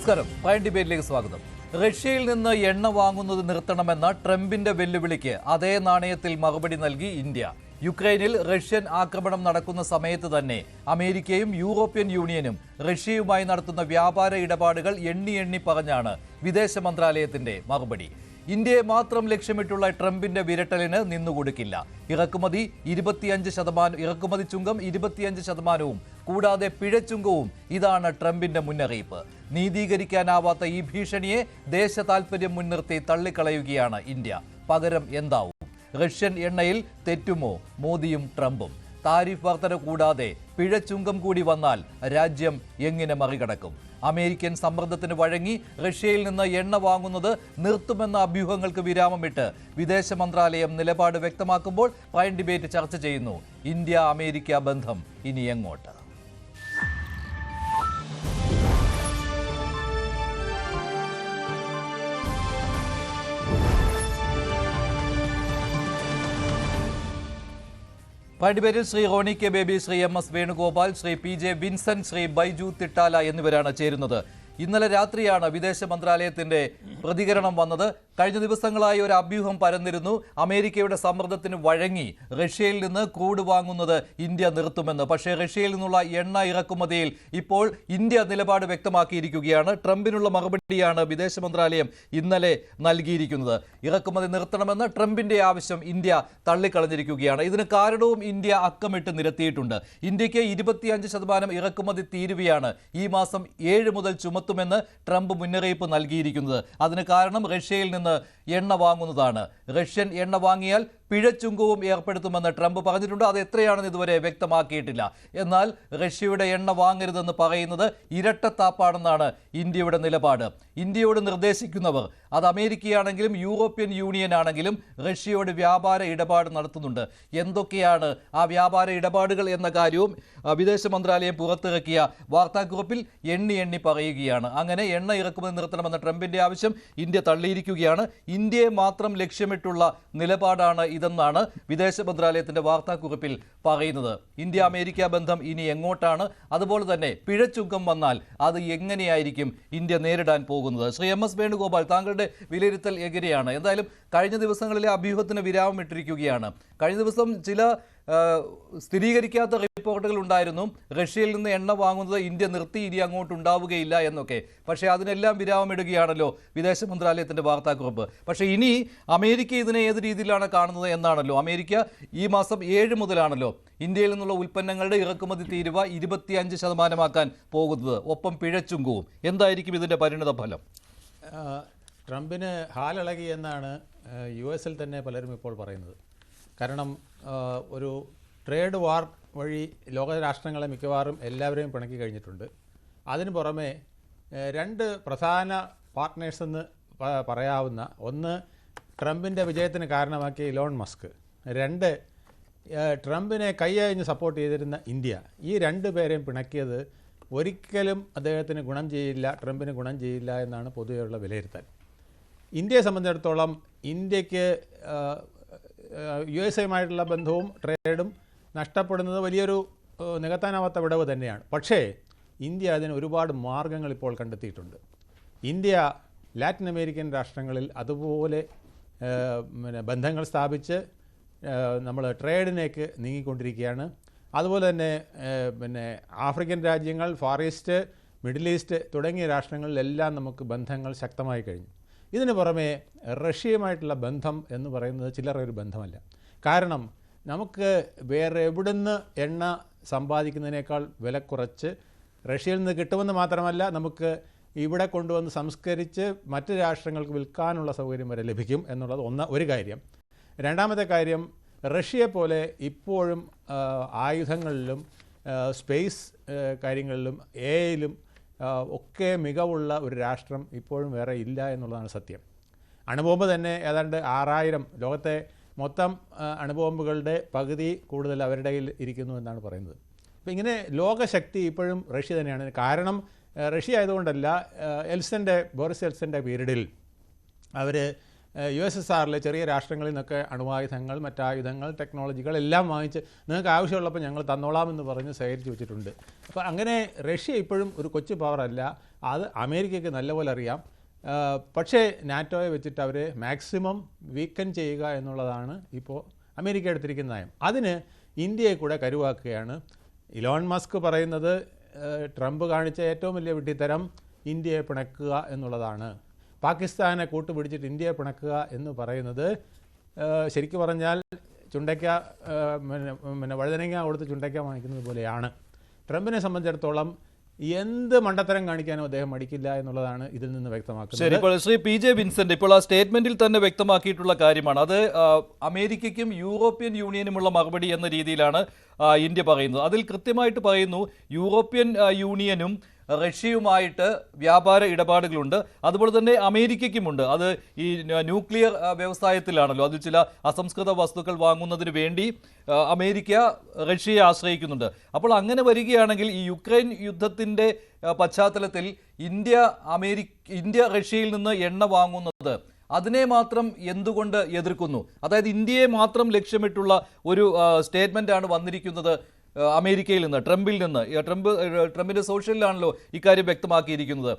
നമസ്കാരം. പ്രൈം ഡിബേറ്റിലേക്ക് സ്വാഗതം. റഷ്യയിൽ നിന്ന് എണ്ണ വാങ്ങുന്നത് നിർത്തണമെന്ന ട്രംപിന്റെ വെല്ലുവിളിക്ക് അതേ നാണയത്തിൽ മറുപടി നൽകി ഇന്ത്യ. യുക്രൈനിൽ റഷ്യൻ ആക്രമണം നടക്കുന്ന സമയത്ത് തന്നെ അമേരിക്കയും യൂറോപ്യൻ യൂണിയനും റഷ്യയുമായി നടത്തുന്ന വ്യാപാര ഇടപാടുകൾ എണ്ണി പറഞ്ഞാണ് വിദേശ മന്ത്രാലയത്തിന്റെ മറുപടി. ഇന്ത്യയെ മാത്രം ലക്ഷ്യമിട്ടുള്ള ട്രംപിന്റെ വിരട്ടലിന് നിന്നുകൊടുക്കില്ല. ഇറക്കുമതി ചുങ്കം 25%, കൂടാതെ പിഴച്ചുങ്കവും. ഇതാണ് ട്രംപിന്റെ മുന്നറിയിപ്പ്. നീതീകരിക്കാനാവാത്ത ഈ ഭീഷണിയെ ദേശ താൽപര്യം മുൻനിർത്തി തള്ളിക്കളയുകയാണ് ഇന്ത്യ. പകരം എന്താവും? റഷ്യൻ എണ്ണയിൽ തെറ്റുമോ മോദിയും ട്രംപും? താരിഫ് വർധന കൂടാതെ പിഴച്ചുങ്കം കൂടി വന്നാൽ രാജ്യം എങ്ങനെ മറികടക്കും? അമേരിക്കൻ സമ്മർദ്ദത്തിന് വഴങ്ങി റഷ്യയിൽ നിന്ന് എണ്ണ വാങ്ങുന്നത് നിർത്തുമെന്ന അഭ്യൂഹങ്ങൾക്ക് വിരാമമിട്ട് വിദേശ മന്ത്രാലയം നിലപാട് വ്യക്തമാക്കുമ്പോൾ പ്രൈം ഡിബേറ്റ് ചർച്ച ചെയ്യുന്നു. ഇന്ത്യ അമേരിക്ക ബന്ധം ഇനി എങ്ങോട്ട്? പ്രൈം ഡിബേറ്റിൽ Shri Roni K Baby, Shri MS Venugopal, Shri PJ Vincent, Shri Baiju Thittala എന്നിവരാണ് ചേരുന്നത്. ഇന്നലെ രാത്രിയാണ് വിദേശ മന്ത്രാലയത്തിന്റെ പ്രതികരണം വന്നത്. കഴിഞ്ഞ ദിവസങ്ങളായി ഒരു അഭ്യൂഹം പരന്നിരുന്നു. അമേരിക്കയുടെ സമ്മർദ്ദത്തിന് വഴങ്ങി റഷ്യയിൽ നിന്ന് ക്രൂഡ് വാങ്ങുന്നത് ഇന്ത്യ നിർത്തുമെന്ന്. പക്ഷേ റഷ്യയിൽ നിന്നുള്ള എണ്ണ ഇറക്കുമതിയിൽ ഇപ്പോൾ ഇന്ത്യ നിലപാട് വ്യക്തമാക്കിയിരിക്കുകയാണ്. ട്രംപിനുള്ള മറുപടിയാണ് വിദേശ മന്ത്രാലയം ഇന്നലെ നൽകിയിരിക്കുന്നത്. ഇറക്കുമതി നിർത്തണമെന്ന് ട്രംപിന്റെ ആവശ്യം ഇന്ത്യ തള്ളിക്കളഞ്ഞിരിക്കുകയാണ്. ഇതിന് കാരണവും ഇന്ത്യ അക്കമിട്ട് നിരത്തിയിട്ടുണ്ട്. ഇന്ത്യക്ക് 25% ഇറക്കുമതി തീരുവയാണ് ഈ മാസം 7 മുതൽ ചുമത്തുമെന്ന് ട്രംപ് മുന്നറിയിപ്പ് നൽകിയിരിക്കുന്നത്. അതിന് കാരണം റഷ്യയിൽ നിന്ന് എണ്ണ വാങ്ങുന്നതാണ്. റഷ്യൻ എണ്ണ വാങ്ങിയാൽ പിഴച്ചുങ്കവും ഏർപ്പെടുത്തുമെന്ന് ട്രംപ് പറഞ്ഞിട്ടുണ്ട്. അത് എത്രയാണെന്ന് ഇതുവരെ വ്യക്തമാക്കിയിട്ടില്ല. എന്നാൽ റഷ്യയുടെ എണ്ണ വാങ്ങരുതെന്ന് പറയുന്നത് ഇരട്ടത്താപ്പാണെന്നാണ് ഇന്ത്യയുടെ നിലപാട്. ഇന്ത്യയോട് നിർദ്ദേശിക്കുന്നവർ അത് അമേരിക്കയാണെങ്കിലും യൂറോപ്യൻ യൂണിയൻ ആണെങ്കിലും റഷ്യയോട് വ്യാപാര ഇടപാട് നടത്തുന്നുണ്ട്. എന്തൊക്കെയാണ് ആ വ്യാപാര ഇടപാടുകൾ എന്ന കാര്യവും വിദേശ മന്ത്രാലയം പുറത്തിറക്കിയ വാർത്താക്കുറിപ്പിൽ എണ്ണി പറയുകയാണ്. അങ്ങനെ എണ്ണ ഇറക്കുമതി നിർത്തണമെന്ന ട്രംപിന്റെ ആവശ്യം ഇന്ത്യ തള്ളിയിരിക്കുകയാണ്. ഇന്ത്യയെ മാത്രം ലക്ഷ്യമിട്ടുള്ള നിലപാടാണ് ഇതെന്നാണ് വിദേശ മന്ത്രാലയത്തിന്റെ വാർത്താക്കുറിപ്പിൽ പറയുന്നത്. ഇന്ത്യ അമേരിക്ക ബന്ധം ഇനി എങ്ങോട്ടാണ്? അതുപോലെ തന്നെ പിഴച്ചുങ്കം വന്നാൽ അത് എങ്ങനെയായിരിക്കും ഇന്ത്യ നേരിടാൻ പോകുന്നത്? ശ്രീ MS വേണുഗോപാൽ, താങ്കളുടെ വിലയിരുത്തൽ എങ്ങനെയാണ്? എന്തായാലും കഴിഞ്ഞ ദിവസങ്ങളിലെ അഭ്യൂഹത്തിന് വിരാമം ഇട്ടിരിക്കുകയാണ്. കഴിഞ്ഞ ദിവസം ചില സ്ഥിരീകരിക്കാത്ത റിപ്പോർട്ടുകൾ ഉണ്ടായിരുന്നു. റഷ്യയിൽ നിന്ന് എണ്ണ വാങ്ങുന്നത് ഇന്ത്യ നിർത്തി, ഇനി അങ്ങോട്ട് ഉണ്ടാവുകയില്ല എന്നൊക്കെ. പക്ഷേ അതിനെല്ലാം വിരാമമിടുകയാണല്ലോ വിദേശ മന്ത്രാലയത്തിന്റെ വാർത്താക്കുറിപ്പ്. പക്ഷേ ഇനി അമേരിക്ക ഇതിനെ ഏത് രീതിയിലാണ് കാണുന്നത് എന്നാണല്ലോ. അമേരിക്ക ഈ മാസം 7 മുതലാണല്ലോ ഇന്ത്യയിൽ നിന്നുള്ള ഉൽപ്പന്നങ്ങളുടെ ഇറക്കുമതി തീരുവ 25% പോകുന്നത്. ഒപ്പം പിഴച്ചുങ്കവും. എന്തായിരിക്കും ഇതിന്റെ പരിണിത ഫലം? ട്രംപിന് ഹാലിളകി എന്നാണ് US തന്നെ പലരും ഇപ്പോൾ പറയുന്നത്. കാരണം ഒരു ട്രേഡ് വാർ വഴി ലോകരാഷ്ട്രങ്ങളെ മിക്കവാറും എല്ലാവരെയും പിണക്കി കഴിഞ്ഞിട്ടുണ്ട്. അതിന് പുറമെ 2 പ്രധാന പാർട്ട്നേഴ്സ് എന്ന് പറയാവുന്ന, ഒന്ന് ട്രംപിൻ്റെ വിജയത്തിന് കാരണമാക്കിയ ഇലോൺ മസ്ക്, 2 ട്രംപിനെ കൈയഴിഞ്ഞ് സപ്പോർട്ട് ചെയ്തിരുന്ന ഇന്ത്യ. ഈ 2 പേരെയും പിണക്കിയത് ഒരിക്കലും അദ്ദേഹത്തിന് ഗുണം ചെയ്യില്ല, ട്രംപിന് ഗുണം ചെയ്യില്ല എന്നാണ് പൊതുവെയുള്ള വിലയിരുത്തൽ. ഇന്ത്യയെ സംബന്ധിച്ചിടത്തോളം ഇന്ത്യക്ക് USA ബന്ധവും ട്രേഡും നഷ്ടപ്പെടുന്നത് വലിയൊരു നികത്താനാവാത്ത വിടവ് തന്നെയാണ്. പക്ഷേ ഇന്ത്യ അതിന് ഒരുപാട് മാർഗങ്ങൾ ഇപ്പോൾ കണ്ടെത്തിയിട്ടുണ്ട്. ഇന്ത്യ ലാറ്റിൻ അമേരിക്കൻ രാഷ്ട്രങ്ങളിൽ അതുപോലെ ബന്ധങ്ങൾ സ്ഥാപിച്ച് നമ്മൾ ട്രേഡിലേക്ക് നീങ്ങിക്കൊണ്ടിരിക്കുകയാണ്. അതുപോലെ തന്നെ ആഫ്രിക്കൻ രാജ്യങ്ങൾ, ഫാർ ഈസ്റ്റ്, മിഡിൽ ഈസ്റ്റ് തുടങ്ങിയ രാഷ്ട്രങ്ങളിലെല്ലാം നമുക്ക് ബന്ധങ്ങൾ ശക്തമായി കഴിഞ്ഞു. ഇതിന് പുറമെ റഷ്യയുമായിട്ടുള്ള ബന്ധം എന്ന് പറയുന്നത് ചില്ലറ ഒരു ബന്ധമല്ല. കാരണം നമുക്ക് വേറെ എവിടുന്ന് എണ്ണ സമ്പാദിക്കുന്നതിനേക്കാൾ വില കുറച്ച് റഷ്യയിൽ നിന്ന് കിട്ടുമെന്ന് മാത്രമല്ല, നമുക്ക് ഇവിടെ കൊണ്ടുവന്ന് സംസ്കരിച്ച് മറ്റ് രാഷ്ട്രങ്ങൾക്ക് വിൽക്കാനുള്ള സൗകര്യം വരെ ലഭിക്കും എന്നുള്ളത് ഒരു കാര്യം. രണ്ടാമത്തെ കാര്യം, റഷ്യയെ പോലെ ഇപ്പോഴും ആയുധങ്ങളിലും സ്പേസ് കാര്യങ്ങളിലും AI-യിലും ഒക്കെ മികവുള്ള ഒരു രാഷ്ട്രം ഇപ്പോഴും വേറെ ഇല്ല എന്നുള്ളതാണ് സത്യം. അണുബോംബ് തന്നെ ഏതാണ്ട് 6000, ലോകത്തെ മൊത്തം അണുബോംബുകളുടെ പകുതി കൂടുതൽ അവരുടെ കയ്യിൽ ഇരിക്കുന്നു എന്നാണ് പറയുന്നത്. അപ്പോൾ ഇങ്ങനെ ലോകശക്തി ഇപ്പോഴും റഷ്യ തന്നെയാണ്. കാരണം റഷ്യ ആയതുകൊണ്ടല്ല, ബോറിസ് എൽസിൻ്റെ പീരീഡിൽ അവർ USSRലെ ചെറിയ രാഷ്ട്രങ്ങളിൽ നിന്നൊക്കെ അണുവായുധങ്ങൾ, മറ്റായുധങ്ങൾ, ടെക്നോളജികൾ എല്ലാം വാങ്ങിച്ച് നിങ്ങൾക്ക് ആവശ്യമുള്ളപ്പോൾ ഞങ്ങൾ തന്നോളാമെന്ന് പറഞ്ഞ് ശേഖരിച്ച് വെച്ചിട്ടുണ്ട്. അപ്പോൾ അങ്ങനെ റഷ്യ ഇപ്പോഴും ഒരു കൊച്ചു പവറല്ല, അത് അമേരിക്കയ്ക്ക് നല്ലപോലെ അറിയാം. പക്ഷേ നാറ്റോയെ വെച്ചിട്ട് അവരെ മാക്സിമം വീക്കൻ ചെയ്യുക എന്നുള്ളതാണ് ഇപ്പോൾ അമേരിക്ക എടുത്തിരിക്കുന്ന നയം. അതിന് ഇന്ത്യയെ കൂടെ കരുവാക്കുകയാണ്. ഇലോൺ മസ്ക് പറയുന്നത് ട്രംപ് കാണിച്ച ഏറ്റവും വലിയ വിഡ്ഢിത്തരം ഇന്ത്യയെ പിണക്കുക എന്നുള്ളതാണ്. പാകിസ്ഥാനെ കൂട്ടുപിടിച്ചിട്ട് ഇന്ത്യയെ പിണക്കുക എന്ന് പറയുന്നത് ശരിക്കും പറഞ്ഞാൽ വഴുതനങ്ങ കൊടുത്ത് ചുണ്ടയ്ക്ക വാങ്ങിക്കുന്നത് പോലെയാണ്. ട്രംപിനെ സംബന്ധിച്ചിടത്തോളം എന്ത് മണ്ടത്തരം കാണിക്കാനും അദ്ദേഹം മടിക്കില്ല എന്നുള്ളതാണ് ഇതിൽ നിന്ന് വ്യക്തമാക്കുന്നത്. ശരി, ഇപ്പോൾ ശ്രീ PJ വിൻസെന്റ് ഇപ്പോൾ ആ സ്റ്റേറ്റ്മെന്റിൽ തന്നെ വ്യക്തമാക്കിയിട്ടുള്ള കാര്യമാണ്. അത് അമേരിക്കയ്ക്കും യൂറോപ്യൻ യൂണിയനുമുള്ള മറുപടി എന്ന രീതിയിലാണ് ഇന്ത്യ പറയുന്നത്. അതിൽ കൃത്യമായിട്ട് പറയുന്നു യൂറോപ്യൻ യൂണിയനും റഷ്യയുമായിട്ട് വ്യാപാര ഇടപാടുകളുണ്ട്, അതുപോലെ തന്നെ അമേരിക്കയ്ക്കുമുണ്ട്. അത് ഈ ന്യൂക്ലിയർ വ്യവസായത്തിലാണല്ലോ. അതിൽ ചില അസംസ്കൃത വസ്തുക്കൾ വാങ്ങുന്നതിന് വേണ്ടി അമേരിക്ക റഷ്യയെ ആശ്രയിക്കുന്നുണ്ട്. അപ്പോൾ അങ്ങനെ വരികയാണെങ്കിൽ ഈ യുക്രൈൻ യുദ്ധത്തിൻ്റെ പശ്ചാത്തലത്തിൽ ഇന്ത്യ റഷ്യയിൽ നിന്ന് എണ്ണ വാങ്ങുന്നത് അതിനെ മാത്രം എന്തുകൊണ്ട് എതിർക്കുന്നു? അതായത് ഇന്ത്യയെ മാത്രം ലക്ഷ്യമിട്ടുള്ള ഒരു സ്റ്റേറ്റ്മെൻ്റാണ് വന്നിരിക്കുന്നത് അമേരിക്കയിൽ നിന്ന്, ട്രംപിൽ നിന്ന്. ട്രംപിൻ്റെ സോഷ്യലിലാണല്ലോ ഇക്കാര്യം വ്യക്തമാക്കിയിരിക്കുന്നത്.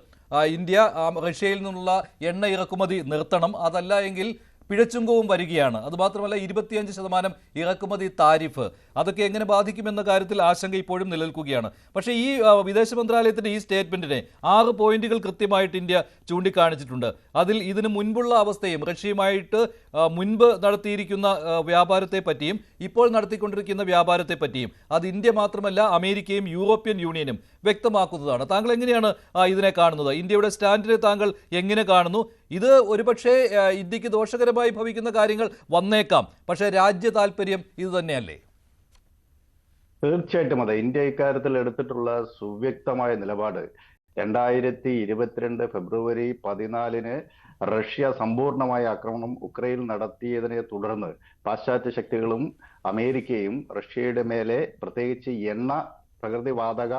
ഇന്ത്യ റഷ്യയിൽ നിന്നുള്ള എണ്ണ ഇറക്കുമതി നിർത്തണം, അതല്ല എങ്കിൽ പിഴച്ചുങ്കവും വരികയാണ്. അതുമാത്രമല്ല 25% ഇറക്കുമതി താരിഫ്, അതൊക്കെ എങ്ങനെ ബാധിക്കുമെന്ന കാര്യത്തിൽ ആശങ്ക ഇപ്പോഴും നിലനിൽക്കുകയാണ്. പക്ഷേ ഈ വിദേശ മന്ത്രാലയത്തിൻ്റെ ഈ സ്റ്റേറ്റ്മെൻറ്റിനെ 6 പോയിന്റുകൾ കൃത്യമായിട്ട് ഇന്ത്യ ചൂണ്ടിക്കാണിച്ചിട്ടുണ്ട്. അതിൽ ഇതിന് മുൻപുള്ള അവസ്ഥയും റഷ്യയുമായിട്ട് മുൻപ് നടത്തിയിരിക്കുന്ന വ്യാപാരത്തെ പറ്റിയും ഇപ്പോൾ നടത്തിക്കൊണ്ടിരിക്കുന്ന വ്യാപാരത്തെ പറ്റിയും അത് ഇന്ത്യ മാത്രമല്ല അമേരിക്കയും യൂറോപ്യൻ യൂണിയനും വ്യക്തമാക്കുന്നതാണ്. താങ്കൾ എങ്ങനെയാണ് ഇതിനെ കാണുന്നത്? ഇന്ത്യയുടെ സ്റ്റാൻഡിനെ താങ്കൾ എങ്ങനെ കാണുന്നു? ഇത് ഒരുപക്ഷെ ഇന്ത്യക്ക് ദോഷകരമായി ഭവിക്കുന്ന കാര്യങ്ങൾ വന്നേക്കാം, പക്ഷേ രാജ്യ താല്പര്യം ഇത് തന്നെയല്ലേ? തീർച്ചയായിട്ടും അതെ. ഇന്ത്യ ഇക്കാര്യത്തിൽ എടുത്തിട്ടുള്ള സുവ്യക്തമായ നിലപാട് 2022 ഫെബ്രുവരി 14 റഷ്യ സമ്പൂർണമായ ആക്രമണം ഉക്രൈനിൽ നടത്തിയതിനെ തുടർന്ന് പാശ്ചാത്യ ശക്തികളും അമേരിക്കയും റഷ്യയുടെ മേലെ പ്രത്യേകിച്ച് എണ്ണ, പ്രകൃതിവാതക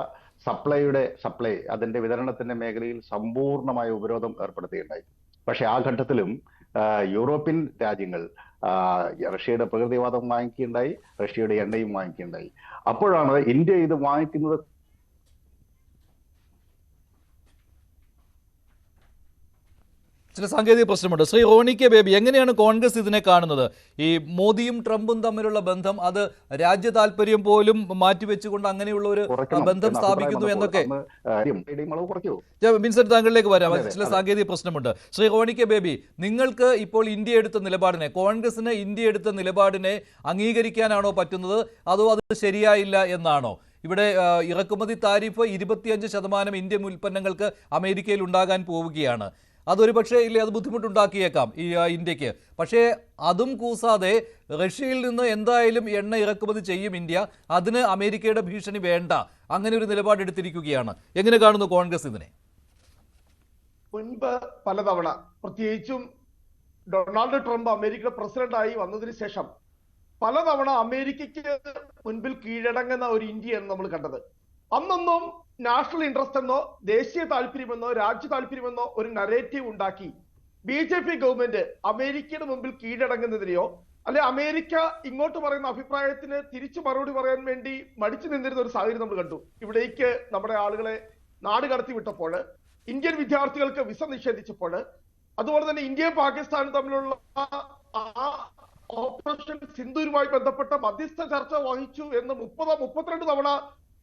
സപ്ലൈ അതിന്റെ വിതരണത്തിന്റെ മേഖലയിൽ സമ്പൂർണമായ ഉപരോധം ഏർപ്പെടുത്തുകയുണ്ടായി. പക്ഷെ ആ ഘട്ടത്തിലും യൂറോപ്യൻ രാജ്യങ്ങൾ റഷ്യയുടെ പ്രകൃതിവാതം വാങ്ങിക്കുകയുണ്ടായി, റഷ്യയുടെ എണ്ണയും വാങ്ങിക്കുകയുണ്ടായി. അപ്പോഴാണ് ഇന്ത്യ ഇത് വാങ്ങിക്കുന്നത് ചില സാങ്കേതിക പ്രശ്നമുണ്ട്. ശ്രീ റോണി കെ ബേബി, എങ്ങനെയാണ് കോൺഗ്രസ് ഇതിനെ കാണുന്നത്? ഈ മോദിയും ട്രംപും തമ്മിലുള്ള ബന്ധം അത് രാജ്യ താല്പര്യം പോലും മാറ്റിവെച്ചുകൊണ്ട് അങ്ങനെയുള്ള ഒരു ബന്ധം സ്ഥാപിക്കുന്നു എന്നൊക്കെ. വിൻസെന്റ്, താങ്കളിലേക്ക് വരാം. ചില സാങ്കേതിക പ്രശ്നമുണ്ട്. ശ്രീ റോണി കെ ബേബി, നിങ്ങൾക്ക് ഇപ്പോൾ ഇന്ത്യ എടുത്ത നിലപാടിനെ, കോൺഗ്രസിന് ഇന്ത്യ എടുത്ത നിലപാടിനെ അംഗീകരിക്കാനാണോ പറ്റുന്നത്, അതോ അത് ശരിയായില്ല എന്നാണോ? ഇവിടെ ഇറക്കുമതി താരിഫ് 25% ഇന്ത്യൻ ഉൽപ്പന്നങ്ങൾക്ക് അമേരിക്കയിൽ ഉണ്ടാകാൻ പോവുകയാണ്. അതൊരു പക്ഷേ ഇല്ലേ, അത് ബുദ്ധിമുട്ടുണ്ടാക്കിയേക്കാം ഈ ഇന്ത്യക്ക്. പക്ഷേ അതും കൂസാതെ റഷ്യയിൽ നിന്ന് എന്തായാലും എണ്ണ ഇറക്കുമതി ചെയ്യും ഇന്ത്യ, അതിന് അമേരിക്കയുടെ ഭീഷണി വേണ്ട, അങ്ങനെ ഒരു നിലപാടെടുത്തിരിക്കുകയാണ്. എങ്ങനെ കാണുന്നു കോൺഗ്രസ് ഇതിനെ? മുൻപ് പലതവണ, പ്രത്യേകിച്ചും ഡൊണാൾഡ് ട്രംപ് അമേരിക്കയുടെ പ്രസിഡന്റായി വന്നതിന് ശേഷം പലതവണ അമേരിക്കയ്ക്ക് മുൻപിൽ കീഴടങ്ങുന്ന ഒരു ഇന്ത്യയാണ് നമ്മൾ കണ്ടത്. അന്നൊന്നും നാഷണൽ ഇൻട്രസ്റ്റ് എന്നോ ദേശീയ താല്പര്യമെന്നോ രാജ്യ താല്പര്യമെന്നോ ഒരു നരേറ്റീവ് ഉണ്ടാക്കി BJP ഗവൺമെന്റ് അമേരിക്കയുടെ മുമ്പിൽ കീഴടങ്ങുന്നതിനെയോ അല്ലെ അമേരിക്ക ഇങ്ങോട്ട് പറയുന്ന അഭിപ്രായത്തിന് തിരിച്ചു മറുപടി പറയാൻ വേണ്ടി മടിച്ചു നിന്നിരുന്ന ഒരു സാഹചര്യം നമ്മൾ കണ്ടു. ഇവിടേക്ക് നമ്മുടെ ആളുകളെ നാട് കടത്തി വിട്ടപ്പോൾ, ഇന്ത്യൻ വിദ്യാർത്ഥികൾക്ക് വിസ നിഷേധിച്ചപ്പോൾ, അതുപോലെ തന്നെ ഇന്ത്യയും പാകിസ്ഥാനും തമ്മിലുള്ള ഓപ്പറേഷൻ സിന്ദൂരുമായി ബന്ധപ്പെട്ട മധ്യസ്ഥ ചർച്ച വഹിച്ചു എന്ന് 32 തവണ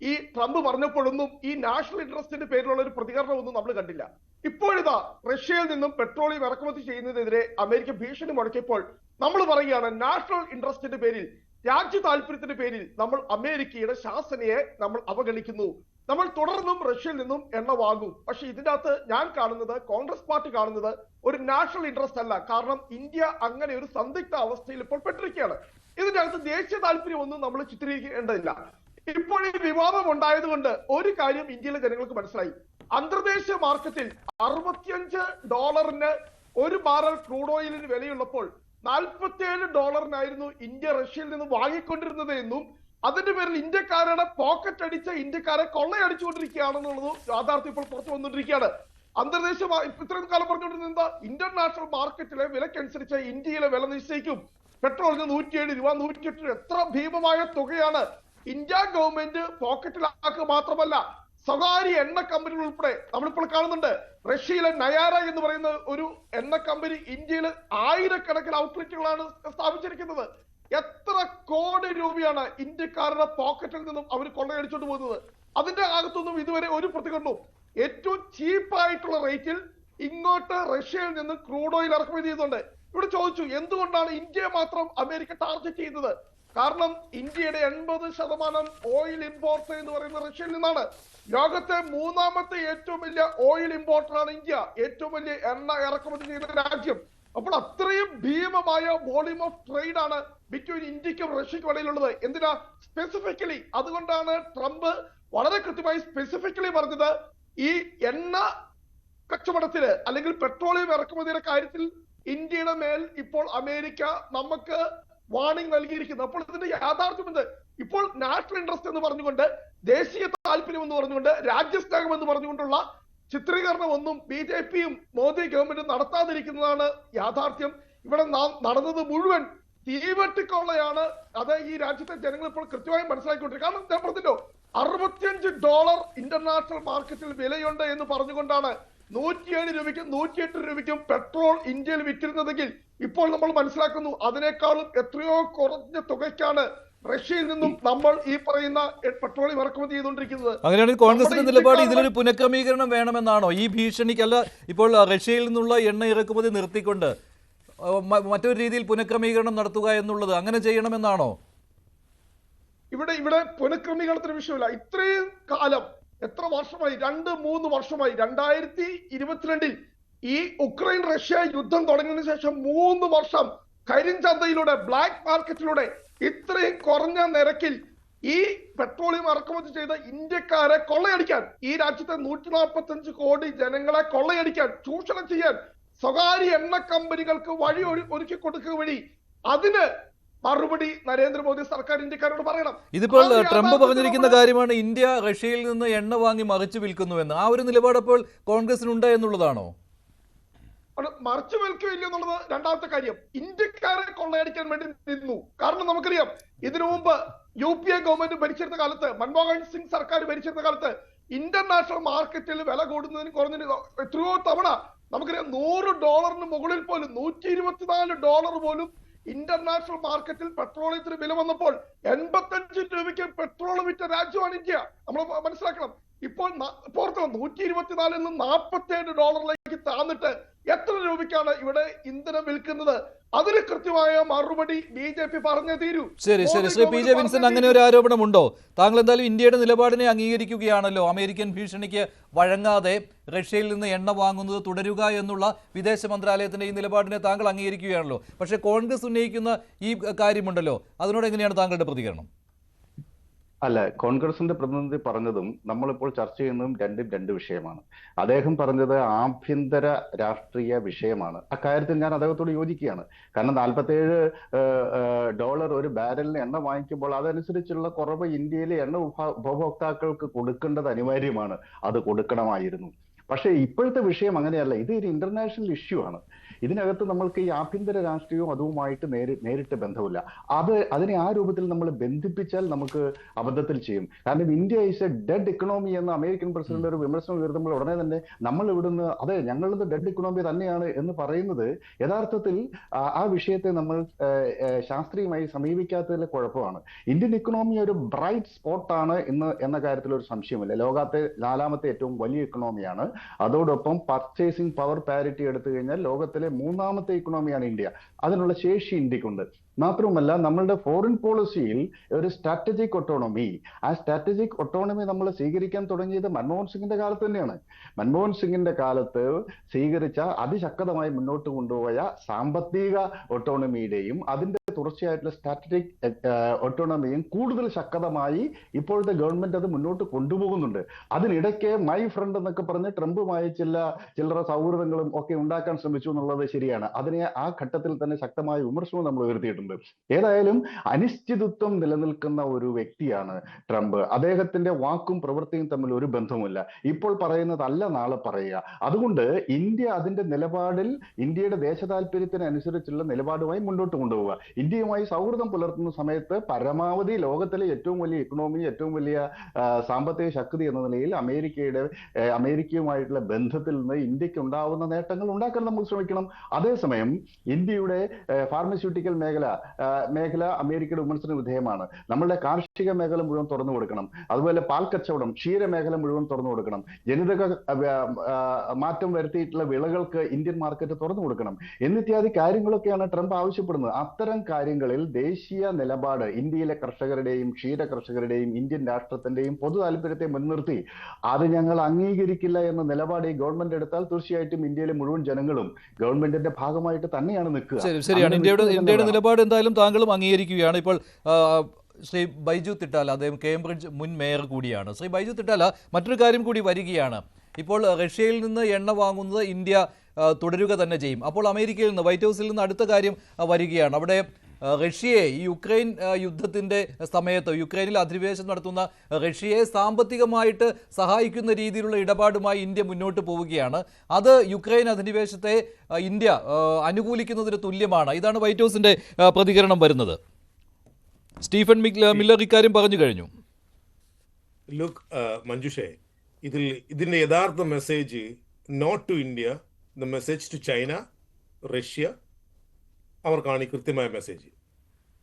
ഈ ട്രംപ് പറഞ്ഞപ്പോഴൊന്നും ഈ നാഷണൽ ഇൻട്രസ്റ്റിന്റെ പേരിലുള്ള ഒരു പ്രതികരണം ഒന്നും നമ്മൾ കണ്ടില്ല. ഇപ്പോഴിതാ റഷ്യയിൽ നിന്നും പെട്രോളിയം ഇറക്കുമതി ചെയ്യുന്നതിനെതിരെ അമേരിക്ക ഭീഷണി മുടക്കിയപ്പോൾ നമ്മൾ പറയുകയാണ് നാഷണൽ ഇൻട്രസ്റ്റിന്റെ പേരിൽ, രാജ്യ താല്പര്യത്തിന്റെ പേരിൽ നമ്മൾ അമേരിക്കയുടെ ശാസനയെ നമ്മൾ അവഗണിക്കുന്നു, നമ്മൾ തുടർന്നും റഷ്യയിൽ നിന്നും എണ്ണ വാങ്ങും. പക്ഷെ ഇതിന്റെ അകത്ത് ഞാൻ കാണുന്നത്, കോൺഗ്രസ് പാർട്ടി കാണുന്നത് ഒരു നാഷണൽ ഇൻട്രസ്റ്റ് അല്ല. കാരണം ഇന്ത്യ അങ്ങനെ ഒരു സന്ദിഗ്ധ അവസ്ഥയിൽ ഇപ്പോൾ പെട്ടിരിക്കുകയാണ്. ഇതിന്റെ അകത്ത് ദേശീയ താല്പര്യം ഒന്നും നമ്മൾ ചിത്രീകരിക്കേണ്ടതില്ല. ഇപ്പോൾ ഈ വിവാദം ഉണ്ടായതുകൊണ്ട് ഒരു കാര്യം ഇന്ത്യയിലെ ജനങ്ങൾക്ക് മനസ്സിലായി. അന്തർദേശീയ മാർക്കറ്റിൽ $65 ഒരു ബാരൽ ക്രൂഡ് ഓയിലിന് വിലയുള്ളപ്പോൾ $47 ഇന്ത്യ റഷ്യയിൽ നിന്ന് വാങ്ങിക്കൊണ്ടിരുന്നത് എന്നും അതിന്റെ പേരിൽ ഇന്ത്യക്കാരുടെ പോക്കറ്റ് അടിച്ച ഇന്ത്യക്കാരെ കൊള്ളയടിച്ചുകൊണ്ടിരിക്കുകയാണെന്നുള്ളത് യാഥാർത്ഥ്യം ഇപ്പോൾ പുറത്തു വന്നുകൊണ്ടിരിക്കുകയാണ്. അന്തർദേശീയ ഇത്രയും കാലം പറഞ്ഞുകൊണ്ടിരുന്ന ഇന്റർനാഷണൽ മാർക്കറ്റിലെ വിലക്കനുസരിച്ച് ഇന്ത്യയിലെ വില നിശ്ചയിക്കും. പെട്രോളിന് 107 രൂപ, 108 രൂപ. എത്ര ഭീമമായ തുകയാണ് ഇന്ത്യ ഗവൺമെന്റ് പോക്കറ്റിലാക്കുക മാത്രമല്ല സ്വകാര്യ എണ്ണ കമ്പനികൾ ഉൾപ്പെടെ നമ്മളിപ്പോൾ കാണുന്നുണ്ട്. റഷ്യയിലെ നയാര എന്ന് പറയുന്ന ഒരു എണ്ണ കമ്പനി ഇന്ത്യയിൽ ആയിരക്കണക്കിന് ഔട്ട്ലെറ്റുകളാണ് സ്ഥാപിച്ചിരിക്കുന്നത്. എത്ര കോടി രൂപയാണ് ഇന്ത്യക്കാരുടെ പോക്കറ്റിൽ നിന്നും അവർ കൊള്ളയടിച്ചോണ്ട് പോകുന്നത്. അതിന്റെ അകത്തൊന്നും ഇതുവരെ ഒരു പ്രതികരണവും. ഏറ്റവും ചീപ്പായിട്ടുള്ള റേറ്റിൽ ഇങ്ങോട്ട് റഷ്യയിൽ നിന്ന് ക്രൂഡ് ഓയിൽ ഇറക്കുമതി ചെയ്യുന്നുണ്ട്. ഇവിടെ ചോദിച്ചു എന്തുകൊണ്ടാണ് ഇന്ത്യയെ മാത്രം അമേരിക്ക ടാർഗറ്റ് ചെയ്യുന്നത്? കാരണം ഇന്ത്യയുടെ 80% ഓയിൽ ഇമ്പോർട്ട് എന്ന് പറയുന്നത് റഷ്യയിൽ നിന്നാണ്. ലോകത്തെ 3ാമത്തെ ഏറ്റവും വലിയ ഓയിൽ ഇമ്പോർട്ടറാണ് ഇന്ത്യ. ഏറ്റവും വലിയ എണ്ണ ഇറക്കുമതി ചെയ്യുന്ന രാജ്യം. അപ്പോൾ അത്രയും ഭീമമായ വോളിയം ഓഫ് ട്രേഡ് ആണ് ബിറ്റ്വീൻ ഇന്ത്യക്കും റഷ്യക്കും ഇടയിലുള്ളത്. എന്തിനാ? സ്പെസിഫിക്കലി അതുകൊണ്ടാണ് ട്രംപ് വളരെ കൃത്യമായി സ്പെസിഫിക്കലി പറഞ്ഞത് ഈ എണ്ണ കച്ചവടത്തിന് അല്ലെങ്കിൽ പെട്രോളിയം ഇറക്കുമതിയുടെ കാര്യത്തിൽ ഇന്ത്യയുടെ മേൽ ഇപ്പോൾ അമേരിക്ക നമുക്ക് വാർണിംഗ് നൽകിയിരിക്കുന്നു. അപ്പോൾ ഇതിന്റെ യാഥാർത്ഥ്യം എന്ത്? ഇപ്പോൾ നാഷണൽ ഇൻട്രസ്റ്റ് എന്ന് പറഞ്ഞുകൊണ്ട്, ദേശീയ താല്പര്യം എന്ന് പറഞ്ഞുകൊണ്ട്, രാജ്യസ്നേഹം എന്ന് പറഞ്ഞുകൊണ്ടുള്ള ചിത്രീകരണം ഒന്നും BJPയും മോദി ഗവൺമെന്റും നടത്താതിരിക്കുന്നതാണ് യാഥാർത്ഥ്യം. ഇവിടെ നടന്നത് മുഴുവൻ തീവെട്ടിക്കൊള്ളയാണ്. അത് ഈ രാജ്യത്തെ ജനങ്ങൾ ഇപ്പോൾ കൃത്യമായി മനസ്സിലാക്കിക്കൊണ്ടിരിക്കും. കാരണം ഞാൻ പറഞ്ഞല്ലോ, $65 ഇന്റർനാഷണൽ മാർക്കറ്റിൽ വിലയുണ്ട് എന്ന് പറഞ്ഞുകൊണ്ടാണ് 107 രൂപയ്ക്കും 108 രൂപയ്ക്കും പെട്രോൾ ഇന്ത്യയിൽ വിറ്റിരുന്നതെങ്കിൽ ഇപ്പോൾ നമ്മൾ മനസ്സിലാക്കുന്നു അതിനേക്കാളും എത്രയോ കുറഞ്ഞ തുകയ്ക്കാണ് റഷ്യയിൽ നിന്നും നമ്മൾ ഈ പറയുന്ന പെട്രോളിയം ഇറക്കുമതി ചെയ്തുകൊണ്ടിരിക്കുന്നത്. അങ്ങനെയാണെങ്കിൽ കോൺഗ്രസിന്റെ നിലപാട് ഇതിലൊരു പുനഃക്രമീകരണം വേണമെന്നാണോ? ഈ ഭീഷണിക്കല്ല ഇപ്പോൾ റഷ്യയിൽ നിന്നുള്ള എണ്ണ ഇറക്കുമതി നിർത്തിക്കൊണ്ട് മറ്റൊരു രീതിയിൽ പുനഃക്രമീകരണം നടത്തുക എന്നുള്ളത് അങ്ങനെ ചെയ്യണമെന്നാണോ? ഇവിടെ പുനഃക്രമീകരണത്തിന് വിഷയമില്ല. ഇത്രയും കാലം എത്ര വർഷമായി? 2-3 വർഷമായി. 2022 ഈ ഉക്രൈൻ റഷ്യ യുദ്ധം തുടങ്ങിയതിനു ശേഷം 3 വർഷം കരിഞ്ചന്തയിലൂടെ, ബ്ലാക്ക് മാർക്കറ്റിലൂടെ ഇത്രയും കുറഞ്ഞ നിരക്കിൽ ഈ പെട്രോളിയം ഇറക്കുമതി ചെയ്ത ഇന്ത്യക്കാരെ കൊള്ളയടിക്കാൻ, ഈ രാജ്യത്തെ 145 കോടി ജനങ്ങളെ കൊള്ളയടിക്കാൻ, ചൂഷണം ചെയ്യാൻ സ്വകാര്യ എണ്ണ കമ്പനികൾക്ക് വഴി ഒരുക്കി കൊടുക്കുക വഴി അതിന് മറുപടി നരേന്ദ്രമോദി സർക്കാർ ഇന്ത്യക്കാരോട് പറയണം. ഇതിപ്പോൾ ട്രംപ് പറഞ്ഞിരിക്കുന്ന കാര്യമാണ് ഇന്ത്യ റഷ്യയിൽ നിന്ന് എണ്ണ വാങ്ങി മറിച്ചു വിൽക്കുന്നുവെന്ന്. ആ ഒരു നിലപാട് അപ്പോൾ കോൺഗ്രസിനുണ്ട് എന്നുള്ളതാണോ? മറിച്ചു വിൽക്കുകയില്ല എന്നുള്ളത് രണ്ടാമത്തെ കാര്യം. ഇന്ത്യക്കാരെ കൊള്ളയടിക്കാൻ വേണ്ടി നിന്നു. കാരണം നമുക്കറിയാം ഇതിനു മുമ്പ് UPA ഗവൺമെന്റ് ഭരിച്ചിരുന്ന കാലത്ത്, മൻമോഹൻ സിംഗ് സർക്കാർ ഭരിച്ചിരുന്ന കാലത്ത് ഇന്റർനാഷണൽ മാർക്കറ്റിൽ വില കൂടുന്നതിന് കുറഞ്ഞതിന് എത്രയോ തവണ നമുക്കറിയാം $100 മുകളിൽ പോലും, $124 പോലും ഇന്റർനാഷണൽ മാർക്കറ്റിൽ പെട്രോളിയത്തിന് വില വന്നപ്പോൾ 85 രൂപയ്ക്ക് പെട്രോൾ വിറ്റ രാജ്യമാണ് ഇന്ത്യ. നമ്മൾ മനസ്സിലാക്കണം. ഇപ്പോൾ 124 നിന്ന് $47 താന്നിട്ട് എത്ര രൂപയ്ക്കാണ് ഇവിടെ ഇന്ധനം വിൽക്കുന്നത്? അതിന് കൃത്യമായ മറുപടി BJP പറഞ്ഞേ തീരൂ. ശരി ശരി ശ്രീ PJ വിൻസെന്റ്, അങ്ങനെ ഒരു ആരോപണമുണ്ടോ? താങ്കൾ എന്തായാലും ഇന്ത്യയുടെ നിലപാടിനെ അംഗീകരിക്കുകയാണല്ലോ. അമേരിക്കൻ ഭീഷണിക്ക് വഴങ്ങാതെ റഷ്യയിൽ നിന്ന് എണ്ണ വാങ്ങുന്നത് തുടരുക എന്നുള്ള വിദേശ മന്ത്രാലയത്തിന്റെ ഈ നിലപാടിനെ താങ്കൾ അംഗീകരിക്കുകയാണല്ലോ. പക്ഷേ കോൺഗ്രസ് ഉന്നയിക്കുന്ന ഈ കാര്യമുണ്ടല്ലോ, അതിനോട് എങ്ങനെയാണ് താങ്കളുടെ പ്രതികരണം? അല്ല, കോൺഗ്രസിന്റെ പ്രതിനിധി പറഞ്ഞതും നമ്മളിപ്പോൾ ചർച്ച ചെയ്യുന്നതും രണ്ട് വിഷയമാണ്. അദ്ദേഹം പറഞ്ഞത് ആഭ്യന്തര രാഷ്ട്രീയ വിഷയമാണ്. അക്കാര്യത്തിൽ ഞാൻ അദ്ദേഹത്തോട് യോജിക്കുകയാണ്. കാരണം $47 ഒരു ബാരലിന് എണ്ണ വാങ്ങിക്കുമ്പോൾ അതനുസരിച്ചുള്ള കുറവ് ഇന്ത്യയിലെ എണ്ണ ഉപഭോക്താക്കൾക്ക് കൊടുക്കേണ്ടത് അനിവാര്യമാണ്. അത് കൊടുക്കണമായിരുന്നു. പക്ഷേ ഇപ്പോഴത്തെ വിഷയം അങ്ങനെയല്ല. ഇത് ഒരു ഇന്റർനാഷണൽ ഇഷ്യൂ ആണ്. ഇതിനകത്ത് നമ്മൾക്ക് ഈ ആഭ്യന്തര രാഷ്ട്രീയവും അതുമായിട്ട് നേരിട്ട് ബന്ധമില്ല. അതിനെ ആ രൂപത്തിൽ നമ്മൾ ബന്ധിപ്പിച്ചാൽ നമുക്ക് അബദ്ധത്തിൽ ചെയ്യും. കാരണം India is A dead economy എന്ന് അമേരിക്കൻ പ്രസിഡന്റ് ഒരു വിമർശനം ഉയർത്തുമ്പോൾ ഉടനെ തന്നെ നമ്മൾ ഇവിടുന്ന് അതെ ഞങ്ങളിത് ഡെഡ് ഇക്കണോമി തന്നെയാണ് എന്ന് പറയുന്നത് യഥാർത്ഥത്തിൽ ആ വിഷയത്തെ നമ്മൾ ശാസ്ത്രീയമായി സമീപിക്കാത്തതിലെ കുഴപ്പമാണ്. ഇന്ത്യൻ ഇക്കണോമി ഒരു ബ്രൈറ്റ് സ്പോട്ടാണ് എന്ന കാര്യത്തിൽ ഒരു സംശയമില്ല. ലോകത്തെ 4ാമത്തെ ഏറ്റവും വലിയ ഇക്കണോമിയാണ്. അതോടൊപ്പം പർച്ചേസിംഗ് പവർ പാരിറ്റി എടുത്തു കഴിഞ്ഞാൽ ലോകത്തിലെ 3ാമത്തെ ഇക്കണോമിയാണ് ഇന്ത്യ. അതിനുള്ള ശേഷി ഇന്ത്യക്കുണ്ട്. മാത്രമല്ല നമ്മളുടെ ഫോറിൻ പോളിസിയിൽ ഒരു സ്ട്രാറ്റജിക് ഒട്ടോണമി, ആ സ്ട്രാറ്റജിക് ഒട്ടോണമി നമ്മൾ സ്വീകരിക്കാൻ തുടങ്ങിയത് മൻമോഹൻ സിംഗിന്റെ കാലത്ത് തന്നെയാണ്. മൻമോഹൻ സിംഗിന്റെ കാലത്ത് സ്വീകരിച്ച അതിശക്തമായി മുന്നോട്ട് കൊണ്ടുപോയ സാമ്പത്തിക ഒട്ടോണമിയുടെയും അതിന്റെ തുടർച്ചയായിട്ടുള്ള സ്ട്രാറ്റജിക് ഓട്ടോണമിയും കൂടുതൽ ശക്തമായി ഇപ്പോഴത്തെ ഗവൺമെന്റ് അത് മുന്നോട്ട് കൊണ്ടുപോകുന്നുണ്ട്. അതിനിടയ്ക്ക് മൈ ഫ്രണ്ട് എന്നൊക്കെ പറഞ്ഞ് ട്രംപുമായി ചില്ലറ സൗഹൃദങ്ങളും ഒക്കെ ഉണ്ടാക്കാൻ ശ്രമിച്ചു എന്നുള്ളത് ശരിയാണ്. അതിനെ ആ ഘട്ടത്തിൽ തന്നെ ശക്തമായ വിമർശനവും നമ്മൾ ഉയർത്തിയിട്ടുണ്ട്. ഏതായാലും അനിശ്ചിതത്വം നിലനിൽക്കുന്ന ഒരു വ്യക്തിയാണ് ട്രംപ്. അദ്ദേഹത്തിന്റെ വാക്കും പ്രവൃത്തിയും തമ്മിൽ ഒരു ബന്ധവുമില്ല. ഇപ്പോൾ പറയുന്നതല്ല നാളെ പറയുക. അതുകൊണ്ട് ഇന്ത്യ അതിന്റെ നിലപാടിൽ ഇന്ത്യയുടെ ദേശ താല്പര്യത്തിനനുസരിച്ചുള്ള നിലപാടുമായി മുന്നോട്ട് കൊണ്ടുപോവുക. ഇന്ത്യയുമായി സൗഹൃദം പുലർത്തുന്ന സമയത്ത് പരമാവധി ലോകത്തിലെ ഏറ്റവും വലിയ ഇക്കണോമി, ഏറ്റവും വലിയ സാമ്പത്തിക ശക്തി എന്ന നിലയിൽ അമേരിക്കയുമായിട്ടുള്ള ബന്ധത്തിൽ നിന്ന് ഇന്ത്യക്ക് ഉണ്ടാവുന്ന നേട്ടങ്ങൾ ഉണ്ടാക്കാൻ നമ്മൾ ശ്രമിക്കണം. അതേസമയം ഇന്ത്യയുടെ ഫാർമസ്യൂട്ടിക്കൽ മേഖല അമേരിക്കയുടെ വിമർശന വിധേയമാണ്. നമ്മളുടെ കാർഷിക മേഖല മുഴുവൻ തുറന്നു കൊടുക്കണം. അതുപോലെ പാൽ കച്ചവടം, ക്ഷീരമേഖല മുഴുവൻ തുറന്നു കൊടുക്കണം. ജനിതക മാറ്റം വരുത്തിയിട്ടുള്ള വിളകൾക്ക് ഇന്ത്യൻ മാർക്കറ്റ് തുറന്നു കൊടുക്കണം എന്നിത്യാദി കാര്യങ്ങളൊക്കെയാണ് ട്രംപ് ആവശ്യപ്പെടുന്നത്. അത്തരം കാര്യങ്ങളിൽ ദേശീയ നിലപാട് ഇന്ത്യയിലെ കർഷകരുടെയും ക്ഷീര കർഷകരുടെയും ഇന്ത്യൻ രാഷ്ട്രത്തിന്റെയും പൊതു താല്പര്യത്തെ മുൻനിർത്തി അത് ഞങ്ങൾ അംഗീകരിക്കില്ല എന്ന നിലപാട് ഈ ഗവൺമെന്റ് എടുത്താൽ തീർച്ചയായിട്ടും ഇന്ത്യയിലെ മുഴുവൻ ജനങ്ങളും ഗവൺമെന്റിന്റെ ഭാഗമായിട്ട് തന്നെയാണ് നിൽക്കുക. ശരിയാണ്. ഇന്ത്യയുടെ നിലപാട് എന്തായാലും താങ്കളും അംഗീകരിക്കുകയാണ്. ഇപ്പോൾ ശ്രീ ബൈജു തിട്ടാല, അദ്ദേഹം കേംബ്രിഡ്ജ് മുൻ മേയർ കൂടിയാണ്. ശ്രീ ബൈജു തിട്ടാല, മറ്റൊരു കാര്യം കൂടി വരികയാണ്. ഇപ്പോൾ റഷ്യയിൽ നിന്ന് എണ്ണ വാങ്ങുന്നത് ഇന്ത്യ തുടരുക തന്നെ ചെയ്യും. അപ്പോൾ അമേരിക്കയിൽ നിന്ന്, വൈറ്റ് ഹൗസിൽ നിന്ന് അടുത്ത കാര്യം വരികയാണ്. അവിടെ റഷ്യയെ ഈ യുക്രൈൻ യുദ്ധത്തിൻ്റെ സമയത്ത് യുക്രൈനിൽ അധിനിവേശം നടത്തുന്ന റഷ്യയെ സാമ്പത്തികമായിട്ട് സഹായിക്കുന്ന രീതിയിലുള്ള ഇടപാടുമായി ഇന്ത്യ മുന്നോട്ട് പോവുകയാണ്. അത് യുക്രൈൻ അധിനിവേശത്തെ ഇന്ത്യ അനുകൂലിക്കുന്നതിന് തുല്യമാണ്. ഇതാണ് വൈറ്റ് ഹൗസിൻ്റെ പ്രതികരണം വരുന്നത്. സ്റ്റീഫൻ മില്ലർ ഇക്കാര്യം പറഞ്ഞു കഴിഞ്ഞു. ലുക്ക് മഞ്ജുഷേ, ഇതിൻ്റെ യഥാർത്ഥ message not to India, the message to China, റഷ്യ, അവർക്കാണ് ഈ കൃത്യമായ മെസ്സേജ്.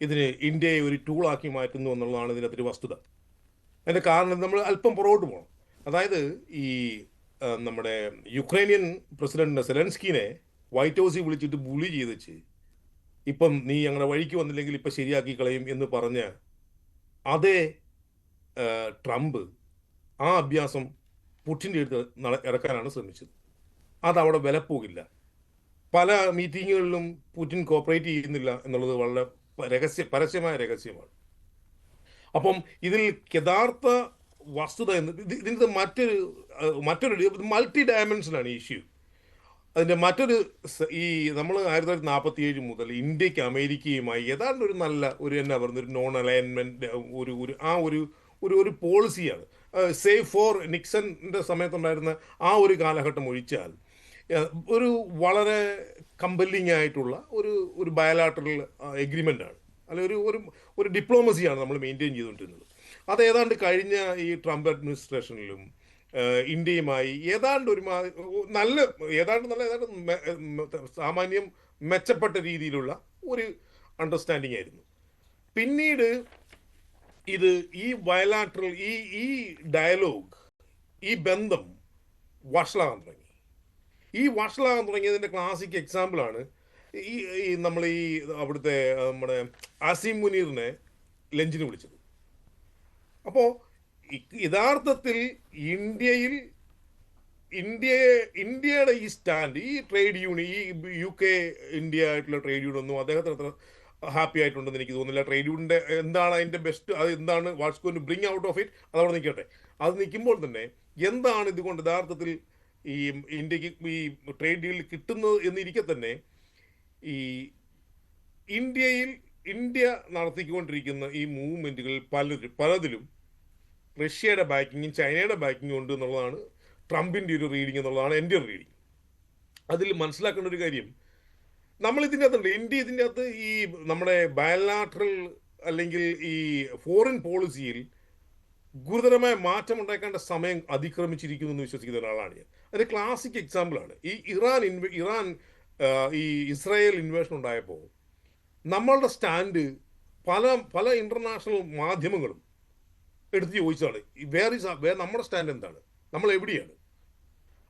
ഇതിന് ഇന്ത്യയെ ഒരു ടൂളാക്കി മാറ്റുന്നു എന്നുള്ളതാണ് ഇതിനകത്തൊരു വസ്തുത. അതിൻ്റെ കാരണം നമ്മൾ അല്പം പുറകോട്ട് പോകണം. അതായത് ഈ നമ്മുടെ യുക്രൈനിയൻ പ്രസിഡന്റ് സെലൻസ്കിനെ വൈറ്റ് ഹൗസിൽ വിളിച്ചിട്ട് ബുളി ചെയ്ത് വെച്ച് ഇപ്പം നീ ഞങ്ങളുടെ വഴിക്ക് വന്നില്ലെങ്കിൽ ഇപ്പം ശരിയാക്കി കളയും എന്ന് പറഞ്ഞ അതേ ട്രംപ് ആ അഭ്യാസം പുടിൻ്റെ അടുത്ത് ഇറക്കാനാണ് ശ്രമിച്ചത്. അതവിടെ വിലപ്പോകില്ല. പല മീറ്റിങ്ങുകളിലും പുടിൻ കോപ്പറേറ്റ് ചെയ്യുന്നില്ല എന്നുള്ളത് വളരെ പരസ്യമായ രഹസ്യമാണ്. അപ്പം ഇതിൽ യഥാർത്ഥ വസ്തുത ഇതിൻ്റെ മറ്റൊരു മൾട്ടി ഡയമെൻഷനാണ് ഇഷ്യൂ. അതിൻ്റെ ഈ നമ്മൾ 1947 മുതൽ ഇന്ത്യക്ക് അമേരിക്കയുമായി ഏതാണ്ട് ഒരു നല്ല എന്നാ പറയുന്ന ഒരു നോൺ അലൈൻമെൻറ്റ് ഒരു പോളിസിയാണ്. സേവ് ഫോർ നിക്സന്റെ സമയത്തുണ്ടായിരുന്ന ആ ഒരു കാലഘട്ടം ഒഴിച്ചാൽ ഒരു വളരെ കമ്പല്ലിംഗ് ആയിട്ടുള്ള ഒരു ബയലാറ്ററൽ എഗ്രിമെൻ്റാണ്, അല്ലെങ്കിൽ ഒരു ഡിപ്ലോമസിയാണ് നമ്മൾ മെയിൻറ്റെയിൻ ചെയ്തുകൊണ്ടിരുന്നത്. അത് ഏതാണ്ട് കഴിഞ്ഞ ഈ ട്രംപ് അഡ്മിനിസ്ട്രേഷനിലും ഇന്ത്യയുമായി ഏതാണ്ട് സാമാന്യം മെച്ചപ്പെട്ട രീതിയിലുള്ള ഒരു അണ്ടർസ്റ്റാൻഡിങ് ആയിരുന്നു. പിന്നീട് ഈ ബയലാറ്ററൽ ഈ ഡയലോഗ്, ഈ ബന്ധം വഷളാകാൻ തുടങ്ങി. ഈ വഷളാകാൻ തുടങ്ങിയതിൻ്റെ ക്ലാസിക് എക്സാമ്പിളാണ് നമ്മൾ അവിടുത്തെ നമ്മുടെ ആസിം മുനീറിനെ ലഞ്ചിന് വിളിച്ചത്. അപ്പോൾ യഥാർത്ഥത്തിൽ ഇന്ത്യയുടെ ഈ സ്റ്റാൻഡ്, ഈ ട്രേഡ് യൂണിയൻ, ഈ UK ഇന്ത്യ ആയിട്ടുള്ള ട്രേഡ് യൂണിയൻ ഒന്നും അദ്ദേഹത്തിന് അത്ര ഹാപ്പി ആയിട്ടുണ്ടെന്ന് എനിക്ക് തോന്നുന്നില്ല. ട്രേഡ് യൂണിയൻ്റെ എന്താണ് അതിൻ്റെ ബെസ്റ്റ്, അത് എന്താണ് what's going to bring out of it, അതവിടെ നിൽക്കട്ടെ. അത് നിൽക്കുമ്പോൾ തന്നെ എന്താണ് ഇതുകൊണ്ട് യഥാർത്ഥത്തിൽ ഈ ഇന്ത്യക്ക് ഈ ട്രേഡ് ഡീൽ കിട്ടുന്നത് എന്നിരിക്കെ തന്നെ ഈ ഇന്ത്യ നടത്തിക്കൊണ്ടിരിക്കുന്ന ഈ മൂവ്മെൻറ്റുകളിൽ പലതിലും റഷ്യയുടെ ബാക്കിങ്ങും ചൈനയുടെ ബാക്കിങ്ങും ഉണ്ട് എന്നുള്ളതാണ് ട്രംപിൻ്റെ ഒരു റീഡിങ് എന്നുള്ളതാണ് എൻ്റെ ഒരു റീഡിങ്. അതിൽ മനസ്സിലാക്കേണ്ട ഒരു കാര്യം, നമ്മൾ ഇതിൻ്റെ അകത്തുണ്ട്, ഇന്ത്യ ഇതിൻ്റെ അകത്ത് ഈ നമ്മുടെ ബയലാറ്ററൽ അല്ലെങ്കിൽ ഈ ഫോറിൻ പോളിസിയിൽ ഗുരുതരമായ മാറ്റം ഉണ്ടാക്കേണ്ട സമയം അതിക്രമിച്ചിരിക്കുന്നു എന്ന് വിശ്വസിക്കുന്ന ഒരാളാണ് ഞാൻ. അതിൻ്റെ ക്ലാസിക് എക്സാമ്പിളാണ് ഈ ഇറാൻ ഈ ഇസ്രായേൽ ഇൻവേഷൻ ഉണ്ടായപ്പോൾ നമ്മളുടെ സ്റ്റാൻഡ് പല ഇൻ്റർനാഷണൽ മാധ്യമങ്ങളും എടുത്ത് ചോദിച്ചതാണ്, നമ്മുടെ സ്റ്റാൻഡ് എന്താണ്, നമ്മൾ എവിടെയാണ്.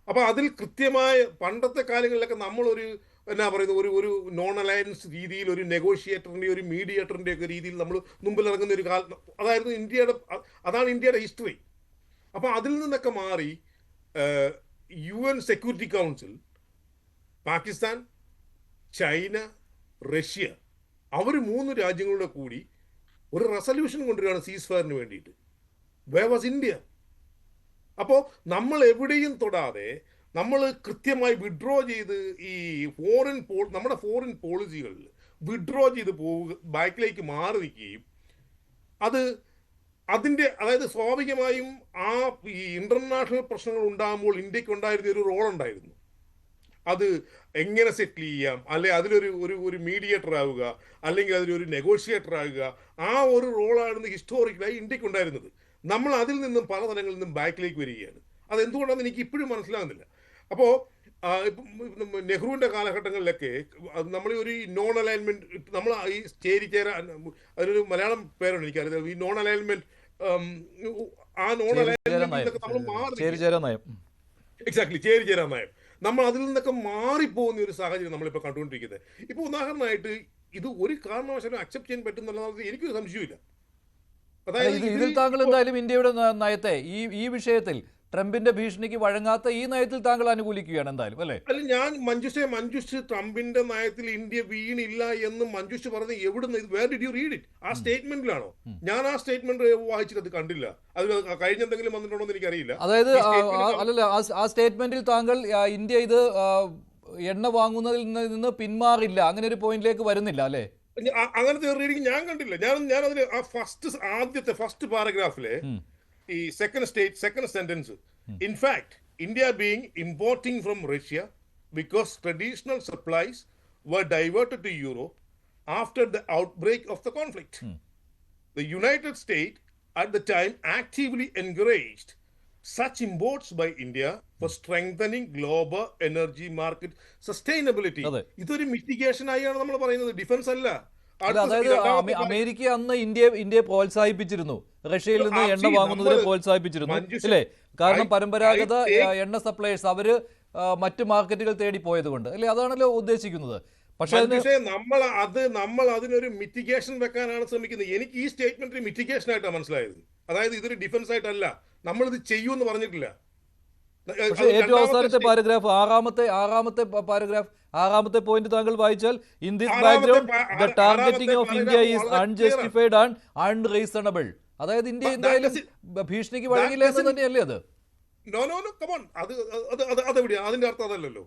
അപ്പോൾ അതിൽ കൃത്യമായ പണ്ടത്തെ കാലങ്ങളിലൊക്കെ നമ്മളൊരു എന്നാ പറയുന്നത് ഒരു നോൺ അലയൻസ് രീതിയിൽ, ഒരു നെഗോഷിയേറ്ററിൻ്റെ ഒരു മീഡിയേറ്ററിൻ്റെ ഒക്കെ രീതിയിൽ നമ്മൾ മുമ്പിലിറങ്ങുന്ന ഒരു കാലം അതാണ് ഇന്ത്യയുടെ ഹിസ്റ്ററി. അപ്പോൾ അതിൽ നിന്നൊക്കെ മാറി UN security council Pakistan, China, Russia അവർ 3 രാജ്യങ്ങളുടെ കൂടി ഒരു റെസൊല്യൂഷൻ കൊണ്ടുവരികയാണ് സീസ് ഫയറിന് വേണ്ടിയിട്ട്. Where was India? അപ്പോൾ നമ്മൾ എവിടെയും തൊടാതെ നമ്മൾ കൃത്യമായി വിഡ്രോ ചെയ്ത് ഈ നമ്മുടെ ഫോറിൻ പോളിസികളിൽ വിഡ്രോ ചെയ്ത് ബാക്കിലേക്ക് മാറി നിൽക്കുകയും അതായത് സ്വാഭാവികമായും ഈ ഇന്റർനാഷണൽ പ്രശ്നങ്ങൾ ഉണ്ടാകുമ്പോൾ ഇന്ത്യക്ക് ഉണ്ടായിരുന്ന ഒരു റോൾ ഉണ്ടായിരുന്നു. അത് എങ്ങനെ സെറ്റിൽ ചെയ്യാം, അല്ലെ അതിലൊരു മീഡിയേറ്റർ ആവുക, അല്ലെങ്കിൽ അതിലൊരു നെഗോഷിയേറ്റർ ആവുക, ആ ഒരു റോളായിരുന്നു ഹിസ്റ്റോറിക്കലായി ഇന്ത്യക്ക് ഉണ്ടായിരുന്നത്. നമ്മൾ അതിൽ നിന്നും പല തലങ്ങളിൽ നിന്നും ബാക്കിലേക്ക് വരികയാണ്. അതെന്തുകൊണ്ടാണെന്ന് എനിക്ക് ഇപ്പോഴും മനസ്സിലാകുന്നില്ല. അപ്പോൾ നെഹ്റുവിൻ്റെ കാലഘട്ടങ്ങളിലൊക്കെ നമ്മൾ ഒരു നോൺ അലൈൻമെന്റ്, നമ്മൾ ഈ ചേരിചേരാ, അതിനൊരു മലയാളം പേരാണ് എനിക്കറിയാം, ഈ നോൺ അലൈൻമെന്റ്, ആ നോൺ അലൈൻമെന്റ് നമ്മൾ മാറി, എക്സാക്ട്ലി ചേരിചേരാ നയം, നമ്മൾ അതിൽ നിന്നൊക്കെ മാറിപ്പോകുന്ന ഒരു സാഹചര്യം നമ്മളിപ്പോൾ കണ്ടുകൊണ്ടിരിക്കുന്നത്. ഇപ്പോൾ ഉദാഹരണമായിട്ട് ഇത് ഒരു കാരണവശാലും അക്സെപ്റ്റ് ചെയ്യാൻ പറ്റുന്നുള്ളത് എനിക്കൊരു സംശയമില്ല. അതായത് ഇതിൽ താങ്കൾ എന്തായാലും ഇന്ത്യയുടെ നയത്തെ ഈ വിഷയത്തിൽ ട്രംപിന്റെ ഭീഷണിക്ക് വഴങ്ങാത്ത ഈ നയത്തിൽ താങ്കൾ അനുകൂലിക്കുകയാണ് എന്തായാലും, അല്ലേ? അല്ല, ഞാൻ മഞ്ജുഷ് ട്രംപിന്റെ നയത്തിൽ ഇന്ത്യ വീണില്ല എന്ന് മഞ്ജുഷ് പറഞ്ഞ് എവിടുന്ന്, where did you read it? ആ സ്റ്റേറ്റ്മെന്റിലാണോ? ഞാൻ ആ സ്റ്റേറ്റ്മെന്റ് വായിച്ചിട്ട് അത് കണ്ടില്ല. അത് കഴിഞ്ഞെന്തെങ്കിലും വന്നിട്ടുണ്ടോ എന്ന് എനിക്കറിയില്ല. അതായത് അല്ലല്ല, ആ സ്റ്റേറ്റ്മെന്റിൽ താങ്കൾ ഇന്ത്യ ഇത് എണ്ണ വാങ്ങുന്നതിൽ നിന്ന് പിന്മാറില്ല, അങ്ങനെ ഒരു പോയിന്റിലേക്ക് വരുന്നില്ല, അല്ലേ? അങ്ങനത്തെ ഒരു റീഡിങ് ഞാൻ കണ്ടില്ല. ഞാൻ അതിൽ ആ ഫസ്റ്റ് പാരഗ്രാഫിലെ ഈ second sentence, in fact India being importing from Russia because traditional supplies were diverted to Europe after the outbreak of the conflict. The United States at the time actively encouraged such imports by India for strengthening global energy market sustainability. ഇതൊരു mitigation ആയാണ് നമ്മൾ പറയുന്നത്, defence അല്ല. അതായത് America അന്ന് ഇന്ത്യയെ പ്രോത്സാഹിപ്പിച്ചിരുന്നു, റഷ്യയിൽ നിന്ന് എണ്ണ വാങ്ങുന്നതിനെ പ്രോത്സാഹിപ്പിച്ചിരുന്നു, അല്ലേ? കാരണം പരമ്പരാഗത എണ്ണ സപ്ലൈസ് അവര് മറ്റു മാർക്കറ്റുകൾ തേടി പോയത് കൊണ്ട്, അല്ലേ? അതാണല്ലോ ഉദ്ദേശിക്കുന്നത്. പക്ഷേ നമ്മൾ അതിനൊരു മിറ്റിഗേഷൻ വെക്കാനാണ് ശ്രമിക്കുന്നത്. എനിക്ക് ഈ സ്റ്റേറ്റ്മെന്റ് മിറ്റിഗേഷൻ ആയിട്ടാണ് മനസ്സിലായത്. അതായത് ഇതൊരു ഡിഫൻസ് ആയിട്ടല്ല, നമ്മളിത് ചെയ്യൂന്ന് പറഞ്ഞിട്ടില്ല. ഏറ്റവും അവസാനത്തെ പാരഗ്രാഫ്, ആറാമത്തെ പോയിന്റ് താങ്കൾ വായിച്ചാൽ, in this background the targeting of India is unjustified and unreasonable. അതായത് ഇന്ത്യ എന്തായാലും ഭീഷണിക്ക് വഴങ്ങില്ല എന്ന് തന്നെയല്ലേ അത്? അതെവിടെയാ? അതിന്റെ അർത്ഥം അതല്ലല്ലോ.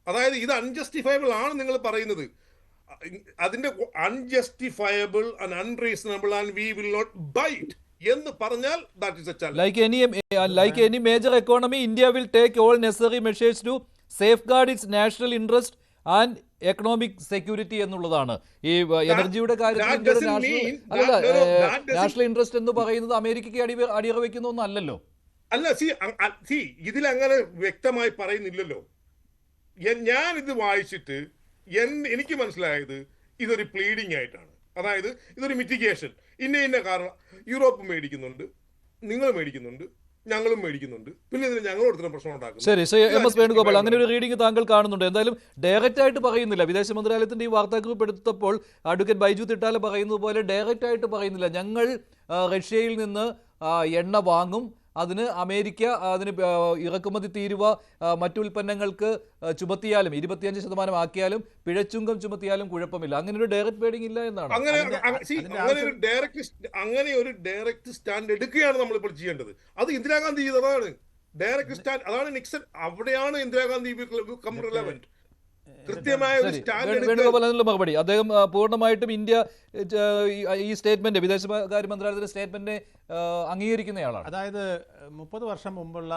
അതായത് ഇത് അൺജസ്റ്റിഫയബിൾ ആണ് നിങ്ങൾ പറയുന്നത്. അതിന്റെ unjustifiable and unreasonable and we will not bite എന്ന് പറഞ്ഞാൽ that is a challenge. Like any major economy, India will take all necessary measures to safeguard its national interest and economic security എന്നുള്ളതാണ്. ഈ എനർജിയുടെ കാര്യത്തിൽ നാഷണൽ ഇൻട്രസ്റ്റ് എന്ന് പറയുന്നത് അമേരിക്കയ്ക്ക് അടിയറ വെക്കുന്ന ഒന്നല്ലല്ലോ. അല്ല, ഇതിലങ്ങനെ വ്യക്തമായി പറയുന്നില്ലല്ലോ. ഞാൻ ഇത് വായിച്ചിട്ട് എനിക്ക് മനസ്സിലായത് ഇതൊരു പ്ലീഡിംഗ് ആയിട്ടാണ്. അതായത് ഇതൊരു മിറ്റിഗേഷൻ, ഇന്ന കാരണം യൂറോപ്പ് മേടിക്കുന്നുണ്ട്, നിങ്ങൾ മേടിക്കുന്നുണ്ട്, ഞങ്ങളും മേടിക്കുന്നുണ്ട്, പിന്നെ ഇതിന് ഞങ്ങളോട് പ്രശ്നം ഉണ്ടാക്കും. ശരി, എം എസ് വേണുഗോപാൽ, അങ്ങനെ ഒരു റീഡിംഗ് താങ്കൾ കാണുന്നുണ്ട്. എന്തായാലും ഡയറക്റ്റ് ആയിട്ട് പറയുന്നില്ല. വിദേശ മന്ത്രാലയത്തിന്റെ ഈ വാർത്താക്കുറിപ്പ് എടുത്തപ്പോൾ അഡ്വക്കേറ്റ് ബൈജു തിട്ടാല പറയുന്നത് പോലെ ഡയറക്റ്റ് ആയിട്ട് പറയുന്നില്ല, ഞങ്ങൾ റഷ്യയിൽ നിന്ന് എണ്ണ വാങ്ങും, അതിന് അമേരിക്ക അതിന് ഇറക്കുമതി തീരുവ മറ്റു ഉൽപ്പന്നങ്ങൾക്ക് ചുമത്തിയാലും 25% ആക്കിയാലും പിഴച്ചുങ്കം ചുമത്തിയാലും കുഴപ്പമില്ല. അങ്ങനെ ഒരു ഡയറക്റ്റ് പേഡിംഗ് ഇല്ല എന്നാണ്. അങ്ങനെ ഒരു ഡയറക്റ്റ് സ്റ്റാൻഡ് എടുക്കുകയാണ് നമ്മളിപ്പോൾ ചെയ്യേണ്ടത്. അത് ഇന്ദിരാഗാന്ധി ചെയ്തതാണ്. ഡയറക്റ്റ് സ്റ്റാൻഡ്, അതാണ് നിക്സൺ. അവിടെയാണ് ഇന്ദിരാഗാന്ധി കം റിലവന്റ്. കൃത്യമായ ഒരു സ്റ്റാൻഡ്. വേണുഗോപാൽ അതിനുള്ള മറുപടി, അദ്ദേഹം പൂർണ്ണമായിട്ടും ഇന്ത്യ ഈ സ്റ്റേറ്റ്മെന്റ്, വിദേശകാര്യ മന്ത്രാലയത്തിന്റെ സ്റ്റേറ്റ്മെന്റിനെ അംഗീകരിക്കുന്നയാളാണ്. അതായത് 30 വർഷം മുമ്പുള്ള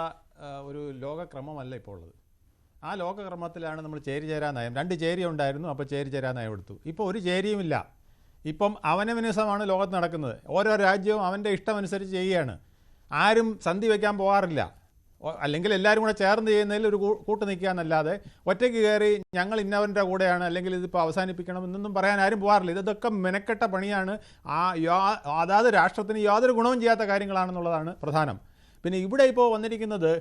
ഒരു ലോകക്രമമല്ല ഇപ്പോൾ ഉള്ളത്. ആ ലോകക്രമത്തിലാണ് നമ്മൾ ചേരിചേരാ നയം. 2 ചേരി ഉണ്ടായിരുന്നു, അപ്പോൾ ചേരിചേരാ നയം എടുത്തു. ഇപ്പോൾ ഒരു ചേരിയുമില്ല. ഇപ്പം അവനവനിസമാണ് ലോകത്ത് നടക്കുന്നത്. ഓരോ രാജ്യവും അവൻ്റെ ഇഷ്ടമനുസരിച്ച് ചെയ്യുകയാണ്. ആരും സന്ധി വയ്ക്കാൻ പോകാറില്ല. അല്ലെങ്കിൽ എല്ലാവരും കൂടെ ചേർന്ന് ചെയ്യുന്നതിൽ ഒരു കൂട്ട് നിൽക്കുക എന്നല്ലാതെ ഒറ്റയ്ക്ക് കയറി ഞങ്ങൾ ഇന്നവൻ്റെ കൂടെയാണ് അല്ലെങ്കിൽ ഇതിപ്പോൾ അവസാനിപ്പിക്കണം എന്നൊന്നും പറയാൻ ആരും പോകാറില്ല. ഇതൊക്കെ മെനക്കെട്ട പണിയാണ്. അതാത് രാഷ്ട്രത്തിന് യാതൊരു ഗുണവും ചെയ്യാത്ത കാര്യങ്ങളാണെന്നുള്ളതാണ് പ്രധാനം. പിന്നെ ഇവിടെ ഇപ്പോൾ വന്നിരിക്കുന്നത്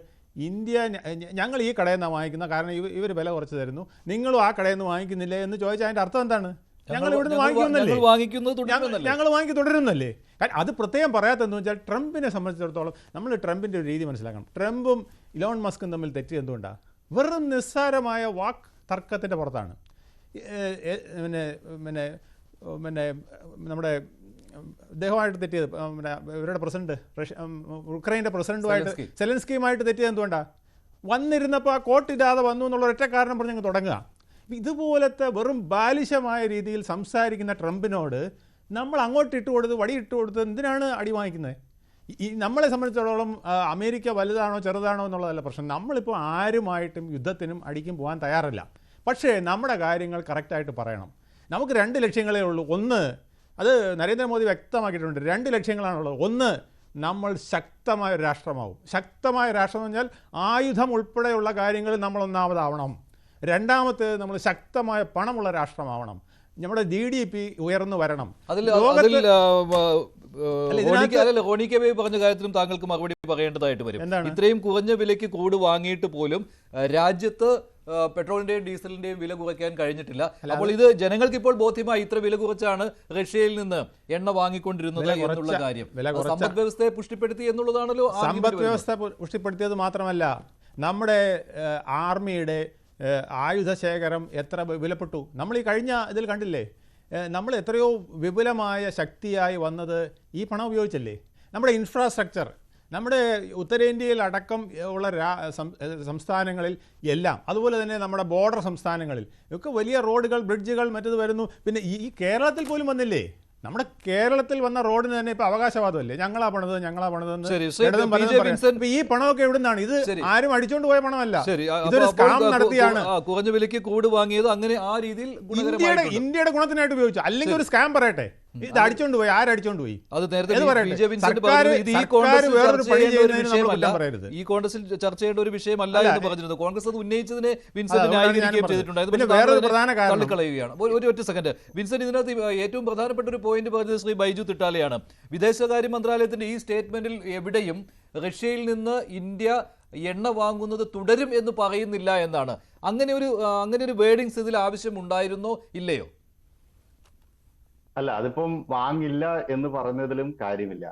ഇന്ത്യ ഞങ്ങൾ ഈ കടയിൽ നിന്നാണ് വാങ്ങിക്കുന്നത്, കാരണം ഇവർ വില കുറച്ച് തരുന്നു, നിങ്ങളും ആ കടയിൽ നിന്ന് വാങ്ങിക്കുന്നില്ലേ എന്ന് ചോദിച്ചാൽ അതിൻ്റെ അർത്ഥം എന്താണ്? ഞങ്ങൾ ഇവിടുന്ന് ഞങ്ങൾ വാങ്ങി തുടരുന്നല്ലേ. കാരണം അത് പ്രത്യേകം പറയാത്തതെന്ന് വെച്ചാൽ ട്രംപിനെ സംബന്ധിച്ചിടത്തോളം നമ്മൾ ട്രംപിൻ്റെ ഒരു രീതി മനസ്സിലാക്കണം. ട്രംപും ഇലോൺ മസ്കും തമ്മിൽ തെറ്റ് എന്തുകൊണ്ടാണ്? വെറും നിസ്സാരമായ വാക്ക് തർക്കത്തിൻ്റെ പുറത്താണ്. പിന്നെ പിന്നെ നമ്മുടെ ഇദ്ദേഹമായിട്ട് തെറ്റിയത്, പിന്നെ ഇവരുടെ പ്രസിഡന്റ് ഉക്രൈൻ്റെ പ്രസിഡന്റുമായിട്ട് സെലൻസ്കിയുമായിട്ട് തെറ്റിയത് എന്തുകൊണ്ടാണ്? വന്നിരുന്നപ്പോൾ ആ കോട്ടില്ലാതെ വന്നു എന്നുള്ള ഒറ്റ കാരണം പറഞ്ഞ് തുടങ്ങുക. ഇതുപോലത്തെ വെറും ബാലിശമായ രീതിയിൽ സംസാരിക്കുന്ന ട്രംപിനോട് നമ്മൾ അങ്ങോട്ട് ഇട്ട് കൊടുത്ത് വടി ഇട്ട് കൊടുത്ത് എന്തിനാണ് അടി വാങ്ങിക്കുന്നത്? ഈ നമ്മളെ സംബന്ധിച്ചിടത്തോളം അമേരിക്ക വലുതാണോ ചെറുതാണോ എന്നുള്ളതല്ല പ്രശ്നം. നമ്മളിപ്പോൾ ആരുമായിട്ടും യുദ്ധത്തിനും അടിക്കും പോകാൻ തയ്യാറല്ല. പക്ഷേ നമ്മുടെ കാര്യങ്ങൾ കറക്റ്റായിട്ട് പറയണം. നമുക്ക് 2 ലക്ഷ്യങ്ങളേ ഉള്ളൂ. ഒന്ന്, അത് നരേന്ദ്രമോദി വ്യക്തമാക്കിയിട്ടുണ്ട്, 2 ലക്ഷ്യങ്ങളാണുള്ളത്. ഒന്ന്, നമ്മൾ ശക്തമായ ഒരു രാഷ്ട്രമാവും. ശക്തമായ രാഷ്ട്രം എന്ന് പറഞ്ഞാൽ ആയുധം ഉൾപ്പെടെയുള്ള കാര്യങ്ങളിൽ നമ്മൾ ഒന്നാമതാവണം. രണ്ടാമത്തേത്, നമ്മൾ ശക്തമായ പണമുള്ള രാഷ്ട്രമാവണം. നമ്മുടെ GDP ഉയർന്നു വരണം. റോണി കെ ബേബി പറഞ്ഞ കാര്യത്തിലും താങ്കൾക്ക് മറുപടി പറയേണ്ടതായിട്ട് വരും. ഇത്രയും കുറഞ്ഞ വിലയ്ക്ക് ക്രൂഡ് വാങ്ങിയിട്ട് പോലും രാജ്യത്ത് പെട്രോളിന്റെയും ഡീസലിന്റെയും വില കുറയ്ക്കാൻ കഴിഞ്ഞിട്ടില്ല. അപ്പോൾ ഇത് ജനങ്ങൾക്ക് ഇപ്പോൾ ബോധ്യമായി ഇത്ര വില കുറച്ചാണ് റഷ്യയിൽ നിന്ന് എണ്ണ വാങ്ങിക്കൊണ്ടിരുന്നത് എന്നുള്ള കാര്യം. സമ്പദ് വ്യവസ്ഥയെ പുഷ്ടിപ്പെടുത്തി എന്നുള്ളതാണല്ലോ. സമ്പദ് വ്യവസ്ഥ പുഷ്ടിപ്പെടുത്തിയത് മാത്രമല്ല, നമ്മുടെ ആർമിയുടെ ആയുധ ശേഖരം എത്ര വിലപ്പെട്ടു നമ്മൾ ഈ കഴിഞ്ഞ ഇതിൽ കണ്ടില്ലേ? നമ്മൾ എത്രയോ വിപുലമായ ശക്തിയായി വന്നത് ഈ പണം ഉപയോഗിച്ചല്ലേ? നമ്മുടെ ഇൻഫ്രാസ്ട്രക്ചർ, നമ്മുടെ ഉത്തരേന്ത്യയിൽ അടക്കം ഉള്ള സംസ്ഥാനങ്ങളിൽ എല്ലാം, അതുപോലെ തന്നെ നമ്മുടെ ബോർഡർ സംസ്ഥാനങ്ങളിൽ ഒക്കെ വലിയ റോഡുകൾ, ബ്രിഡ്ജുകൾ, മറ്റത് വരുന്നു. പിന്നെ ഈ കേരളത്തിൽ പോലും വന്നില്ലേ? നമ്മുടെ കേരളത്തിൽ വന്ന റോഡിന് തന്നെ ഇപ്പൊ അവകാശവാദമല്ലേ? ഞങ്ങളാ പണിതെന്ന്. ഈ പണമൊക്കെ എവിടുന്നാണ്? ഇത് ആരും അടിച്ചോണ്ട് പോയ പണമല്ല, ഇതൊരു സ്കാം നടത്തിയാണ്. കുറഞ്ഞ വിലയ്ക്ക് ക്രൂഡ് വാങ്ങിയത് അങ്ങനെ ആ രീതിയിൽ ഇന്ത്യയുടെ ഗുണത്തിനായിട്ട് ഉപയോഗിച്ചു. അല്ലെങ്കിൽ ഒരു സ്കാം പറയട്ടെ, ഇത് അടിച്ചോണ്ട് പോയി, ആരടിച്ചോണ്ട് പോയി? അത് നേരത്തെ ഈ കോൺഗ്രസിൽ ചർച്ച ചെയ്യേണ്ട ഒരു വിഷയമല്ല എന്ന് പറഞ്ഞിരുന്നു. കോൺഗ്രസ് അത് ഉന്നയിച്ചതിനെ വിൻസെന്റ് ന്യായീകരിക്കുകയും ചെയ്തിട്ടുണ്ട്. കളയുകയാണ്. ഒരു ഒറ്റ സെക്കൻഡ് വിൻസെന്റ്, ഇതിനകത്ത് ഏറ്റവും പ്രധാനപ്പെട്ട ഒരു പോയിന്റ് പറഞ്ഞത് ശ്രീ ബൈജു തിട്ടാലയാണ്. വിദേശകാര്യ മന്ത്രാലയത്തിന്റെ ഈ സ്റ്റേറ്റ്മെന്റിൽ എവിടെയും റഷ്യയിൽ നിന്ന് ഇന്ത്യ എണ്ണ വാങ്ങുന്നത് തുടരും എന്ന് പറയുന്നില്ല എന്നാണ്. അങ്ങനെ ഒരു വേർഡിങ്സ് ഇതിൽ ആവശ്യമുണ്ടായിരുന്നോ ഇല്ലയോ? അല്ല, അതിപ്പം വാങ്ങില്ല എന്ന് പറഞ്ഞതിലും കാര്യമില്ല.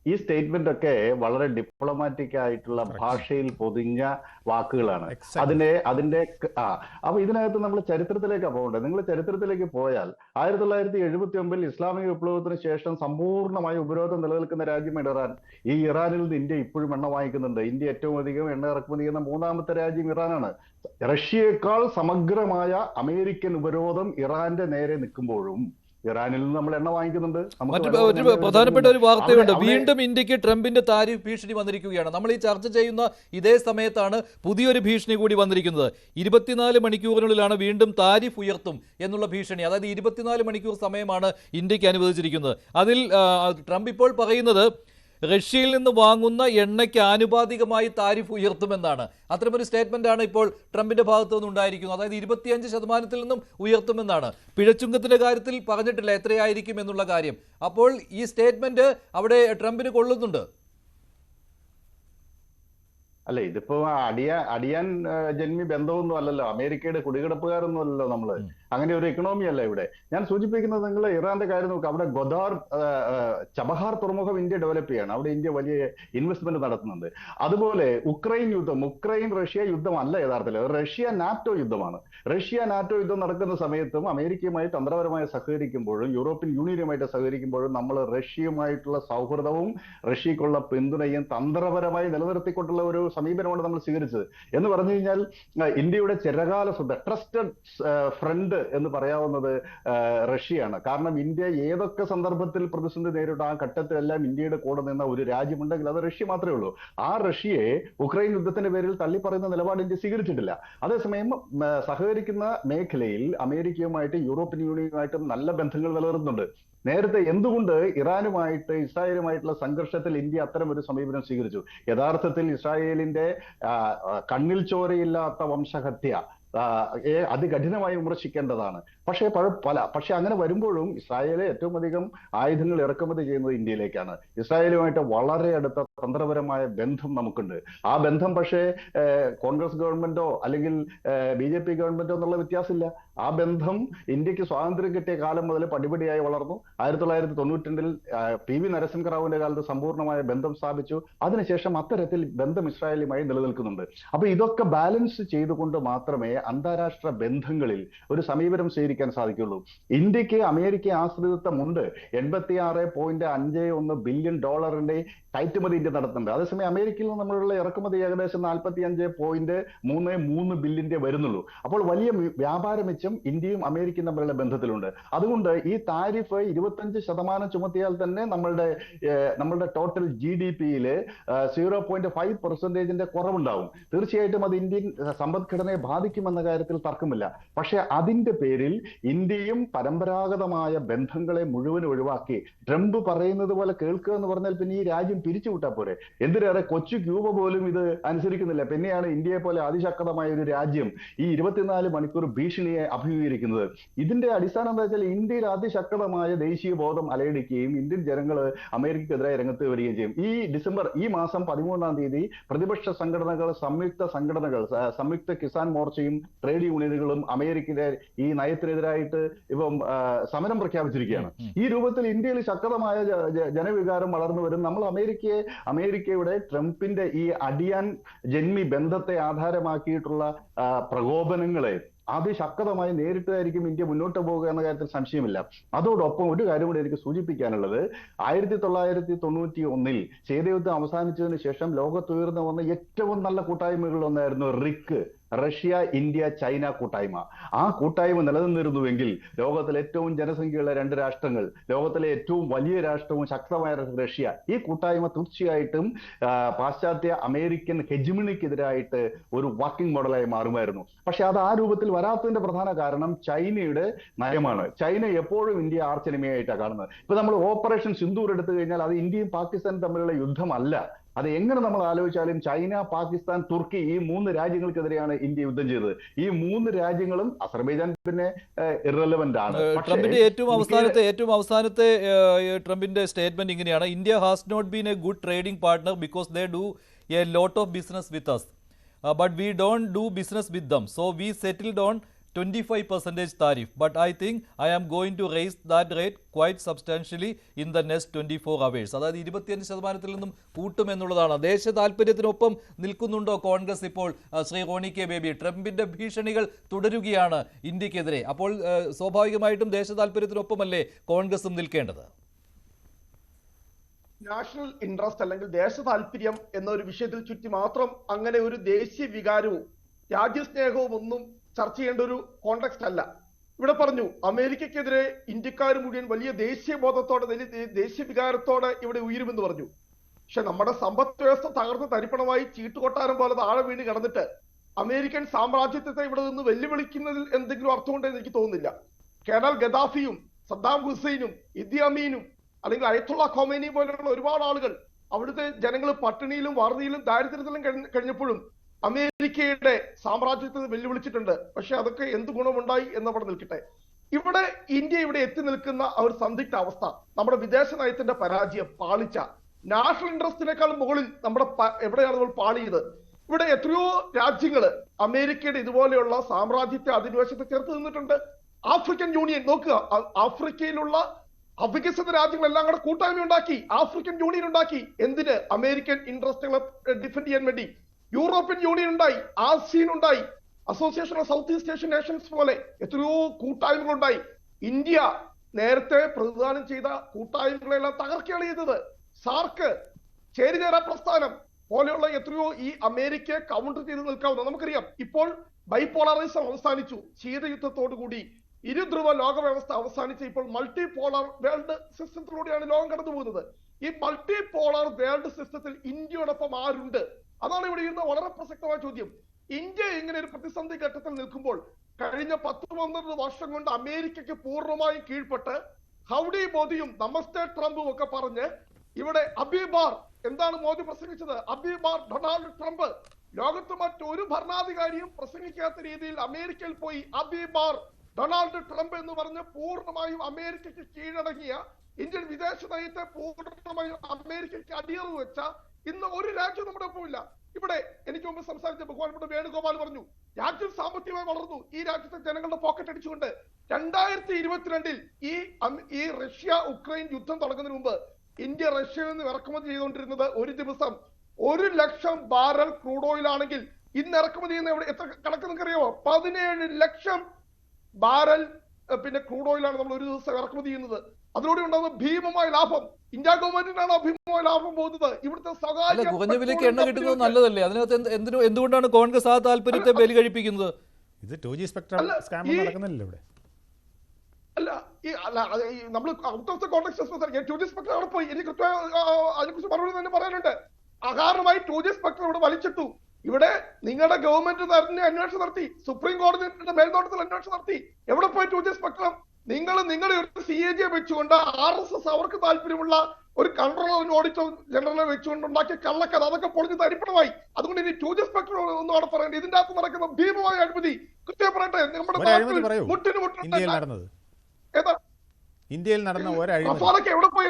ഈ സ്റ്റേറ്റ്മെന്റ് ഒക്കെ വളരെ ഡിപ്ലോമാറ്റിക് ആയിട്ടുള്ള ഭാഷയിൽ പൊതിഞ്ഞ വാക്കുകളാണ്. അപ്പൊ ഇതിനകത്ത് നമ്മൾ ചരിത്രത്തിലേക്കാണ് പോകേണ്ടത്. നിങ്ങൾ ചരിത്രത്തിലേക്ക് പോയാൽ 1979 ഇസ്ലാമിക വിപ്ലവത്തിന് ശേഷം സമ്പൂർണ്ണമായ ഉപരോധം നിലനിൽക്കുന്ന രാജ്യമാണ് ഇറാൻ. ഈ ഇറാനിൽ നിന്ന് ഇന്ത്യ ഇപ്പോഴും എണ്ണ വാങ്ങിക്കുന്നുണ്ട്. ഇന്ത്യ ഏറ്റവും അധികം എണ്ണ ഇറക്കുമതി ചെയ്യുന്ന 3ാമത്തെ രാജ്യം ഇറാനാണ്. റഷ്യയേക്കാൾ സമഗ്രമായ അമേരിക്കൻ ഉപരോധം ഇറാന്റെ നേരെ നിൽക്കുമ്പോഴും ഇറാനിൽ നിന്ന് നമ്മൾ എണ്ണ വാങ്ങിക്കുന്നുണ്ട്. മറ്റൊരു പ്രധാനപ്പെട്ട ഒരു വാർത്തയുണ്ട്. വീണ്ടും ഇന്ത്യക്ക് ട്രംപിന്റെ താരിഫ് ഭീഷണി വന്നിരിക്കുകയാണ്. നമ്മൾ ഈ ചർച്ച ചെയ്യുന്ന ഇതേ സമയത്താണ് പുതിയൊരു ഭീഷണി കൂടി വന്നിരിക്കുന്നത്. 24 മണിക്കൂറിനുള്ളിലാണ് വീണ്ടും താരിഫ് ഉയർത്തും എന്നുള്ള ഭീഷണി. അതായത് 24 മണിക്കൂർ സമയമാണ് ഇന്ത്യക്ക് അനുവദിച്ചിരിക്കുന്നത്. അതിൽ ട്രംപ് ഇപ്പോൾ പറയുന്നത് റഷ്യയിൽ നിന്ന് വാങ്ങുന്ന എണ്ണയ്ക്ക് ആനുപാതികമായി താരിഫ് ഉയർത്തുമെന്നാണ്. അത്തരമൊരു സ്റ്റേറ്റ്മെന്റ് ആണ് ഇപ്പോൾ ട്രംപിന്റെ ഭാഗത്തു നിന്ന് ഉണ്ടായിരിക്കുന്നത്. അതായത് 25% നിന്നും ഉയർത്തുമെന്നാണ്. പിഴച്ചുങ്കത്തിന്റെ കാര്യത്തിൽ പറഞ്ഞിട്ടില്ല എത്രയായിരിക്കും എന്നുള്ള കാര്യം. അപ്പോൾ ഈ സ്റ്റേറ്റ്മെന്റ് അവിടെ ട്രംപിന് കൊള്ളുന്നുണ്ട്. അല്ല, ഇതിപ്പോ അടിയാൻ ജന്മി ബന്ധമൊന്നും അല്ലല്ലോ. അമേരിക്കയുടെ കുടികിടപ്പുകാരൊന്നും അല്ലല്ലോ നമ്മള്. അങ്ങനെ ഒരു എക്കണോമി അല്ല ഇവിടെ. ഞാൻ സൂചിപ്പിക്കുന്നത്, നിങ്ങൾ ഇറാന്റെ കാര്യം നോക്കുക. അവിടെ ചബഹാർ തുറമുഖം ഇന്ത്യ ഡെവലപ്പ് ചെയ്യാണ്. അവിടെ ഇന്ത്യ വലിയ ഇൻവെസ്റ്റ്മെന്റ് നടത്തുന്നുണ്ട്. അതുപോലെ ഉക്രൈൻ റഷ്യ യുദ്ധമല്ല യഥാർത്ഥത്തിൽ, റഷ്യ നാറ്റോ യുദ്ധമാണ്. റഷ്യ നാറ്റോ യുദ്ധം നടക്കുന്ന സമയത്തും അമേരിക്കയുമായി തന്ത്രപരമായി സഹകരിക്കുമ്പോഴും യൂറോപ്യൻ യൂണിയനുമായിട്ട് സഹകരിക്കുമ്പോഴും നമ്മൾ റഷ്യയുമായിട്ടുള്ള സൗഹൃദവും റഷ്യക്കുള്ള പിന്തുണയും തന്ത്രപരമായി നിലനിർത്തിക്കൊണ്ടുള്ള ഒരു സമീപനമാണ് നമ്മൾ സ്വീകരിച്ചത്. എന്ന് പറഞ്ഞു കഴിഞ്ഞാൽ ഇന്ത്യയുടെ ചിരകാല ട്രസ്റ്റഡ് ഫ്രണ്ട് എന്ന് പറയാവുന്നത് റഷ്യയാണ്. കാരണം ഇന്ത്യ ഏതൊക്കെ സന്ദർഭത്തിൽ പ്രതിസന്ധി നേരിട്ട ആ ഘട്ടത്തിലെല്ലാം ഇന്ത്യയുടെ കൂടെ നിന്ന ഒരു രാജ്യമുണ്ടെങ്കിൽ അത് റഷ്യ മാത്രമേ ഉള്ളൂ. ആ റഷ്യയെ ഉക്രൈൻ യുദ്ധത്തിന്റെ പേരിൽ തള്ളിപ്പറയുന്ന നിലപാട് ഇന്ത്യ സ്വീകരിച്ചിട്ടില്ല. അതേസമയം സഹകരിക്കുന്ന മേഖലയിൽ അമേരിക്കയുമായിട്ട് യൂറോപ്യൻ യൂണിയനുമായിട്ടും നല്ല ബന്ധങ്ങൾ നിലനിർത്തുന്നുണ്ട്. നേരത്തെ എന്തുകൊണ്ട് ഇറാനുമായിട്ട് ഇസ്രായേലുമായിട്ടുള്ള സംഘർഷത്തിൽ ഇന്ത്യ അത്തരം ഒരു സമീപനം സ്വീകരിച്ചു? യഥാർത്ഥത്തിൽ ഇസ്രായേലിന്റെ കണ്ണിൽ ചോരയില്ലാത്ത വംശഹത്യ അതികഠിനമായി വിമർശിക്കേണ്ടതാണ്. പക്ഷെ അങ്ങനെ വരുമ്പോഴും ഇസ്രായേൽ ഏറ്റവും അധികം ആയുധങ്ങൾ ഇറക്കുമതി ചെയ്യുന്നത് ഇന്ത്യയിലേക്കാണ്. ഇസ്രായേലുമായിട്ട് വളരെ അടുത്ത തന്ത്രപരമായ ബന്ധം നമുക്കുണ്ട്. ആ ബന്ധം പക്ഷേ കോൺഗ്രസ് ഗവൺമെന്റോ അല്ലെങ്കിൽ BJP ഗവൺമെന്റോ എന്നുള്ള വ്യത്യാസമില്ല. ആ ബന്ധം ഇന്ത്യക്ക് സ്വാതന്ത്ര്യം കിട്ടിയ കാലം മുതൽ പടിപടിയായി വളർന്നു. 1992 PV നരസിംഹറാവുവിന്റെ കാലത്ത് സമ്പൂർണ്ണമായ ബന്ധം സ്ഥാപിച്ചു. അതിനുശേഷം അത്തരത്തിൽ ബന്ധം ഇസ്രായേലുമായി നിലനിൽക്കുന്നുണ്ട്. അപ്പൊ ഇതൊക്കെ ബാലൻസ് ചെയ്തുകൊണ്ട് മാത്രമേ അന്താരാഷ്ട്ര ബന്ധങ്ങളിൽ ഒരു സമീപനം സ്വീകരിക്കാൻ ജീവിക്കാൻ സാധിക്കുള്ളൂ. ഇന്ത്യക്ക് അമേരിക്ക ആശ്രിതത്വമുണ്ട്. 76.51 ബില്യൺ ഡോളറിന്റെ കയറ്റുമതി ഇന്ത്യ നടത്തുന്നുണ്ട്. അതേസമയം അമേരിക്കയിൽ നിന്ന് നമ്മളുള്ള ഇറക്കുമതി ഏകദേശം 45.33 ബില്യന്റെ വരുന്നുള്ളൂ. അപ്പോൾ വലിയ വ്യാപാര മെച്ചം ഇന്ത്യയും അമേരിക്കയും തമ്മിലുള്ള ബന്ധത്തിലുണ്ട്. അതുകൊണ്ട് ഈ താരിഫ് 25% ചുമത്തിയാൽ തന്നെ നമ്മളുടെ ടോട്ടൽ GDP-യിൽ 0.5% കുറവുണ്ടാവും. തീർച്ചയായിട്ടും അത് ഇന്ത്യൻ സമ്പദ്ഘടനയെ ബാധിക്കുമെന്ന കാര്യത്തിൽ തർക്കമില്ല. പക്ഷെ അതിന്റെ പേരിൽ ഇന്ത്യയും പരമ്പരാഗതമായ ബന്ധങ്ങളെ മുഴുവൻ ഒഴിവാക്കി ട്രംപ് പറയുന്നത് പോലെ കേൾക്കുക എന്ന് പറഞ്ഞാൽ പിന്നെ ഈ രാജ്യം പിരിച്ചുവിട്ടാൽ പോരെ. എന്തിനേറെ കൊച്ചു ക്യൂബ പോലും ഇത് അനുസരിക്കുന്നില്ല. പിന്നെയാണ് ഇന്ത്യയെ പോലെ അതിശക്തമായ ഒരു രാജ്യം ഈ 24 മണിക്കൂർ ഭീഷണിയെ അഭിമുഖീകരിക്കുന്നത്. ഇതിന്റെ അടിസ്ഥാനം എന്താ വെച്ചാൽ ഇന്ത്യയിൽ അതിശക്തമായ ദേശീയ ബോധം അലയടിക്കുകയും ഇന്ത്യൻ ജനങ്ങൾ അമേരിക്കക്കെതിരായി രംഗത്ത് വരികയും ചെയ്യും. ഈ മാസം 13-ാം തീയതി പ്രതിപക്ഷ സംഘടനകൾ, സംയുക്ത കിസാൻ മോർച്ചയും ട്രേഡ് യൂണിയനുകളും അമേരിക്കയുടെ ഈ നയത്തിനെതിരായിട്ട് ഇപ്പം സമരം പ്രഖ്യാപിച്ചിരിക്കുകയാണ്. ഈ രൂപത്തിൽ ഇന്ത്യയിൽ ശക്തമായ ജനവികാരം വളർന്നു വരും. നമ്മൾ അമേരിക്കയുടെ ട്രംപിന്റെ ഈ അടിയാൻ ജന്മി ബന്ധത്തെ ആധാരമാക്കിയിട്ടുള്ള പ്രകോപനങ്ങളെ അതിശക്തമായി നേരിട്ടായിരിക്കും ഇന്ത്യ മുന്നോട്ട് പോകുക എന്ന കാര്യത്തിൽ സംശയമില്ല. അതോടൊപ്പം ഒരു കാര്യം കൂടി എനിക്ക് സൂചിപ്പിക്കാനുള്ളത്, 1991 ശീതയുദ്ധം അവസാനിച്ചതിന് ശേഷം ലോകത്തുയർന്നു വന്ന ഏറ്റവും നല്ല കൂട്ടായ്മകളിലൊന്നായിരുന്നു റിക്ക്, റഷ്യ, ഇന്ത്യ, ചൈന കൂട്ടായ്മ. ആ കൂട്ടായ്മ നിലനിന്നിരുന്നുവെങ്കിൽ ലോകത്തിലെ ഏറ്റവും ജനസംഖ്യയുള്ള 2 രാഷ്ട്രങ്ങൾ, ലോകത്തിലെ ഏറ്റവും വലിയ രാഷ്ട്രവും ശക്തമായ റഷ്യ, ഈ കൂട്ടായ്മ തീർച്ചയായിട്ടും പാശ്ചാത്യ അമേരിക്കൻ ഹെജിമണിക്കെതിരായിട്ട് ഒരു വർക്കിംഗ് മോഡലായി മാറുമായിരുന്നു. പക്ഷെ അത് ആ രൂപത്തിൽ വരാത്തതിന്റെ പ്രധാന കാരണം ചൈനയുടെ നയമാണ്. ചൈന എപ്പോഴും ഇന്ത്യ ആർച്ചെനിമയായിട്ടാണ് കാണുന്നത്. ഇപ്പൊ നമ്മൾ ഓപ്പറേഷൻ സിന്ദൂർ എടുത്തു കഴിഞ്ഞാൽ അത് ഇന്ത്യയും പാകിസ്ഥാനും തമ്മിലുള്ള യുദ്ധമല്ല. അത് എങ്ങനെ നമ്മൾ ആലോചിച്ചാലും ചൈന, പാകിസ്ഥാൻ, തുർക്കി ഈ 3 രാജ്യങ്ങൾക്കെതിരെയാണ് ഇന്ത്യ യുദ്ധം ചെയ്തത്. ഈ 3 രാജ്യങ്ങളും, അസർബൈജാൻ പിന്നെ ഇറലവന്റ് ആണ്. ട്രംപിന്റെ ഏറ്റവും അവസാനത്തെ ട്രംപിന്റെ സ്റ്റേറ്റ്മെന്റ് ഇങ്ങനെയാണ്: India has not been a good trading partner because they do a lot of business with us, but we don't do business with them, so we settled on 25% tariff, but I think I am going to raise that rate quite substantially in the next 24 hours. അതായത് 25% നിന്നും കൂട്ടുമെന്നുള്ളതാണ്. ദേശ താല്പര്യത്തിനൊപ്പം നിൽക്കുന്നുണ്ടോ കോൺഗ്രസ് ഇപ്പോൾ? Shri Roni K baby, ട്രംപിന്റെ ഭീഷണികൾ തുടരുകയാണ് ഇന്ത്യക്കെതിരെ. അപ്പോൾ സ്വാഭാവികമായിട്ടും ദേശ താല്പര്യത്തിനൊപ്പമല്ലേ കോൺഗ്രസും നിൽക്കേണ്ടത്? നാഷണൽ ഇൻട്രസ്റ്റ് അല്ലെങ്കിൽ ദേശ താല്പര്യം എന്ന ഒരു വിഷയത്തിൽ ചുറ്റി മാത്രം അങ്ങനെ ഒരു ദേശീയ വികാരവും രാജ്യസ്നേഹവും ഒന്നും ചർച്ച ചെയ്യേണ്ട ഒരു കോണ്ടെക്സ്റ്റ് അല്ല. ഇവിടെ പറഞ്ഞു അമേരിക്കക്കെതിരെ ഇന്ത്യക്കാർ മുഴുവൻ വലിയ ദേശീയ ബോധത്തോടെ, വലിയ ദേശീയ വികാരത്തോടെ ഇവിടെ ഉയരുമെന്ന് പറഞ്ഞു. പക്ഷെ നമ്മുടെ സമ്പദ് വ്യവസ്ഥ തകർന്ന് തരിപ്പണമായി ചീട്ടുകൊട്ടാരം പോലെ താഴെ വീണ് കിടന്നിട്ട് അമേരിക്കൻ സാമ്രാജ്യത്വത്തെ ഇവിടെ നിന്ന് വെല്ലുവിളിക്കുന്നതിൽ എന്തെങ്കിലും അർത്ഥമുണ്ടെന്ന് എനിക്ക് തോന്നുന്നില്ല. കേണൽ ഗദാഫിയും സദ്ദാം ഹുസൈനും ഇദി അമീനും അല്ലെങ്കിൽ അയത്തുള്ള ഖൊമൈനി പോലെയുള്ള ഒരുപാട് ആളുകൾ അവിടുത്തെ ജനങ്ങൾ പട്ടിണിയിലും വറുതിയിലും ദാരിദ്ര്യത്തിലും കഴിഞ്ഞപ്പോഴും അമേരിക്കയുടെ സാമ്രാജ്യത്തെ വെല്ലുവിളിച്ചിട്ടുണ്ട്. പക്ഷെ അതൊക്കെ എന്ത് ഗുണമുണ്ടായി എന്നവിടെ നിൽക്കട്ടെ. ഇവിടെ ഇന്ത്യ ഇവിടെ എത്തി നിൽക്കുന്ന ഒരു സന്ദിഗ്ധ അവസ്ഥ, നമ്മുടെ വിദേശ നയത്തിന്റെ പരാജയം, പാളിച്ച, നാഷണൽ ഇൻട്രസ്റ്റിനേക്കാൾ മുകളിൽ നമ്മുടെ എവിടെയാണ് നമ്മൾ പാളിയത്? ഇവിടെ എത്രയോ രാജ്യങ്ങള് അമേരിക്കയുടെ ഇതുപോലെയുള്ള സാമ്രാജ്യത്തെ അധിനിവേശത്തെ ചേർത്ത് നിന്നിട്ടുണ്ട്. ആഫ്രിക്കൻ യൂണിയൻ നോക്കുക, ആഫ്രിക്കയിലുള്ള അവികസിത രാജ്യങ്ങളെല്ലാം കൂടെ കൂട്ടായ്മ ഉണ്ടാക്കി, ആഫ്രിക്കൻ യൂണിയൻ ഉണ്ടാക്കി. എന്തിന്? അമേരിക്കൻ ഇൻട്രസ്റ്റുകളെ ഡിഫെൻഡ് ചെയ്യാൻ വേണ്ടി. യൂറോപ്യൻ യൂണിയൻ ഉണ്ടായി, ആസിയൻ ഉണ്ടായി, association of south east Asian Nations പോലെ എത്രയോ കൂട്ടായ്മകളുണ്ടായി. ഇന്ത്യ നേരത്തെ പ്രതിദാനം ചെയ്ത കൂട്ടായ്മകളെല്ലാം തകർക്കുകയാണ് ചെയ്തത്. സാർക്ക്, ചേരിചേരാ പ്രസ്ഥാനം പോലെയുള്ള എത്രയോ ഈ അമേരിക്കയെ കൗണ്ടർ ചെയ്ത് നിൽക്കാവുന്ന, നമുക്കറിയാം ഇപ്പോൾ ബൈപോളറിസം അവസാനിച്ചു. ശീതയുദ്ധത്തോടുകൂടി ഇരുധ്രുവ ലോക വ്യവസ്ഥ അവസാനിച്ച് ഇപ്പോൾ മൾട്ടി പോളർ വേൾഡ് സിസ്റ്റത്തിലൂടെയാണ് ലോകം കടന്നു പോകുന്നത്. ഈ മൾട്ടി പോളർ വേൾഡ് സിസ്റ്റത്തിൽ ഇന്ത്യയോടൊപ്പം ആരുണ്ട്? അതാണ് ഇവിടെ ഇരുന്ന വളരെ പ്രസക്തമായ ചോദ്യം. ഇന്ത്യ ഇങ്ങനെ ഒരു പ്രതിസന്ധി ഘട്ടത്തിൽ നിൽക്കുമ്പോൾ കഴിഞ്ഞ 10-12 വർഷം കൊണ്ട് അമേരിക്കയ്ക്ക് പൂർണ്ണമായും കീഴ്പ്പെട്ട് ഹൗഡി മോദിയും നമസ്തേ ട്രംപും ഒക്കെ പറഞ്ഞ് ഇവിടെ അബിബാർ, എന്താണ് മോദി പ്രസംഗിച്ചത്? അബിബാർ ഡൊണാൾഡ് ട്രംപ്. ലോകത്ത് മറ്റൊരു ഭരണാധികാരിയും പ്രസംഗിക്കാത്ത രീതിയിൽ അമേരിക്കയിൽ പോയി അബിബാർ ഡൊണാൾഡ് ട്രംപ് എന്ന് പറഞ്ഞ് പൂർണ്ണമായും അമേരിക്കയ്ക്ക് കീഴടങ്ങിയ, ഇന്ത്യൻ വിദേശ നയത്തെ പൂർണ്ണമായും അമേരിക്കയ്ക്ക് അടിയറവ് വെച്ച ഇന്ന് ഒരു രാജ്യം നമ്മുടെ ഒപ്പമില്ല. ഇവിടെ എനിക്ക് മുമ്പ് സംസാരിച്ച ബഹുമാനപ്പെട്ട വേണുഗോപാൽ പറഞ്ഞു രാജ്യം സാമ്പത്തികമായി വളർന്നു. ഈ രാജ്യത്തെ ജനങ്ങളുടെ പോക്കറ്റ് അടിച്ചുകൊണ്ട് 2022 ഈ റഷ്യ ഉക്രൈൻ യുദ്ധം തുടങ്ങുന്നതിന് മുമ്പ് ഇന്ത്യ റഷ്യയിൽ നിന്ന് ഇറക്കുമതി ചെയ്തുകൊണ്ടിരുന്നത് ഒരു ദിവസം 1 ലക്ഷം ബാരൽ ക്രൂഡ് ഓയിൽ ആണെങ്കിൽ ഇന്ന് ഇറക്കുമതി ചെയ്യുന്ന എത്ര കണക്ക് നിങ്ങൾക്കറിയാമോ? 17 ലക്ഷം ബാരൽ പിന്നെ ക്രൂഡ് ഓയിലാണ് നമ്മൾ ഒരു ദിവസം ഇറക്കുമതി ചെയ്യുന്നത്. അതിലൂടെ ഉണ്ടാകുന്ന ഭീമമായ ലാഭം ഇന്ത്യ ഗവൺമെന്റിനാണ് ഭീമമായ ലാഭം പോകുന്നത്. ഇവിടുത്തെ സ്വകാര്യ കുറഞ്ഞ വിലയ്ക്ക് എണ്ണ കിട്ടുന്നത് നല്ലതല്ലേ? അതിനകത്ത് എന്തുകൊണ്ടാണ് കോൺഗ്രസ് ആ താല്പര്യത്തെ ബലി കഴിപ്പിക്കുന്നത്? ഇത് 2G സ്പെക്ട്രം സ്കാം നടക്കുന്നില്ല ഇവിടെ. അല്ല നമ്മൾ out of the context 2G spectrum അവിടെ പോയി. എനിക്ക് കൃത്യമായി അതിനെക്കുറിച്ച് മറുപടി തന്നെ പറയാനുണ്ട്. അകാരണമായി 2G സ്പെക്ട്രം ഇവിടെ വലിച്ചിട്ടു. ഇവിടെ നിങ്ങളുടെ ഗവൺമെന്റ് തന്നെ അന്വേഷണം നടത്തി, സുപ്രീം കോടതിയുടെ മേൽനോട്ടത്തിൽ അന്വേഷണം നടത്തി. എവിടെ പോയി 2G സ്പെക്ട്രം? നിങ്ങളുടെ ഒരു CAG വെച്ചുകൊണ്ട് RSS അവർക്ക് താല്പര്യമുള്ള ഒരു കൺട്രോളർ ഓഡിറ്റർ ജനറലെ വെച്ചുകൊണ്ട് ഉണ്ടാക്കിയ കള്ളക്കഥ അതൊക്കെ പൊളിഞ്ഞ് തരിപ്പണമായി. അതുകൊണ്ട് ഇനി 2G സ്പെക്ട്രം ഒന്നും അവിടെ പറയേണ്ടത്. ഇതിന്റെ അകത്ത് നടക്കുന്ന ഭീമമായ അഴിമതി കൃത്യം പറയട്ടെ. നമ്മുടെ ഏതാ ഇന്ത്യയിൽ നടന്ന റഫാലൊക്കെ എവിടെ പോയി?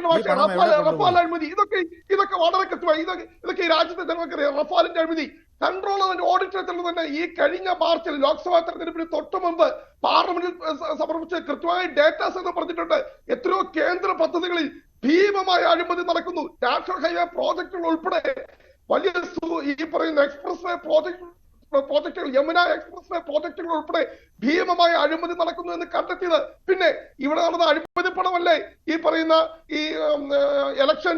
റഫാൽ അഴിമതി ഇതൊക്കെ വളരെ കൃത്യമായി. ഇതൊക്കെ ഈ രാജ്യത്തെ ജനങ്ങൾക്കറിയാം. റഫാലിന്റെ അഴിമതി കൺട്രോളർ ഓഡിറ്റർ തന്നെ ഈ കഴിഞ്ഞ മാർച്ചിൽ ലോക്സഭാ തെരഞ്ഞെടുപ്പിന് തൊട്ടു മുമ്പ് പാർലമെന്റിൽ സമർപ്പിച്ച കൃത്യമായ ഡേറ്റാസ് എന്ന് പറഞ്ഞിട്ടുണ്ട്. എത്രയോ കേന്ദ്ര പദ്ധതികളിൽ ഭീമമായ അഴിമതി നടക്കുന്നു. നാഷണൽ ഹൈവേ പ്രോജക്ടുകൾ ഉൾപ്പെടെ വലിയ ഈ പറയുന്ന എക്സ്പ്രസ് വേ പ്രോജക്ടുകൾ, യമുന എക്സ്പ്രസ് വേ പ്രോജക്ടുകൾ ഉൾപ്പെടെ ഭീമമായ അഴിമതി നടക്കുന്നു എന്ന് കണ്ടെത്തിയത്. പിന്നെ ഇവിടെ നടന്ന അഴിമതി പണമല്ലേ ഈ പറയുന്ന ഈ ഇലക്ഷൻ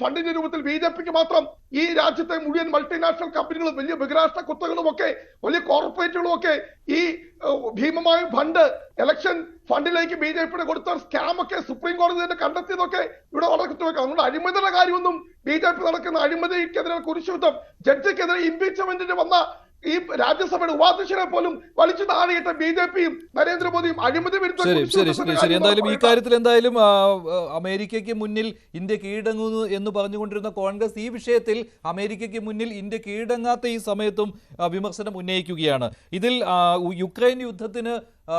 ഫണ്ടിന്റെ രൂപത്തിൽ BJPക്ക് മാത്രം ഈ രാജ്യത്തെ മുഴുവൻ മൾട്ടിനാഷണൽ കമ്പനികളും വലിയ ബഹിരാഷ്ട്ര കുത്തകളും ഒക്കെ വലിയ കോർപ്പറേറ്റുകളും ഒക്കെ ഈ ഭീമമായ ഫണ്ട് ഇലക്ഷൻ ഫണ്ടിലേക്ക് BJPയുടെ കൊടുത്ത സ്കാം ഒക്കെ സുപ്രീം കോടതി തന്നെ കണ്ടെത്തിയതൊക്കെ ഇവിടെ വളരെ കൃത്യമായി. അതുകൊണ്ട് അഴിമതിയുടെ കാര്യമൊന്നും BJP നടക്കുന്ന അഴിമതിക്കെതിരെ കുരിശുദ്ധം, ജഡ്ജിക്കെതിരെ ഇംപീച്ച്മെന്റിന് വന്ന ഈ രാജ്യസഭയുടെ ഉപാധ്യക്ഷനെ പോലും വലിച്ചു താഴെയിട്ട BJPയും നരേന്ദ്രമോദിയും അഴിമതി ശരി. എന്തായാലും ഈ കാര്യത്തിൽ എന്തായാലും അമേരിക്കയ്ക്ക് മുന്നിൽ ഇന്ത്യ കീഴടങ്ങുന്നു എന്ന് പറഞ്ഞുകൊണ്ടിരുന്ന കോൺഗ്രസ് ഈ വിഷയത്തിൽ അമേരിക്കയ്ക്ക് മുന്നിൽ ഇന്ത്യ കീഴടങ്ങാത്ത ഈ സമയത്തും വിമർശനം ഉന്നയിക്കുകയാണ്. ഇതിൽ യുക്രൈൻ യുദ്ധത്തിന്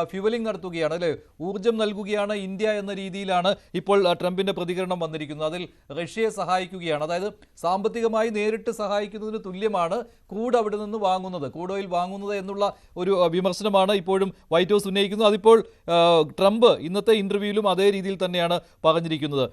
ഫ്യൂവലിംഗ് നടത്തുകയാണ്, അല്ലെ, ഊർജ്ജം നൽകുകയാണ് ഇന്ത്യ എന്ന രീതിയിലാണ് ഇപ്പോൾ ട്രംപിന്റെ പ്രതികരണം വന്നിരിക്കുന്നത്. അതിൽ റഷ്യയെ സഹായിക്കുകയാണ്, അതായത് സാമ്പത്തികമായി നേരിട്ട് സഹായിക്കുന്നതിന് തുല്യമാണ് ക്രൂഡ് അവിടെ നിന്ന് വാങ്ങുന്നത്, ക്രൂഡ് ഓയിൽ വാങ്ങുന്നത് എന്നുള്ള ഒരു വിമർശനമാണ് ഇപ്പോഴും വൈറ്റ് ഹൗസ് ഉന്നയിക്കുന്നത്. അതിപ്പോൾ ട്രംപ് ഇന്നത്തെ ഇന്റർവ്യൂവിലും അതേ രീതിയിൽ തന്നെയാണ് പറഞ്ഞിരിക്കുന്നത്.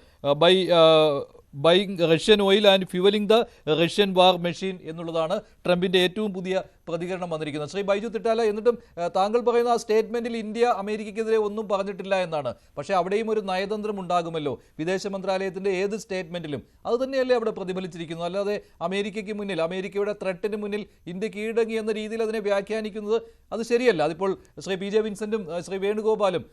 Buying Russian oil and fuelling the Russian war machine എന്നുള്ളതാണ് ട്രംപിന്റെ ഏറ്റവും പുതിയ പ്രതികരണം വന്നിരിക്കുന്നത്. ശ്രീ ബൈജു തിട്ടാല, എന്നിട്ടും താങ്കൾ പറയുന്ന ആ സ്റ്റേറ്റ്മെന്റിൽ ഇന്ത്യ അമേരിക്കയ്ക്കെതിരെ ഒന്നും പറഞ്ഞിട്ടില്ല എന്നാണ്. പക്ഷേ അവിടെയും ഒരു നയതന്ത്രം ഉണ്ടാകുമല്ലോ, വിദേശ മന്ത്രാലയത്തിന്റെ ഏത് സ്റ്റേറ്റ്മെന്റിലും അത് തന്നെയല്ലേ അവിടെ പ്രതിഫലിച്ചിരിക്കുന്നു. അല്ലാതെ അമേരിക്കയ്ക്ക് മുന്നിൽ, അമേരിക്കയുടെ ത്രെട്ടിന് മുന്നിൽ ഇന്ത്യ കീഴടങ്ങി എന്ന രീതിയിൽ അതിനെ വ്യാഖ്യാനിക്കുന്നത് അത് ശരിയല്ല. അതിപ്പോൾ ശ്രീ PJ വിൻസെന്റും ശ്രീ വേണുഗോപാലും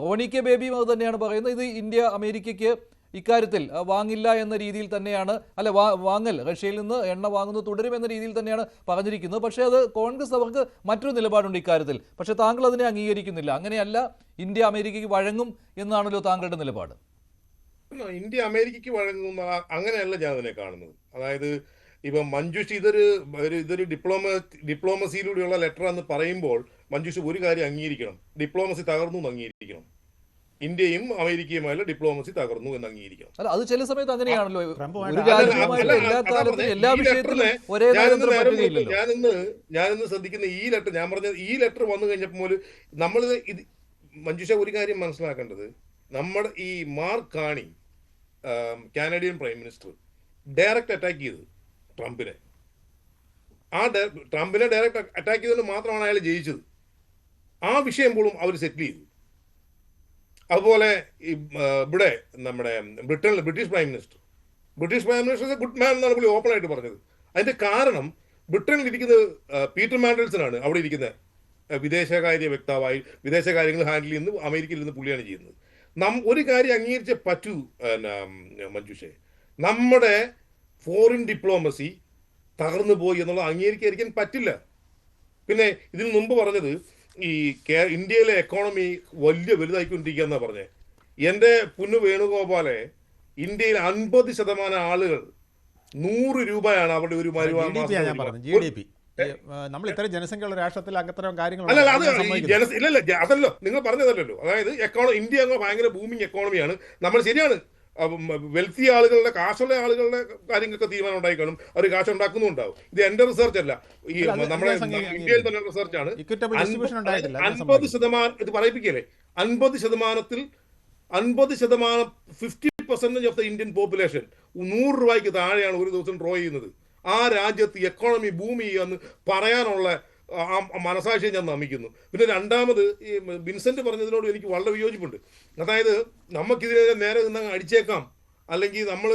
റോണി കെ ബേബിയും അത് തന്നെയാണ് പറയുന്നത്. ഇത് ഇന്ത്യ അമേരിക്കയ്ക്ക് ഇക്കാര്യത്തിൽ വാങ്ങില്ല എന്ന രീതിയിൽ തന്നെയാണ്, അല്ല വാങ്ങൽ റഷ്യയിൽ നിന്ന് എണ്ണ വാങ്ങുന്നത് തുടരുമെന്ന രീതിയിൽ തന്നെയാണ് പറഞ്ഞിരിക്കുന്നത്. പക്ഷേ അത് കോൺഗ്രസ് അവർക്ക് മറ്റൊരു നിലപാടുണ്ട് ഇക്കാര്യത്തിൽ. പക്ഷേ താങ്കൾ അതിനെ അംഗീകരിക്കുന്നില്ല. അങ്ങനെയല്ല, ഇന്ത്യ അമേരിക്കയ്ക്ക് വഴങ്ങും എന്നാണല്ലോ താങ്കളുടെ നിലപാട്. ഇന്ത്യ അമേരിക്കയ്ക്ക് വഴങ്ങുന്ന അങ്ങനെയല്ല ഞാൻ അതിനെ കാണുന്നത്. അതായത് ഇപ്പം മഞ്ജുഷ് ഇതൊരു ഡിപ്ലോമസിയിലൂടെയുള്ള ലെറ്റർ എന്ന് പറയുമ്പോൾ മഞ്ജുഷ് ഒരു കാര്യം അംഗീകരിക്കണം, ഡിപ്ലോമസി തകർന്നു എന്ന് അംഗീകരിക്കണം. ഇന്ത്യയും അമേരിക്കയുമായുള്ള ഡിപ്ലോമസി തകർന്നു എന്ന് അംഗീകരിക്കണം. അല്ല, അത് ചില സമയത്ത് അങ്ങനെയാണല്ലോ. ഞാനിന്ന് ശ്രദ്ധിക്കുന്ന ഞാൻ പറഞ്ഞ ഈ ലെറ്റർ വന്നു കഴിഞ്ഞപ്പോൾ നമ്മൾ ഇത് മഞ്ജുഷ ഒരു കാര്യം മനസ്സിലാക്കേണ്ടത്, നമ്മുടെ ഈ മാർക്ക് കാണി Canadian prime minister direct attack ചെയ്തത് ട്രംപിനെ. ട്രംപിനെ ഡയറക്റ്റ് അറ്റാക്ക് ചെയ്തത് മാത്രമാണ് അയാൾ ജയിച്ചത്. ആ വിഷയം പോലും അവർ സെറ്റിൽ ചെയ്തു. അതുപോലെ ഇവിടെ നമ്മുടെ British prime minister good man എന്നാണ് പുള്ളി ഓപ്പൺ ആയിട്ട് പറഞ്ഞത്. അതിന്റെ കാരണം ബ്രിട്ടനിൽ ഇരിക്കുന്നത് പീറ്റർ മാൻഡൽസൺ ആണ്. അവിടെ ഇരിക്കുന്ന വിദേശകാര്യ വ്യക്താവായി വിദേശകാര്യങ്ങൾ ഹാൻഡിൽ ചെയ്യുന്നത് അമേരിക്കയിൽ നിന്ന് പുള്ളിയാണ് ചെയ്യുന്നത്. ഒരു കാര്യം അംഗീകരിച്ചേ പറ്റൂ മഞ്ജുഷേ, നമ്മുടെ ഫോറിൻ ഡിപ്ലോമസി തകർന്നു പോയി എന്നുള്ളത് അംഗീകരിക്കാൻ പറ്റില്ല. പിന്നെ ഇതിന് മുമ്പ് പറഞ്ഞത് ഈ ഇന്ത്യയിലെ എക്കോണമി വലുതായിക്കൊണ്ടിരിക്കുക എന്നാ പറഞ്ഞേ. എൻ്റെ പുന്നു വേണുഗോപാലെ, ഇന്ത്യയിൽ 50% ആളുകൾ 100 രൂപയാണ് അവിടെ ഒരു നമ്മൾ ഇത്രയും ജനസംഖ്യയുള്ള രാഷ്ട്രത്തിൽ അത്തരം കാര്യങ്ങൾ ഇല്ലല്ല, അതല്ലോ നിങ്ങൾ പറഞ്ഞതല്ലോ. അതായത് ഇന്ത്യ ഭയങ്കര ബൂമിങ് എക്കോണമിയാണ്. നമ്മൾ ശരിയാണ്, വെൽത്തി ആളുകളുടെ, കാശുള്ള ആളുകളുടെ കാര്യങ്ങൾക്ക് തീരുമാനം ഉണ്ടായി കാണും, അവർ കാശ് ഉണ്ടാക്കുന്നുണ്ടാവും. ഇത് എന്റെ റിസർച്ച് അല്ല, ഈ നമ്മുടെ ഇന്ത്യയിൽ തന്നെ റിസർച്ചാണ്. 50%, ഇത് പറയിപ്പിക്കല്ലേ, 50%, 50% ഓഫ് ദ ഇന്ത്യൻ പോപ്പുലേഷൻ 100 രൂപയ്ക്ക് താഴെയാണ് ഒരു ദിവസം ഡ്രോ ചെയ്യുന്നത്. ആ രാജ്യത്ത് എക്കോണമി ബൂം ചെയ്യാന്ന് പറയാനുള്ള ആ മനസാക്ഷിയെ ഞാൻ നമിക്കുന്നു. പിന്നെ രണ്ടാമത് ഈ വിൻസെന്റ് പറഞ്ഞതിനോട് എനിക്ക് വളരെ വിയോജിപ്പുണ്ട്. അതായത് നമുക്കിതിനെ നേരെ നിന്ന് അടിച്ചേക്കാം, അല്ലെങ്കിൽ നമ്മൾ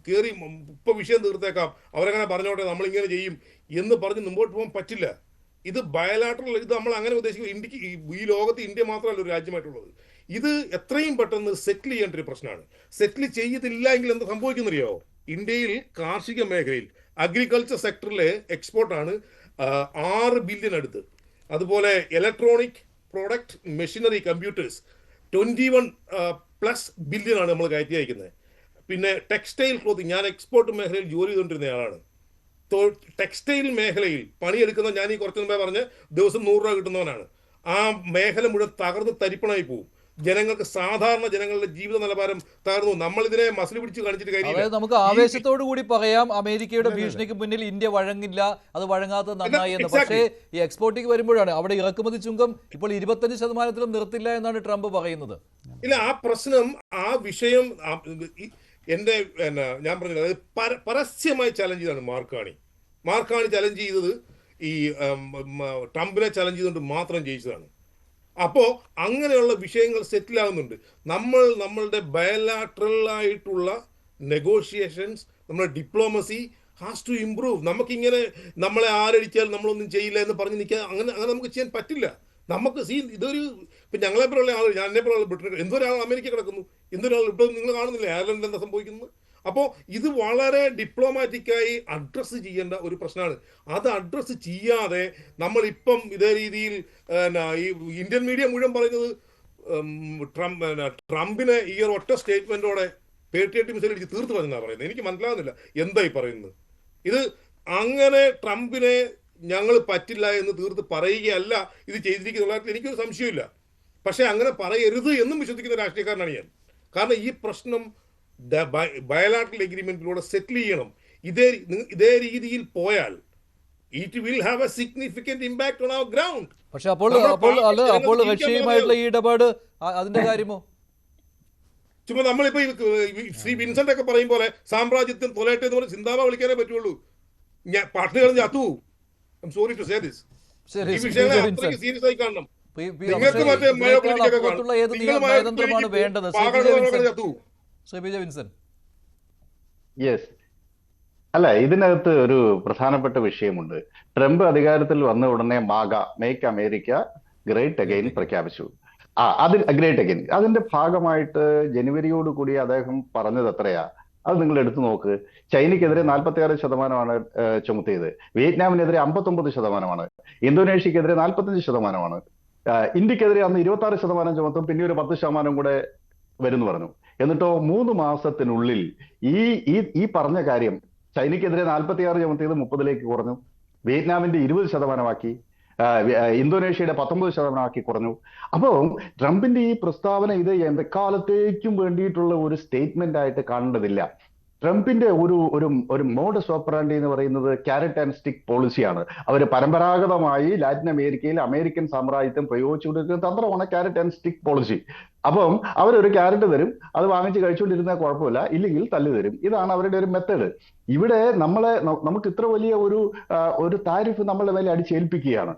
കയറി ഇപ്പോൾ വിഷയം തീർത്തേക്കാം, അവരങ്ങനെ പറഞ്ഞോട്ടെ നമ്മളിങ്ങനെ ചെയ്യും എന്ന് പറഞ്ഞ് മുമ്പോട്ട് പോകാൻ പറ്റില്ല. ഇത് ബയലാറ്ററൽ, ഇത് നമ്മൾ അങ്ങനെ ഉദ്ദേശിക്കും. ഇന്ത്യക്ക് ഈ ലോകത്ത് ഇന്ത്യ മാത്രമല്ല ഒരു രാജ്യമായിട്ടുള്ളത്. ഇത് എത്രയും പെട്ടെന്ന് സെറ്റിൽ ചെയ്യേണ്ട ഒരു പ്രശ്നമാണ്. സെറ്റിൽ ചെയ്തില്ല എങ്കിൽ എന്ത് സംഭവിക്കുന്നറിയോ? ഇന്ത്യയിൽ കാർഷിക മേഖലയിൽ അഗ്രികൾച്ചർ സെക്ടറിലെ എക്സ്പോർട്ടാണ് 6 ബില്യൺ അടുത്ത്. അതുപോലെ electronic product, machinery, computers 21+ billion ആണ് നമ്മൾ കയറ്റി അയക്കുന്നത്. പിന്നെ ടെക്സ്റ്റൈൽ ക്ലോത്തിങ്, ഞാൻ എക്സ്പോർട്ട് മേഖലയിൽ ജോലി ചെയ്തുകൊണ്ടിരുന്ന ആളാണ്. ടെക്സ്റ്റൈൽ മേഖലയിൽ പണിയെടുക്കുന്ന, ഞാൻ ഈ കുറച്ച് മുമ്പേ പറഞ്ഞ ദിവസം 100 രൂപ കിട്ടുന്നവനാണ്. ആ മേഖല മുഴുവൻ തകർന്ന് തരിപ്പണായി പോകും. ജനങ്ങൾക്ക്, സാധാരണ ജനങ്ങളുടെ ജീവിത നിലവാരം തകർന്നു. നമ്മൾ ഇതിനെ മസിൽ പിടിച്ച് കാണിച്ചിട്ട് കാര്യമില്ല. അതായത് നമുക്ക് ആവേശത്തോടു കൂടി പറയാം അമേരിക്കയുടെ ഭീഷണിക്ക് മുന്നിൽ ഇന്ത്യ വഴങ്ങില്ല, അത് വഴങ്ങാത്തത് നന്നായി എന്ന്. പക്ഷേ ഈ എക്സ്പോർട്ടിങ് വരുമ്പോഴാണ് അവിടെ ഇറക്കുമതി ചുങ്കം ഇപ്പോൾ 25% നിർത്തില്ല എന്നാണ് ട്രംപ് പറയുന്നത്. ഇല്ല, ആ പ്രശ്നം, ആ വിഷയം എന്റെ ഞാൻ പറഞ്ഞത്, അതായത് പരസ്യമായി ചലഞ്ച് ചെയ്താണ് മാർക്കാണി ചലഞ്ച് ചെയ്തത്. ഈ ട്രംപിനെ ചലഞ്ച് ചെയ്തുകൊണ്ട് മാത്രം ജയിച്ചതാണ്. അപ്പോൾ അങ്ങനെയുള്ള വിഷയങ്ങൾ സെറ്റിൽ ആകുന്നുണ്ട്. നമ്മളുടെ ബയലാട്രൽ ആയിട്ടുള്ള നെഗോഷിയേഷൻസ്, നമ്മുടെ ഡിപ്ലോമസി ഹാസ് ടു ഇംപ്രൂവ്. നമുക്കിങ്ങനെ നമ്മളെ ആരടിച്ചാൽ നമ്മളൊന്നും ചെയ്യില്ല എന്ന് പറഞ്ഞ് നിൽക്കാൻ അങ്ങനെ നമുക്ക് ചെയ്യാൻ പറ്റില്ല. നമുക്ക് ഇതൊരു, ഇപ്പം ഞങ്ങളെപ്പോലുള്ള ആൾ, ഞാൻ എന്നെപ്പോലുള്ള ബ്രിട്ടൻ, എന്തൊരാൾ അമേരിക്ക കിടക്കുന്നു, എന്തൊരാൾ ഇപ്പോൾ നിങ്ങൾ കാണുന്നില്ല അയർലൻഡ് എന്താ സംഭവിക്കുന്നത്. അപ്പോൾ ഇത് വളരെ ഡിപ്ലോമാറ്റിക്കായി അഡ്രസ്സ് ചെയ്യേണ്ട ഒരു പ്രശ്നമാണ്. അത് അഡ്രസ്സ് ചെയ്യാതെ നമ്മളിപ്പം ഇതേ രീതിയിൽ ഈ ഇന്ത്യൻ മീഡിയ മുഴുവൻ പറയുന്നത് ട്രംപിനെ ഈ ഒരു ഒറ്റ സ്റ്റേറ്റ്മെന്റോടെ പേട്രിയറ്റ് മിസൈൽ അടിച്ച് തീർത്ത് പറഞ്ഞാണ് പറയുന്നത്. എനിക്ക് മനസ്സിലാകുന്നില്ല എന്തായി പറയുന്നത്. ഇത് അങ്ങനെ ട്രംപിനെ ഞങ്ങൾ പറ്റില്ല എന്ന് തീർത്ത് പറയുകയല്ല ഇത് ചെയ്തിരിക്കുന്ന എനിക്കൊരു സംശയമില്ല. പക്ഷെ അങ്ങനെ പറയരുത് എന്നും വിശ്വസിക്കുന്ന രാഷ്ട്രീയക്കാരനാണ് ഞാൻ. കാരണം ഈ പ്രശ്നം ബയലാട്രൽ എഗ്രിമെന്റിലൂടെ സെറ്റിൽ ചെയ്യണം. ഇതേ രീതിയിൽ പോയാൽ it will have a significant impact on our ground. പക്ഷെ അപ്പോൾ റഷ്യയുമായിട്ടുള്ള ഈ ഇടപാട് അതിന്റെ കാര്യമോ? ചുമ്മാ നമ്മളിപ്പോ ശ്രീ വിൻസെന്റ് ഒക്കെ പറയും പോലെ സാമ്രാജ്യത്തിൽ തൊലയട്ടെ എന്ന് പറഞ്ഞ് സിന്താബ വിളിക്കാനേ പറ്റുള്ളൂ. പാർട്ടികൾ ചത്തു. Sorry to say this. ഈ വിഷയങ്ങളെ അത്രയ്ക്ക് സീരിയസ് ആയി കാണണം. നിങ്ങൾക്ക് മറ്റേ മയോക്ലിനിക്കൊക്കെ യെസ്, അല്ല, ഇതിനകത്ത് ഒരു പ്രധാനപ്പെട്ട വിഷയമുണ്ട്. ട്രംപ് അധികാരത്തിൽ വന്ന ഉടനെ മേക്ക് അമേരിക്ക ഗ്രേറ്റ് അഗെയിൻ പ്രഖ്യാപിച്ചു. ഗ്രേറ്റ് അഗെയിൻ അതിന്റെ ഭാഗമായിട്ട് ജനുവരിയോടുകൂടി അദ്ദേഹം പറഞ്ഞത് എത്രയാ? അത് നിങ്ങൾ എടുത്തു നോക്ക്. ചൈനയ്ക്കെതിരെ 46% ചുമത്തിയത്, വിയറ്റ്നാമിനെതിരെ 59%, ഇന്തോനേഷ്യക്കെതിരെ 45%, ഇന്ത്യക്കെതിരെ അന്ന് 26% ചുമത്തും, പിന്നെ ഒരു 10% കൂടെ വരുന്നു പറഞ്ഞു. എന്നിട്ടോ 3 മാസത്തിനുള്ളിൽ ഈ പറഞ്ഞ കാര്യം, ചൈനയ്ക്കെതിരെ 46 ചുമത്തിയത് 30 കുറഞ്ഞു, വിയറ്റ്നാമിന്റെ 20% ഇന്തോനേഷ്യയുടെ 19% കുറഞ്ഞു. അപ്പോൾ ട്രംപിന്റെ ഈ പ്രസ്താവന ഇത് എക്കാലത്തേക്കും വേണ്ടിയിട്ടുള്ള ഒരു സ്റ്റേറ്റ്മെന്റ് ആയിട്ട് കാണേണ്ടതില്ല. ട്രംപിന്റെ ഒരു മോഡസ് ഓപ്പറാൻഡി എന്ന് പറയുന്നത് ക്യാരറ്റ് ആൻഡ് സ്റ്റിക്ക് പോളിസിയാണ്. അവർ പരമ്പരാഗതമായി ലാറ്റിൻ അമേരിക്കയിൽ അമേരിക്കൻ സാമ്രാജ്യത്വം പ്രയോഗിച്ചുകൊണ്ടിരിക്കുന്ന തന്ത്രമാണ് ക്യാരറ്റ് ആൻഡ് സ്റ്റിക്ക് പോളിസി. അപ്പം അവരൊരു ക്യാരറ്റ് തരും, അത് വാങ്ങിച്ച് കഴിച്ചുകൊണ്ടിരുന്നാൽ കുഴപ്പമില്ല, ഇല്ലെങ്കിൽ തല്ലു തരും. ഇതാണ് അവരുടെ ഒരു മെത്തേഡ്. ഇവിടെ നമുക്ക് ഇത്ര വലിയ ഒരു താരിഫ് നമ്മളുടെ മേലെ അടിച്ചേൽപ്പിക്കുകയാണ്.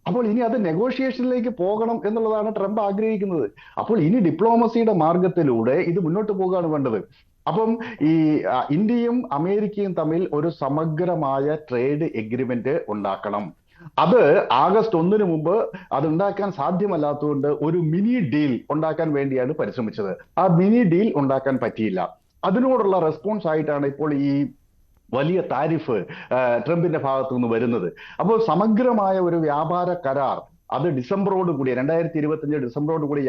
അപ്പോൾ ഇനി അത് നെഗോഷിയേഷനിലേക്ക് പോകണം എന്നുള്ളതാണ് ട്രംപ് ആഗ്രഹിക്കുന്നത്. അപ്പോൾ ഇനി ഡിപ്ലോമസിയുടെ മാർഗത്തിലൂടെ ഇത് മുന്നോട്ട് പോകുകയാണ് വേണ്ടത്. അപ്പം ഈ ഇന്ത്യയും അമേരിക്കയും തമ്മിൽ ഒരു സമഗ്രമായ ട്രേഡ് എഗ്രിമെന്റ് ഉണ്ടാക്കണം. അത് ആഗസ്റ്റ് 1 മുമ്പ് അത് ഉണ്ടാക്കാൻ സാധ്യമല്ലാത്തതുകൊണ്ട് ഒരു മിനി ഡീൽ ഉണ്ടാക്കാൻ വേണ്ടിയാണ് പരിശ്രമിച്ചത്. ആ മിനി ഡീൽ ഉണ്ടാക്കാൻ പറ്റിയില്ല. അതിനോടുള്ള റെസ്പോൺസ് ആയിട്ടാണ് ഇപ്പോൾ ഈ വലിയ താരിഫ് ട്രംപിന്റെ ഭാഗത്തു നിന്ന് വരുന്നത്. അപ്പോൾ സമഗ്രമായ ഒരു വ്യാപാര കരാർ അത് 2025 ഡിസംബറോടുകൂടി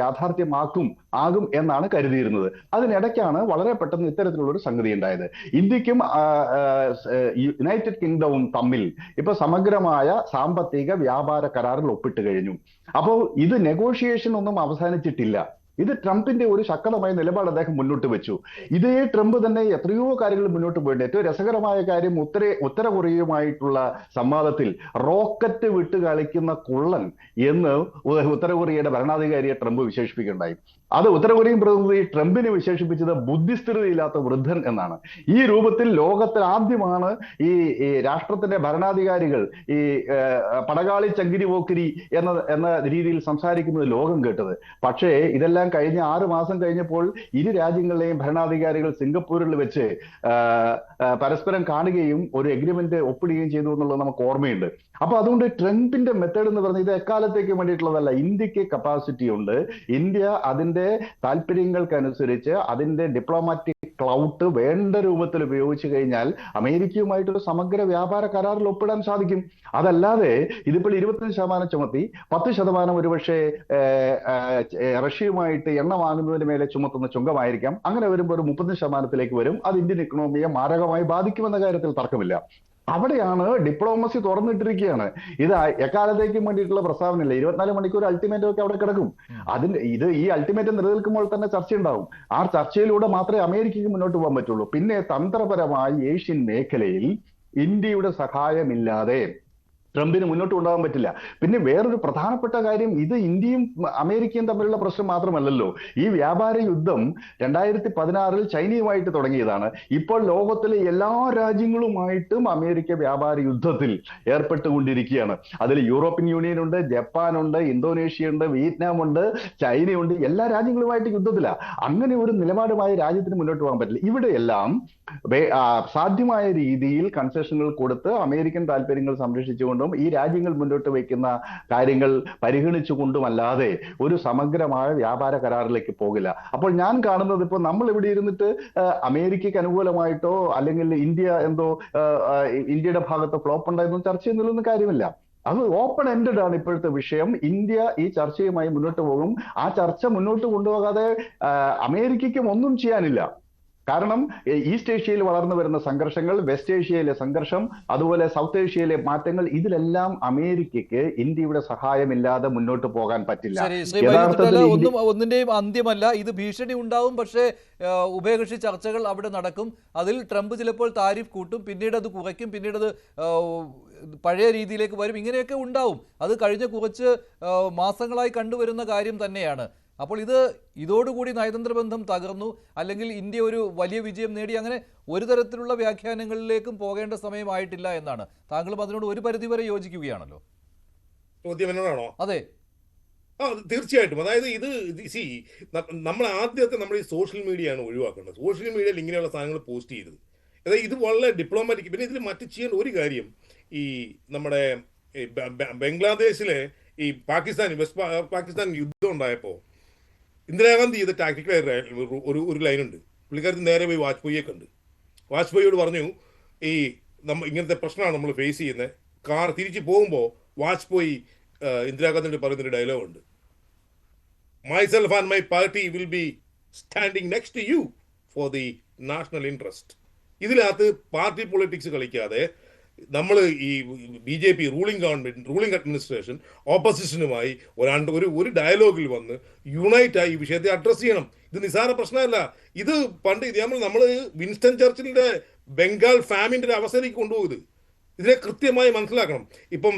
ആകും എന്നാണ് കരുതിയിരുന്നത്. അതിനിടയ്ക്കാണ് വളരെ പെട്ടെന്ന് ഇത്തരത്തിലുള്ള ഒരു സംഗതി ഉണ്ടായത്. ഇന്ത്യക്കും യുണൈറ്റഡ് കിങ്ഡവും തമ്മിൽ ഇപ്പൊ സമഗ്രമായ സാമ്പത്തിക വ്യാപാര കരാറിൽ ഒപ്പിട്ട് കഴിഞ്ഞു. അപ്പോൾ ഇത് നെഗോഷിയേഷൻ ഒന്നും അവസാനിച്ചിട്ടില്ല. ഇത് ട്രംപിന്റെ ഒരു ശക്തമായ നിലപാട് അദ്ദേഹം മുന്നോട്ട് വെച്ചു. ഇതേ ട്രംപ് തന്നെ എത്രയോ കാര്യങ്ങൾ മുന്നോട്ട് പോയിട്ടുണ്ട്. ഏറ്റവും രസകരമായ കാര്യം, ഉത്തര കൊറിയയുമായിട്ടുള്ള സംവാദത്തിൽ റോക്കറ്റ് വിട്ട് കളിക്കുന്ന കുള്ളൻ എന്ന് ഉത്തര കൊറിയയുടെ ഭരണാധികാരിയെ ട്രംപ് വിശേഷിപ്പിക്കുകയുണ്ടായി. അത് ഉത്തര കൊറിയൻ പ്രതിനിധി ട്രംപിനെ വിശേഷിപ്പിച്ചത് ബുദ്ധിസ്ഥിരതയില്ലാത്ത വൃദ്ധൻ എന്നാണ്. ഈ രൂപത്തിൽ ലോകത്തിൽ ആദ്യമാണ് ഈ രാഷ്ട്രത്തിന്റെ ഭരണാധികാരികൾ ഈ പടകാളി ചങ്കിരി പോക്കിരി എന്ന രീതിയിൽ സംസാരിക്കുന്നത് ലോകം കേട്ടത്. പക്ഷേ ഇതെല്ലാം കഴിഞ്ഞ 6 മാസം കഴിഞ്ഞപ്പോൾ ഇരു രാജ്യങ്ങളിലെയും ഭരണാധികാരികൾ സിംഗപ്പൂരിൽ വെച്ച് പരസ്പരം കാണുകയും ഒരു എഗ്രിമെന്റ് ഒപ്പിടുകയും ചെയ്തു എന്നുള്ളത് നമുക്ക് ഓർമ്മയുണ്ട്. അപ്പൊ അതുകൊണ്ട് ട്രംപിന്റെ മെത്തേഡ് എന്ന് പറഞ്ഞാൽ ഇത് എക്കാലത്തേക്ക് വേണ്ടിയിട്ടുള്ളതല്ല. ഇന്ത്യക്ക് കപ്പാസിറ്റി ഉണ്ട്. ഇന്ത്യ അതിന്റെ താല്പര്യങ്ങൾക്കനുസരിച്ച് അതിന്റെ ഡിപ്ലോമാറ്റിക് ക്ലൗട്ട് വേണ്ട രൂപത്തിൽ ഉപയോഗിച്ചു കഴിഞ്ഞാൽ അമേരിക്കയുമായിട്ടൊരു സമഗ്ര വ്യാപാര കരാറിൽ ഒപ്പിടാൻ സാധിക്കും. അതല്ലാതെ ഇതിപ്പോൾ 25% ചുമത്തി 10% ഒരുപക്ഷെ റഷ്യയുമായിട്ട് എണ്ണ വാങ്ങുന്നതിന് മേലെ ചുമത്തുന്ന ചുങ്കമായിരിക്കാം. അങ്ങനെ വരുമ്പോൾ ഒരു 30% വരും. അത് ഇന്ത്യൻ ഇക്കണോമിയെ മാരകമായി ബാധിക്കുമെന്ന കാര്യത്തിൽ തർക്കമില്ല. അവിടെയാണ് ഡിപ്ലോമസി തുറന്നിട്ടിരിക്കുകയാണ്. ഇത് എക്കാലത്തേക്കും വേണ്ടിയിട്ടുള്ള പ്രസ്താവനയില്ല. 24 മണിക്കൂർ അൾട്ടിമേറ്റം ഒക്കെ അവിടെ കിടക്കും. ഈ അൾട്ടിമേറ്റം നിലനിൽക്കുമ്പോൾ തന്നെ ചർച്ചയുണ്ടാവും. ആ ചർച്ചയിലൂടെ മാത്രമേ അമേരിക്കയ്ക്ക് മുന്നോട്ട് പോകാൻ പറ്റുള്ളൂ. പിന്നെ തന്ത്രപരമായി ഏഷ്യൻ മേഖലയിൽ ഇന്ത്യയുടെ സഹായമില്ലാതെ ട്രംപിന് മുന്നോട്ട് കൊണ്ടുപോകാൻ പറ്റില്ല. പിന്നെ വേറൊരു പ്രധാനപ്പെട്ട കാര്യം, ഇത് ഇന്ത്യയും അമേരിക്കയും തമ്മിലുള്ള പ്രശ്നം മാത്രമല്ലല്ലോ. ഈ വ്യാപാര യുദ്ധം 2016 ചൈനയുമായിട്ട് തുടങ്ങിയതാണ്. ഇപ്പോൾ ലോകത്തിലെ എല്ലാ രാജ്യങ്ങളുമായിട്ടും അമേരിക്ക വ്യാപാര യുദ്ധത്തിൽ ഏർപ്പെട്ടുകൊണ്ടിരിക്കുകയാണ്. അതിൽ യൂറോപ്യൻ യൂണിയൻ ഉണ്ട്, ജപ്പാനുണ്ട്, ഇന്തോനേഷ്യ ഉണ്ട്, വിയറ്റ്നാം ഉണ്ട്, ചൈനയുണ്ട്. എല്ലാ രാജ്യങ്ങളുമായിട്ട് യുദ്ധത്തിലാണ്. അങ്ങനെ ഒരു നിലപാടുമായി രാജ്യത്തിന് മുന്നോട്ട് പോകാൻ പറ്റില്ല. ഇവിടെയെല്ലാം സാധ്യമായ രീതിയിൽ കൺസെഷനുകൾ കൊടുത്ത് അമേരിക്കൻ താല്പര്യങ്ങൾ സംരക്ഷിച്ചുകൊണ്ട് ഈ രാജ്യങ്ങൾ മുന്നോട്ട് വയ്ക്കുന്ന കാര്യങ്ങൾ പരിഗണിച്ചുകൊണ്ടുമല്ലാതെ ഒരു സമഗ്രമായ വ്യാപാര കരാറിലേക്ക് പോകില്ല. അപ്പോൾ ഞാൻ കാണുന്നത്, ഇപ്പോൾ നമ്മൾ ഇവിടെ ഇരുന്നിട്ട് അമേരിക്കയ്ക്ക് അനുകൂലമായിട്ടോ അല്ലെങ്കിൽ ഇന്ത്യയുടെ ഭാഗത്ത് ഫ്ലോപ്പ് ഉണ്ടായെന്നോ ചർച്ച ചെയ്യുന്നതിലൊന്നും കാര്യമില്ല. അത് ഓപ്പൺ എൻഡഡ് ആണ് ഇപ്പോഴത്തെ വിഷയം. ഇന്ത്യ ഈ ചർച്ചയുമായി മുന്നോട്ട് പോകും. ആ ചർച്ച മുന്നോട്ട് കൊണ്ടുപോകാതെ അമേരിക്കയ്ക്കും ഒന്നും ചെയ്യാനില്ല. കാരണം ഈസ്റ്റ് ഏഷ്യയിൽ വളർന്നു വരുന്ന സംഘർഷങ്ങൾ, വെസ്റ്റ് ഏഷ്യയിലെ സംഘർഷം, അതുപോലെ സൗത്ത് ഏഷ്യയിലെ മാറ്റങ്ങൾ, ഇതിലെല്ലാം അമേരിക്കയ്ക്ക് ഇന്ത്യയുടെ സഹായമില്ലാതെ മുന്നോട്ട് പോകാൻ പറ്റില്ല. ഒന്നിന്റെയും അന്ത്യമല്ല ഇത്. ഭീഷണി ഉണ്ടാവും, പക്ഷേ ഉഭയകക്ഷി ചർച്ചകൾ അവിടെ നടക്കും. അതിൽ ട്രംപ് ചിലപ്പോൾ താരിഫ് കൂട്ടും, പിന്നീട് അത് കുറയ്ക്കും, പിന്നീട് അത് പഴയ രീതിയിലേക്ക് വരും. ഇങ്ങനെയൊക്കെ ഉണ്ടാവും. അത് കഴിഞ്ഞ കുറച്ച് മാസങ്ങളായി കണ്ടുവരുന്ന കാര്യം തന്നെയാണ്. അപ്പോൾ ഇതോടുകൂടി നയതന്ത്ര ബന്ധം തകർന്നു, അല്ലെങ്കിൽ ഇന്ത്യ ഒരു വലിയ വിജയം നേടി, അങ്ങനെ ഒരു തരത്തിലുള്ള വ്യാഖ്യാനങ്ങളിലേക്കും പോകേണ്ട സമയമായിട്ടില്ല എന്നാണ്. താങ്കളും അതിനോട് ഒരു പരിധിവരെ യോജിക്കുകയാണല്ലോ. ചോദ്യം എന്നോടാണോ? അതെ, തീർച്ചയായിട്ടും. അതായത് നമ്മൾ ആദ്യമൊക്കെ നമ്മൾ ഈ സോഷ്യൽ മീഡിയ ആണ് ഒഴിവാക്കേണ്ടത്. സോഷ്യൽ മീഡിയയിൽ ഇങ്ങനെയുള്ള സാധനങ്ങൾ പോസ്റ്റ് ചെയ്തത്, അതായത് ഇത് വളരെ ഡിപ്ലോമാറ്റിക്. പിന്നെ ഇതിൽ മറ്റു ചെയ്യേണ്ട ഒരു കാര്യം, ഈ നമ്മുടെ ബംഗ്ലാദേശിലെ ഈ വെസ്റ്റ് പാകിസ്ഥാൻ യുദ്ധം ഉണ്ടായപ്പോൾ ഇന്ദിരാഗാന്ധി ചെയ്ത ടാക്ടിക്കൽ ഒരു ലൈനുണ്ട്. പുള്ളിക്കാരത്ത് നേരെ പോയി വാജ്പേയിയെ കണ്ട് വാജ്പേയിയോട് പറഞ്ഞു, ഇങ്ങനത്തെ പ്രശ്നമാണ് നമ്മൾ ഫേസ് ചെയ്യുന്നത്. തിരിച്ച് പോകുമ്പോൾ വാജ്പേയി ഇന്ദിരാഗാന്ധിയോട് പറയുന്നൊരു ഡയലോഗുണ്ട്, myself and my party will be standing next to you for the national interest. ഇതിനകത്ത് പാർട്ടി പൊളിറ്റിക്സ് കളിക്കാതെ നമ്മൾ ഈ BJP റൂളിംഗ് അഡ്മിനിസ്ട്രേഷൻ ഓപ്പോസിഷനുമായി ഒരു ഡയലോഗിൽ വന്ന് യുണൈറ്റായി ഈ വിഷയത്തെ അഡ്രസ് ചെയ്യണം. ഇത് നിസ്സാര പ്രശ്നമല്ല. ഇത് പണ്ട് നമ്മൾ വിൻസ്റ്റൺ ചർച്ചിലിന്റെ ബംഗാൾ ഫാമിന്റെ ഒരു അവസ്ഥയിലേക്ക് കൊണ്ടുപോകുന്നത്. ഇതിനെ കൃത്യമായി മനസ്സിലാക്കണം. ഇപ്പോൾ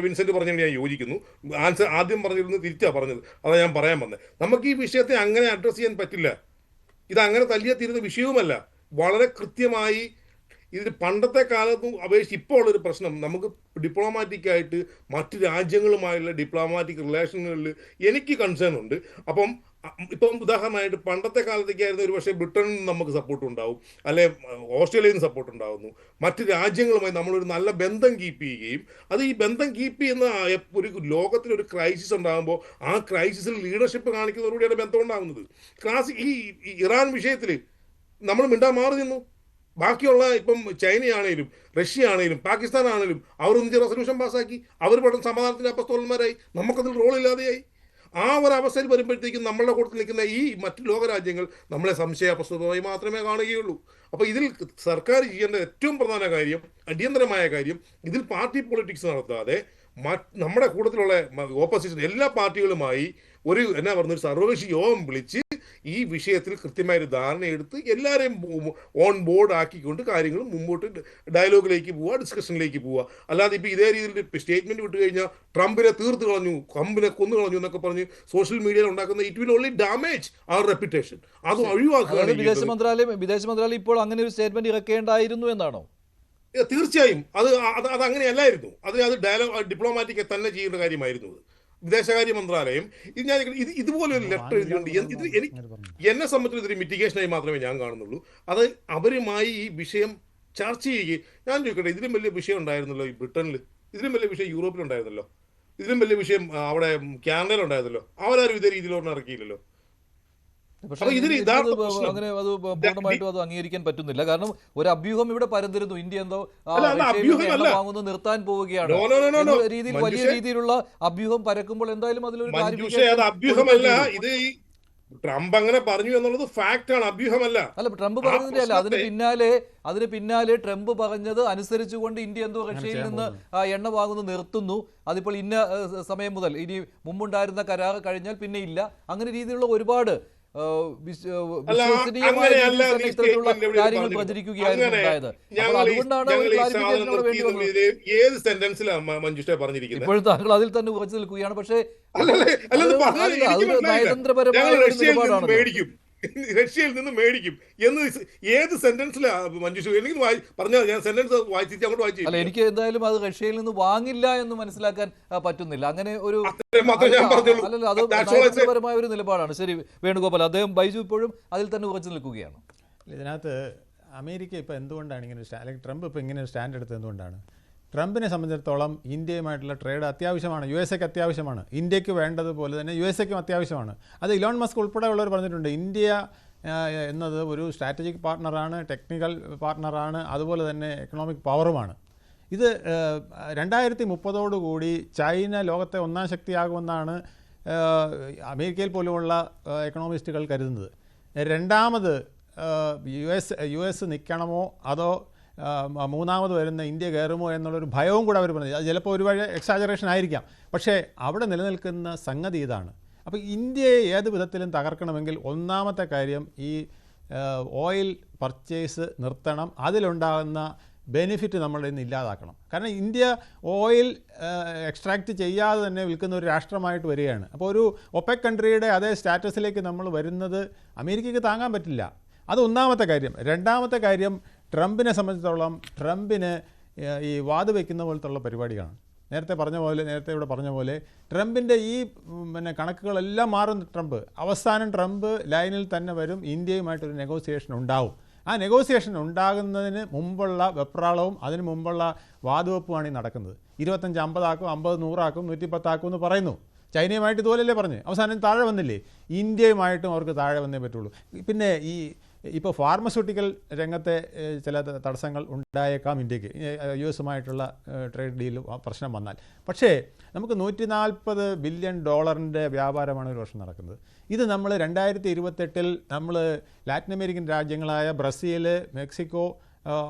വിൻസെന്റ് പറഞ്ഞതിന് ഞാൻ യോജിക്കുന്നു. ആൻസർ ആദ്യം പറഞ്ഞിരുന്നു, തിരിച്ചാണ് പറഞ്ഞത്. അതാണ് ഞാൻ പറയാൻ വന്നത്. നമുക്ക് ഈ വിഷയത്തെ അങ്ങനെ അഡ്രസ് ചെയ്യാൻ പറ്റില്ല. ഇത് അങ്ങനെ തല്ലിയ തീരുന്ന വിഷയവുമല്ല. വളരെ കൃത്യമായി ഇതിന് പണ്ടത്തെ കാലത്തും അപേക്ഷിച്ച് ഇപ്പോൾ ഉള്ളൊരു പ്രശ്നം, നമുക്ക് ഡിപ്ലോമാറ്റിക്കായിട്ട് മറ്റ് രാജ്യങ്ങളുമായുള്ള ഡിപ്ലോമാറ്റിക് റിലേഷനുകളിൽ എനിക്ക് കൺസേൺ ഉണ്ട്. ഇപ്പം ഉദാഹരണമായിട്ട് പണ്ടത്തെ കാലത്തേക്കായിരുന്നു ഒരു പക്ഷേ ബ്രിട്ടനിൽ നിന്ന് നമുക്ക് സപ്പോർട്ട് ഉണ്ടാവും, അല്ലെ ഓസ്ട്രേലിയയിൽ നിന്ന് സപ്പോർട്ട് ഉണ്ടാവുന്നു. മറ്റ് രാജ്യങ്ങളുമായി നമ്മളൊരു നല്ല ബന്ധം കീപ്പ് ചെയ്യുകയും, അത് ഈ ബന്ധം കീപ്പ് ചെയ്യുന്ന ഒരു ലോകത്തിലൊരു ക്രൈസിസ് ഉണ്ടാകുമ്പോൾ ആ ക്രൈസിസിൽ ലീഡർഷിപ്പ് കാണിക്കുന്നതോടുകൂടിയാണ് ബന്ധം ഉണ്ടാകുന്നത്. ഈ ഇറാൻ വിഷയത്തിൽ നമ്മൾ മിണ്ടാൻ മാറി നിന്നു. ബാക്കിയുള്ള ഇപ്പം ചൈനയാണേലും റഷ്യ ആണേലും പാകിസ്ഥാൻ ആണേലും അവരൊന്നിച്ച് റെസൊല്യൂഷൻ പാസ്സാക്കി, അവർ പെട്ടെന്ന് സമാധാനത്തിൻ്റെ അപ്പസ്തോലന്മാരായി, നമുക്കതിൽ റോളില്ലാതെയായി. ആ ഒരു അവസ്ഥയിൽ വരുമ്പോഴത്തേക്കും നമ്മളുടെ കൂട്ടത്തിൽ നിൽക്കുന്ന ഈ മറ്റു ലോകരാജ്യങ്ങൾ നമ്മളെ സംശയാസ്പദമായി മാത്രമേ കാണുകയുള്ളൂ. അപ്പോൾ ഇതിൽ സർക്കാർ ചെയ്യേണ്ട ഏറ്റവും പ്രധാന കാര്യം, അടിയന്തരമായ കാര്യം, ഇതിൽ പാർട്ടി പൊളിറ്റിക്സ് നടത്താതെ നമ്മുടെ കൂട്ടത്തിലുള്ള ഓപ്പോസിഷൻ എല്ലാ പാർട്ടികളുമായി ഒരു സർവകക്ഷി യോഗം വിളിച്ച് ഈ വിഷയത്തിൽ കൃത്യമായ ഒരു ധാരണ എടുത്ത് എല്ലാവരെയും ഓൺ ബോർഡ് ആക്കിക്കൊണ്ട് കാര്യങ്ങൾ മുമ്പോട്ട് ഡയലോഗിലേക്ക് പോവുക, ഡിസ്കഷനിലേക്ക് പോവുക. അല്ലാതെ ഇപ്പോൾ ഇതേ രീതിയിൽ സ്റ്റേറ്റ്മെന്റ് വിട്ട് കഴിഞ്ഞാൽ ട്രംപിനെ തീർത്ത് കളഞ്ഞു, ട്രംപിനെ കൊന്നു കളഞ്ഞു എന്നൊക്കെ പറഞ്ഞ് സോഷ്യൽ മീഡിയയിൽ ഉണ്ടാക്കുന്ന it will only damage our reputation. അത് ഒഴിവാക്കുകയാണ് വിദേശ മന്ത്രാലയം ഇപ്പോൾ അങ്ങനെ ഒരു സ്റ്റേറ്റ്മെന്റ് ഇറക്കേണ്ടായിരുന്നു എന്നാണോ? തീർച്ചയായും അത് അങ്ങനെയല്ലായിരുന്നു. അത് ഡിപ്ലോമാറ്റിക് തന്നെ ചെയ്യേണ്ട കാര്യമായിരുന്നു. വിദേശകാര്യ മന്ത്രാലയം ഇതുപോലെ ഒരു ലെറ്റർ എഴുതിയിട്ടുണ്ട്. എന്നെ സംബന്ധിച്ച് ഇതൊരു മിറ്റിഗേഷനായി മാത്രമേ ഞാൻ കാണുന്നുള്ളൂ. അത് അവരുമായി ഈ വിഷയം ചർച്ച ചെയ്യുകയും, ഞാൻ ചോദിക്കട്ടെ, ഇതിലും വലിയ വിഷയം ഉണ്ടായിരുന്നല്ലോ ഈ ബ്രിട്ടനിൽ, ഇതിലും വലിയ വിഷയം യൂറോപ്പിലുണ്ടായിരുന്നല്ലോ, ഇതിലും വലിയ വിഷയം അവിടെ കാനഡയിലുണ്ടായിരുന്നല്ലോ. അവരാരും ഇതേ രീതിയിലൊന്നും ഇറക്കിയില്ലല്ലോ. അങ്ങനെ അത് പൂർണ്ണമായിട്ടും അത് അംഗീകരിക്കാൻ പറ്റുന്നില്ല. കാരണം ഒരു അഭ്യൂഹം ഇവിടെ പരന്നിരുന്നു, ഇന്ത്യ എന്തോ വാങ്ങുന്നത് നിർത്താൻ പോവുകയാണ് രീതിയിൽ വലിയ രീതിയിലുള്ള അഭ്യൂഹം പരക്കുമ്പോൾ എന്തായാലും അതിലൊരു അഭ്യൂഹമല്ല. ഇത് ട്രംപ് അങ്ങനെ പറഞ്ഞു എന്നുള്ളത് ഫാക്ട് ആണ്, അഭ്യൂഹമല്ല. അല്ല, ട്രംപ് പറഞ്ഞതിന്റെ അല്ല, അതിന് പിന്നാലെ ട്രംപ് പറഞ്ഞത് അനുസരിച്ചുകൊണ്ട് ഇന്ത്യ എന്തോ റഷ്യയിൽ നിന്ന് എണ്ണ വാങ്ങുന്നത് നിർത്തുന്നു, അതിപ്പോൾ ഇന്ന സമയം മുതൽ, ഇനി മുമ്പുണ്ടായിരുന്ന കരാർ കഴിഞ്ഞാൽ പിന്നെ ഇല്ല, അങ്ങനെ രീതിയിലുള്ള ഒരുപാട് കാര്യങ്ങൾ പ്രചരിക്കുകയായിരുന്നു ഉണ്ടായത്. അതുകൊണ്ടാണ് ഏത് സെന്റൻസിലാണ് മഞ്ജുഷ പറഞ്ഞിരിക്കുന്നത്? ഇപ്പോഴും താങ്കൾ അതിൽ തന്നെ ഉറച്ചു നിൽക്കുകയാണ്. പക്ഷേ റഷ്യയിൽ നിന്ന് മേടിക്കും എന്ന് ഏത് സെന്റൻസിലാണ് മഞ്ജുഷ? എനിക്ക് പറഞ്ഞാൽ ഞാൻ സെന്റൻസ് വായിച്ചിട്ട് അങ്ങോട്ട് വായിച്ചു. അല്ല, എനിക്ക് എന്തായാലും അത് റഷ്യയിൽ നിന്ന് വാങ്ങില്ല എന്ന് മനസ്സിലാക്കാൻ പറ്റുന്നില്ല. അങ്ങനെ ഒരു അല്ലല്ല, അത് നയതന്ത്രപരമായ ഒരു നിലപാടാണ്. ശരി വേണുഗോപാൽ, അദ്ദേഹം ബൈജു ഇപ്പോഴും അതിൽ തന്നെ ഉറച്ചു നിൽക്കുകയാണ്. ഇതിനകത്ത് അമേരിക്ക ഇപ്പോൾ എന്തുകൊണ്ടാണ് ഇങ്ങനെ അല്ലെങ്കിൽ ട്രംപ് ഇപ്പോൾ ഇങ്ങനെ ഒരു സ്റ്റാൻഡ് എടുത്തത് എന്തുകൊണ്ടാണ്? ട്രംപിനെ സംബന്ധിച്ചിടത്തോളം ഇന്ത്യയുമായിട്ടുള്ള ട്രേഡ് അത്യാവശ്യമാണ്, USA അത്യാവശ്യമാണ്, ഇന്ത്യക്ക് വേണ്ടതുപോലെ തന്നെ USA അത്യാവശ്യമാണ്. അത് ഇലോൺ മസ്ക് ഉൾപ്പെടെയുള്ളവർ പറഞ്ഞിട്ടുണ്ട്. ഇന്ത്യ എന്നത് ഒരു സ്ട്രാറ്റജിക് പാർട്ണറാണ്, ടെക്നിക്കൽ പാർട്ണറാണ്, അതുപോലെ തന്നെ എക്കണോമിക് പവറുമാണ്. ഇത് 2030 ചൈന ലോകത്തെ ഒന്നാം ശക്തിയാകുമെന്നാണ് അമേരിക്കയിൽ പോലുമുള്ള എക്കണോമിസ്റ്റുകൾ കരുതുന്നത്. രണ്ടാമത് US നിൽക്കണമോ അതോ മൂന്നാമത് വരുന്ന ഇന്ത്യ കയറുമോ എന്നുള്ളൊരു ഭയവും കൂടെ അവർ പറഞ്ഞത്. അത് ചിലപ്പോൾ ഒരുപാട് എക്സാജറേഷൻ ആയിരിക്കാം, പക്ഷേ അവിടെ നിലനിൽക്കുന്ന സംഗതി ഇതാണ്. അപ്പോൾ ഇന്ത്യയെ ഏത് വിധത്തിലും തകർക്കണമെങ്കിൽ ഒന്നാമത്തെ കാര്യം ഈ ഓയിൽ പർച്ചേസ് നിർത്തണം, അതിലുണ്ടാകുന്ന ബെനിഫിറ്റ് നമ്മളുടെ ഇന്ന് ഇല്ലാതാക്കണം. കാരണം ഇന്ത്യ ഓയിൽ എക്സ്ട്രാക്റ്റ് ചെയ്യാതെ തന്നെ വിൽക്കുന്ന ഒരു രാഷ്ട്രമായിട്ട് വരികയാണ്. അപ്പോൾ ഒരു ഒപെക് കൺട്രിയുടെ അതേ സ്റ്റാറ്റസിലേക്ക് നമ്മൾ വരുന്നത് അമേരിക്കയ്ക്ക് താങ്ങാൻ പറ്റില്ല. അത് ഒന്നാമത്തെ കാര്യം. രണ്ടാമത്തെ കാര്യം, ട്രംപിനെ സംബന്ധിച്ചിടത്തോളം ട്രംപിന് ഈ വാത് വയ്ക്കുന്ന പോലത്തുള്ള പരിപാടികളാണ്. നേരത്തെ ഇവിടെ പറഞ്ഞ പോലെ ട്രംപിൻ്റെ ഈ കണക്കുകളെല്ലാം മാറും. അവസാനം ട്രംപ് ലൈനിൽ തന്നെ വരും, ഇന്ത്യയുമായിട്ടൊരു നെഗോസിയേഷൻ ഉണ്ടാവും. ആ നെഗോസിയേഷൻ ഉണ്ടാകുന്നതിന് മുമ്പുള്ള വെപ്രാളവും അതിന് മുമ്പുള്ള വാതുവെപ്പുമാണ് ഈ നടക്കുന്നത്. 25 50 ആക്കും, 50 100 ആക്കും, 110 ആക്കും എന്ന് പറയുന്നു. ചൈനയുമായിട്ട് ഇതുപോലെയല്ലേ പറഞ്ഞ്, അവസാനം താഴെ വന്നില്ലേ? ഇന്ത്യയുമായിട്ടും അവർക്ക് താഴെ വന്നേ പറ്റുള്ളൂ. പിന്നെ ഇപ്പോൾ ഫാർമസ്യൂട്ടിക്കൽ രംഗത്തെ ചില തടസ്സങ്ങൾ ഉണ്ടായേക്കാം ഇന്ത്യക്ക്, US ട്രേഡ് ഡീൽ പ്രശ്നം വന്നാൽ. പക്ഷേ നമുക്ക് $140 ബില്യൺ വ്യാപാരമാണ് ഒരു വർഷം നടക്കുന്നത്. ഇത് നമ്മൾ 2028 നമ്മൾ ലാറ്റിൻ അമേരിക്കൻ രാജ്യങ്ങളായ ബ്രസീൽ, മെക്സിക്കോ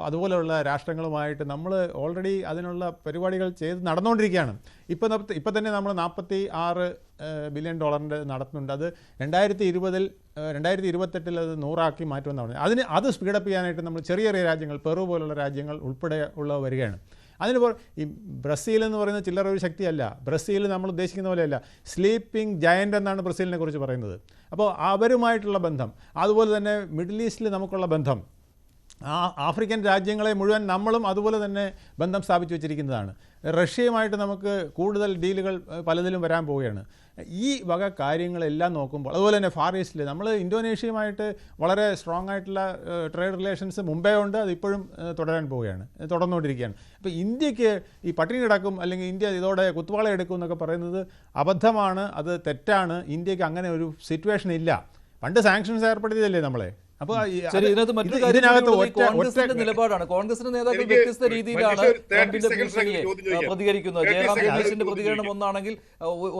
അതുപോലെയുള്ള രാഷ്ട്രങ്ങളുമായിട്ട് നമ്മൾ ഓൾറെഡി അതിനുള്ള പരിപാടികൾ ചെയ്ത് നടന്നുകൊണ്ടിരിക്കുകയാണ്. ഇപ്പോൾ തന്നെ നമ്മൾ $46 ബില്യൺ നടത്തുന്നുണ്ട്. അത് 2028 അത് 100 ആക്കി മാറ്റുമെന്ന് പറഞ്ഞു. അത് സ്പീഡപ്പ് ചെയ്യാനായിട്ട് നമ്മൾ ചെറിയ ചെറിയ രാജ്യങ്ങൾ, പെറു പോലുള്ള രാജ്യങ്ങൾ ഉൾപ്പെടെ ഉള്ളവ വരികയാണ്. അതിനിപ്പോൾ ഈ ബ്രസീൽ എന്ന് പറയുന്ന ചില്ലറ ഒരു ശക്തിയല്ല. ബ്രസീൽ നമ്മൾ ഉദ്ദേശിക്കുന്ന പോലെയല്ല, സ്ലീപ്പിംഗ് ജയൻ്റ് എന്നാണ് ബ്രസീലിനെ കുറിച്ച് പറയുന്നത്. അപ്പോൾ അവരുമായിട്ടുള്ള ബന്ധം, അതുപോലെ തന്നെ മിഡിൽ ഈസ്റ്റിൽ നമുക്കുള്ള ബന്ധം, ആഫ്രിക്കൻ രാജ്യങ്ങളെ മുഴുവൻ നമ്മളും അതുപോലെ തന്നെ ബന്ധം സ്ഥാപിച്ചു വെച്ചിരിക്കുന്നതാണ്. റഷ്യയുമായിട്ട് നമുക്ക് കൂടുതൽ ഡീലുകൾ പലതിലും വരാൻ പോവുകയാണ്. ഈ വക കാര്യങ്ങളെല്ലാം നോക്കുമ്പോൾ, അതുപോലെ തന്നെ ഫാർ ഈസ്റ്റിൽ നമ്മൾ ഇന്തോനേഷ്യയുമായിട്ട് വളരെ സ്ട്രോങ് ആയിട്ടുള്ള ട്രേഡ് റിലേഷൻസ് മുമ്പേ ഉണ്ട്, അതിപ്പോഴും തുടർന്നുകൊണ്ടിരിക്കുകയാണ്. അപ്പോൾ ഇന്ത്യക്ക് ഈ പട്ടിണി കിടക്കും അല്ലെങ്കിൽ ഇന്ത്യ ഇതോടെ കുത്തുവാള എടുക്കും എന്നൊക്കെ പറയുന്നത് അബദ്ധമാണ്, അത് തെറ്റാണ്. ഇന്ത്യക്ക് അങ്ങനെ ഒരു സിറ്റുവേഷൻ ഇല്ല. പണ്ട് സാങ്ഷൻസ് ഏർപ്പെടുത്തിയതല്ലേ നമ്മളെ. അപ്പോൾ കോൺഗ്രസിന്റെ നിലപാടാണ്. കോൺഗ്രസിന്റെ നേതാക്കൾ വ്യത്യസ്ത രീതിയിലാണ് ട്രംപിന്റെ ഭീഷണിയെ പ്രതികരിക്കുന്നത്. ജയറാം രമേശിന്റെ പ്രതികരണം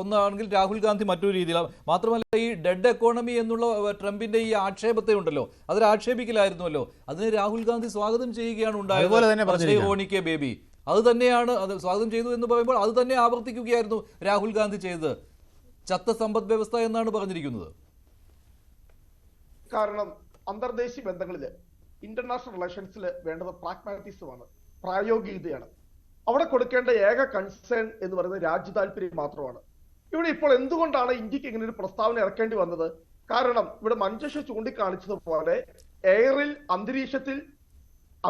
ഒന്നാണെങ്കിൽ രാഹുൽ ഗാന്ധി മറ്റൊരു രീതിയിലാണ്. മാത്രമല്ല, ഈ ഡെഡ് എക്കോണമി എന്നുള്ള ട്രംപിന്റെ ഈ ആക്ഷേപത്തെ ഉണ്ടല്ലോ, അതൊരു ആക്ഷേപിക്കലായിരുന്നുവല്ലോ, അതിനെ രാഹുൽ ഗാന്ധി സ്വാഗതം ചെയ്യുകയാണ് ഉണ്ടായത്. ബേബി അത് തന്നെയാണ്, അത് സ്വാഗതം ചെയ്തു എന്ന് പറയുമ്പോൾ അത് തന്നെ ആവർത്തിക്കുകയായിരുന്നു രാഹുൽ ഗാന്ധി ചെയ്തത്. ചത്ത സമ്പദ് വ്യവസ്ഥ എന്നാണ് പറഞ്ഞിരിക്കുന്നത്. കാരണം അന്തർദേശീയ ബന്ധങ്ങളിൽ ഇന്റർനാഷണൽ റിലേഷൻസിൽ വേണ്ടത് പ്രാഗ്മാറ്റിസമാണ്, പ്രായോഗികതയാണ്. അവിടെ കൊടുക്കേണ്ട ഏക കൺസേൺ എന്ന് പറയുന്നത് രാജ്യ താല്പര്യം മാത്രമാണ്. ഇവിടെ ഇപ്പോൾ എന്തുകൊണ്ടാണ് ഇന്ത്യക്ക് ഇങ്ങനെ ഒരു പ്രസ്താവന ഇറക്കേണ്ടി വന്നത്? കാരണം ഇവിടെ മഞ്ജുഷ ചൂണ്ടിക്കാണിച്ചതുപോലെ എയറിൽ, അന്തരീക്ഷത്തിൽ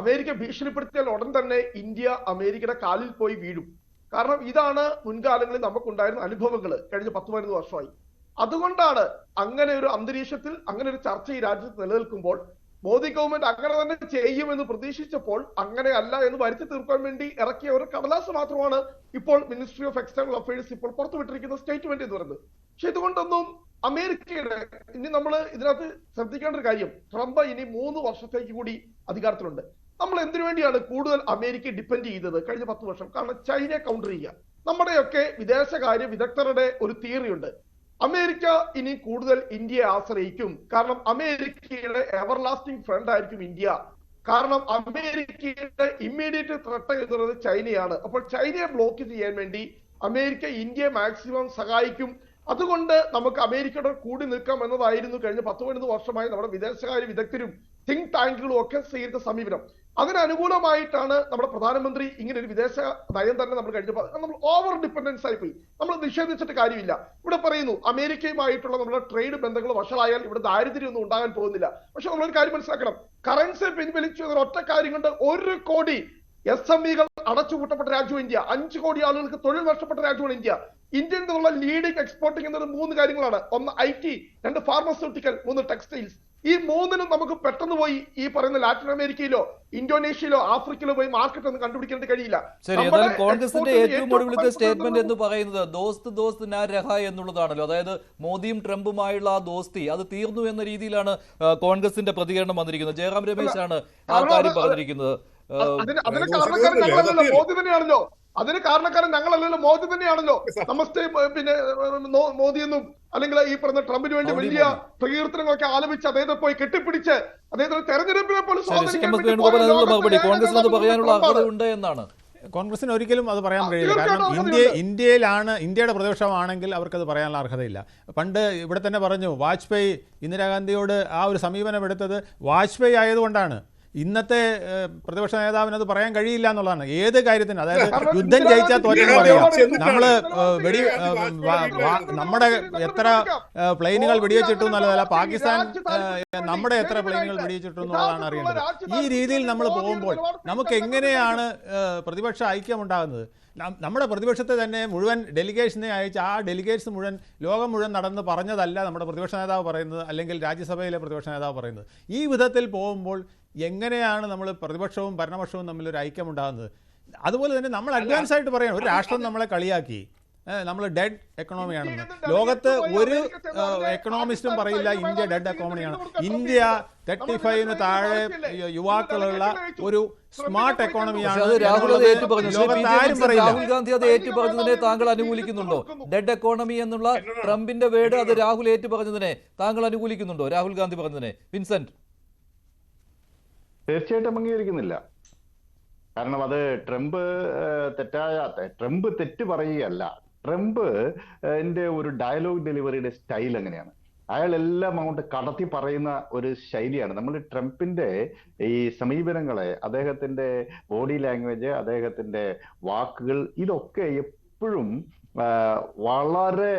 അമേരിക്ക ഭീഷണിപ്പെടുത്തിയാൽ ഉടൻ തന്നെ ഇന്ത്യ അമേരിക്കയുടെ കാലിൽ പോയി വീഴും. കാരണം ഇതാണ് മുൻകാലങ്ങളിൽ നമുക്കുണ്ടായിരുന്ന അനുഭവങ്ങൾ കഴിഞ്ഞ 10-15 വർഷമായി. അതുകൊണ്ടാണ് അങ്ങനെ ഒരു അന്തരീക്ഷത്തിൽ അങ്ങനെ ഒരു ചർച്ച ഈ രാജ്യത്ത് നിലനിൽക്കുമ്പോൾ മോദി ഗവൺമെന്റ് അങ്ങനെ തന്നെ ചെയ്യുമെന്ന് പ്രതീക്ഷിച്ചപ്പോൾ അങ്ങനെയല്ല എന്ന് വരുത്തി തീർക്കാൻ വേണ്ടി ഇറക്കിയ ഒരു കടലാസ് മാത്രമാണ് ഇപ്പോൾ മിനിസ്ട്രി ഓഫ് എക്സ്റ്റേണൽ അഫയേഴ്സ് ഇപ്പോൾ പുറത്തുവിട്ടിരിക്കുന്ന സ്റ്റേറ്റ്മെന്റ് എന്ന് പറയുന്നത്. പക്ഷെ ഇതുകൊണ്ടൊന്നും അമേരിക്കയുടെ ഇനി നമ്മൾ ഇതിനകത്ത് ശ്രദ്ധിക്കേണ്ട ഒരു കാര്യം, ട്രംപ് ഇനി 3 വർഷത്തേക്ക് കൂടി അധികാരത്തിലുണ്ട്. നമ്മൾ എന്തിനു വേണ്ടിയാണ് കൂടുതൽ അമേരിക്ക ഡിപ്പെൻഡ് ചെയ്തത് കഴിഞ്ഞ 10 വർഷം? കാരണം ചൈനയെ കൗണ്ടർ ചെയ്യുക. നമ്മുടെയൊക്കെ വിദേശകാര്യ വിദഗ്ധരുടെ ഒരു തിയറി ഉണ്ട്, അമേരിക്ക ഇനി കൂടുതൽ ഇന്ത്യയെ ആശ്രയിക്കും. കാരണം അമേരിക്കയുടെ എവർലാസ്റ്റിംഗ് ഫ്രണ്ട് ആയിരിക്കും ഇന്ത്യ. കാരണം അമേരിക്കയുടെ ഇമ്മീഡിയറ്റ് ത്രെട്ട് എന്നുള്ളത് ചൈനയാണ്. അപ്പോൾ ചൈനയെ ബ്ലോക്ക് ചെയ്യാൻ വേണ്ടി അമേരിക്ക ഇന്ത്യയെ മാക്സിമം സഹായിക്കും. അതുകൊണ്ട് നമുക്ക് അമേരിക്കയുടെ കൂടി നിൽക്കാം എന്നതായിരുന്നു കഴിഞ്ഞ 10-15 വർഷമായി നമ്മുടെ വിദേശകാര്യ വിദഗ്ധരും തിങ്ക് ടാങ്കുകളും ഒക്കെ സ്വീകരിച്ച സമീപനം. അതിനനുകൂലമായിട്ടാണ് നമ്മുടെ പ്രധാനമന്ത്രി ഇങ്ങനെ ഒരു വിദേശ നയം തന്നെ നമ്മൾ നമ്മൾ ഓവർ ഡിപ്പെൻഡൻസ് ആയി പോയി. നമ്മൾ നിഷേധിച്ചിട്ട് കാര്യമില്ല. ഇവിടെ പറയുന്നു അമേരിക്കയുമായിട്ടുള്ള നമ്മുടെ ട്രേഡ് ബന്ധങ്ങൾ വഷളായാൽ ഇവിടെ ദാരിദ്ര്യമൊന്നും ഉണ്ടാകാൻ പോകുന്നില്ല. പക്ഷെ നമ്മളൊരു കാര്യം മനസ്സിലാക്കണം, കറൻസി പിൻവലിച്ചു എന്നൊരു ഒറ്റ കാര്യം കൊണ്ട് 1 കോടി SMEകൾ അടച്ചുപൂട്ടപ്പെട്ട രാജ്യവും ഇന്ത്യ. 5 കോടി ആളുകൾക്ക് തൊഴിൽ നഷ്ടപ്പെട്ട രാജ്യമാണ് ഇന്ത്യ. ഇന്ത്യയിൽ നിന്നുള്ള ലീഡിംഗ് എക്സ്പോർട്ടിംഗ് എന്നത് 3 കാര്യങ്ങളാണ്. 1 IT, 2 ഫാർമസ്യൂട്ടിക്കൽ, 3 ടെക്സ്റ്റൈൽസ്. ഈ 3നും നമുക്ക് പെട്ടെന്ന് പോയി ഈ പറയുന്ന ലാറ്റിൻ അമേരിക്കയിലോ ഇന്തോനേഷ്യയിലോ ആഫ്രിക്കയിലോ പോയി മാർക്കറ്റ് ഒന്നും കണ്ടുപിടിക്കേണ്ട കഴിയില്ല. ശരി, എന്നാലും കോൺഗ്രസിന്റെ ഏറ്റവും ഒടുവിലത്തെ സ്റ്റേറ്റ്മെന്റ് എന്ന് പറയുന്നത് ദോസ്ത് നാ രഹ എന്നുള്ളതാണല്ലോ. അതായത് മോദിയും ട്രംപുമായുള്ള ആ ദോസ്തി അത് തീർന്നു എന്ന രീതിയിലാണ് കോൺഗ്രസിന്റെ പ്രതികരണം വന്നിരിക്കുന്നത്. ജയറാം രമേശാണ് ആ കാര്യം പറഞ്ഞിരിക്കുന്നത്. അതിന് കാരണക്കാരൻ ഞങ്ങളല്ലല്ലോ, മോദി തന്നെയാണല്ലോ. അതിന് കാരണക്കാരൻ ഞങ്ങളല്ലല്ലോ, മോദി തന്നെയാണല്ലോ. നമസ്തേ പിന്നെ മോദി എന്നും അല്ലെങ്കിൽ ഈ പറഞ്ഞ ട്രംപിന് വേണ്ടി വലിയ പ്രകീർത്തനങ്ങളൊക്കെ ആലപിച്ച് അദ്ദേഹത്തെ പോയി കെട്ടിപ്പിടിച്ച് അദ്ദേഹത്തിന് തെരഞ്ഞെടുപ്പിനെ പോലും കോൺഗ്രസിന് അത് പറയാനുള്ള അർഹതയുണ്ട് എന്നാണ്. കോൺഗ്രസിന് ഒരിക്കലും അത് പറയാൻ കഴിയില്ല. കാരണം ഇന്ത്യയുടെ പ്രതിപക്ഷമാണെങ്കിൽ അവർക്കത് പറയാനുള്ള അർഹതയില്ല. പണ്ട് ഇവിടെ തന്നെ പറഞ്ഞു, വാജ്പേയി ഇന്ദിരാഗാന്ധിയോട് ആ ഒരു സമീപനം എടുത്തത് വാജ്പേയി ആയതുകൊണ്ടാണ്. ഇന്നത്തെ പ്രതിപക്ഷ നേതാവിന് അത് പറയാൻ കഴിയില്ല എന്നുള്ളതാണ്. ഏത് കാര്യത്തിന്, അതായത് യുദ്ധം ജയിച്ചാൽ തോറ്റെന്ന് പറയാം. നമ്മള് നമ്മുടെ എത്ര പ്ലെയിനുകൾ വെടിവെച്ചിട്ടു എന്നുള്ളതല്ല, പാകിസ്ഥാൻ നമ്മുടെ എത്ര പ്ലെയിനുകൾ വെടിവെച്ചിട്ടു എന്നുള്ളതാണ് അറിയേണ്ടത്. ഈ രീതിയിൽ നമ്മൾ പോകുമ്പോൾ നമുക്ക് എങ്ങനെയാണ് പ്രതിപക്ഷ ഐക്യമുണ്ടാകുന്നത്? നമ്മുടെ പ്രതിപക്ഷത്തെ തന്നെ മുഴുവൻ ഡെലിഗേഷനെ അയച്ച് ആ ഡെലിഗേറ്റ്സ് മുഴുവൻ ലോകം മുഴുവൻ നടന്ന് പറഞ്ഞതല്ല നമ്മുടെ പ്രതിപക്ഷ നേതാവ് പറയുന്നത്, അല്ലെങ്കിൽ രാജ്യസഭയിലെ പ്രതിപക്ഷ നേതാവ് പറയുന്നത്. ഈ വിധത്തിൽ പോകുമ്പോൾ എങ്ങനെയാണ് നമ്മൾ പ്രതിപക്ഷവും ഭരണപക്ഷവും തമ്മിലൊരു ഐക്യമുണ്ടാകുന്നത്? അതുപോലെ തന്നെ നമ്മൾ അഡ്വാൻസ് ആയിട്ട് പറയണം, ഒരു രാഷ്ട്രം നമ്മളെ കളിയാക്കി, നമ്മൾ ഡെഡ് എക്കണോമിയാണെന്ന്. ലോകത്ത് ഒരു എക്കണോമിസ്റ്റും പറയില്ല ഇന്ത്യ ഡെഡ് എക്കോണമിയാണ്. ഇന്ത്യ 35-ന് താഴെ യുവാക്കളുള്ള ഒരു സ്മാർട്ട് എക്കോണമിയാണ്. രാഹുൽ ഗാന്ധി അത് ഏറ്റുപറഞ്ഞതിനെ താങ്കൾ അനുകൂലിക്കുന്നുണ്ടോ? ഡെഡ് എക്കോണമി എന്നുള്ള ട്രംപിന്റെ വേർഡ് അത് രാഹുൽ ഏറ്റുപറഞ്ഞതിനെ താങ്കൾ അനുകൂലിക്കുന്നുണ്ടോ? രാഹുൽ ഗാന്ധി പറഞ്ഞതിനെ വിൻസെന്റ്? തീർച്ചയായിട്ടും അംഗീകരിക്കുന്നില്ല. കാരണം അത് ട്രംപ് തെറ്റ് പറയുകയല്ല. ട്രംപ് ഒരു ഡയലോഗ് ഡെലിവറിയുടെ സ്റ്റൈൽ എങ്ങനെയാണ്, അയാൾ എല്ലാം അങ്ങോട്ട് കടത്തി പറയുന്ന ഒരു ശൈലിയാണ്. നമ്മൾ ട്രംപിന്റെ ഈ സമീപനങ്ങളെ, അദ്ദേഹത്തിന്റെ ബോഡി ലാംഗ്വേജ്, അദ്ദേഹത്തിന്റെ വാക്കുകൾ, ഇതൊക്കെ എപ്പോഴും വളരെ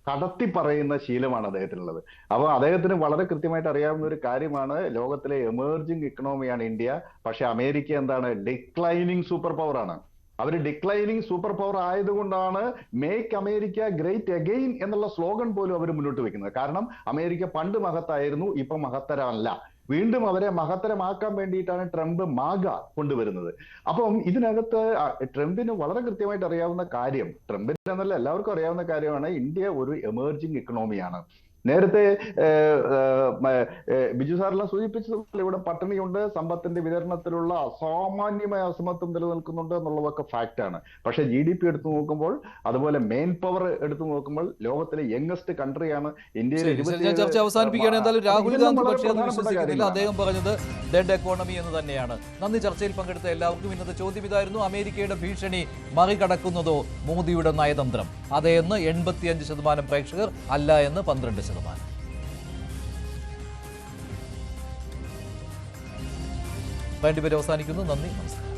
കടത്തി പറയുന്ന ശീലമാണ് അദ്ദേഹത്തിനുള്ളത്. അപ്പൊ അദ്ദേഹത്തിന് വളരെ കൃത്യമായിട്ട് അറിയാവുന്ന ഒരു കാര്യമാണ്, ലോകത്തിലെ എമേർജിംഗ് ഇക്കണോമിയാണ് ഇന്ത്യ. പക്ഷെ അമേരിക്ക എന്താണ്? ഡിക്ലൈനിങ് സൂപ്പർ പവർ ആണ്. അവർ ഡിക്ലൈനിങ് സൂപ്പർ പവർ ആയതുകൊണ്ടാണ് മേക്ക് അമേരിക്ക ഗ്രേറ്റ് അഗെയിൻ എന്നുള്ള സ്ലോഗൻ പോലും അവർ മുന്നോട്ട് വെക്കുന്നത്. കാരണം അമേരിക്ക പണ്ട് മഹത്തായിരുന്നു, ഇപ്പൊ മഹത്തരമല്ല. വീണ്ടും അവരെ മഹത്തരമാക്കാൻ വേണ്ടിയിട്ടാണ് ട്രംപ് മാഗ കൊണ്ടുവരുന്നത്. അപ്പം ഇതിനകത്ത് ട്രംപിന് വളരെ കൃത്യമായിട്ട് അറിയാവുന്ന കാര്യം, ട്രംപിന് എന്നല്ല എല്ലാവർക്കും അറിയാവുന്ന കാര്യമാണ്, ഇന്ത്യ ഒരു എമേർജിംഗ് ഇക്കണോമിയാണ്. നേരത്തെ ബിജു സാറെല്ലാം സൂചിപ്പിച്ചതുപോലെ ഇവിടെ പട്ടിണിയുണ്ട്, സമ്പത്തിന്റെ വിതരണത്തിലുള്ള അസാമാന്യമായ അസമത്വം നിലനിൽക്കുന്നുണ്ട് എന്നുള്ളതൊക്കെ ഫാക്റ്റാണ്. പക്ഷെ GDP എടുത്തു നോക്കുമ്പോൾ, അതുപോലെ മെയിൻ പവർ എടുത്തു നോക്കുമ്പോൾ ലോകത്തിലെ യങ്ങസ്റ്റ് കൺട്രിയാണ് ഇന്ത്യയിലെ. ചർച്ച അവസാനിപ്പിക്കുകയാണ്. എന്തായാലും രാഹുൽ ഗാന്ധി പക്ഷേ അത് വിശ്വസിക്കുന്നില്ല. അദ്ദേഹം പറഞ്ഞത് ഡെഡ് എക്കോണമി എന്ന് തന്നെയാണ്. നന്ദി. ചർച്ചയിൽ പങ്കെടുത്ത എല്ലാവർക്കും. ഇന്നത്തെ ചോദ്യം ഇതായിരുന്നു, അമേരിക്കയുടെ ഭീഷണി മറികടക്കുന്നതോ മോദിയുടെ നയതന്ത്രം? അതെന്ന് 85% പ്രേക്ഷകർ, അല്ല എന്ന് 12%. വേണ്ടിവരെ അവസാനിക്കുന്നു. നന്ദി, നമസ്കാരം.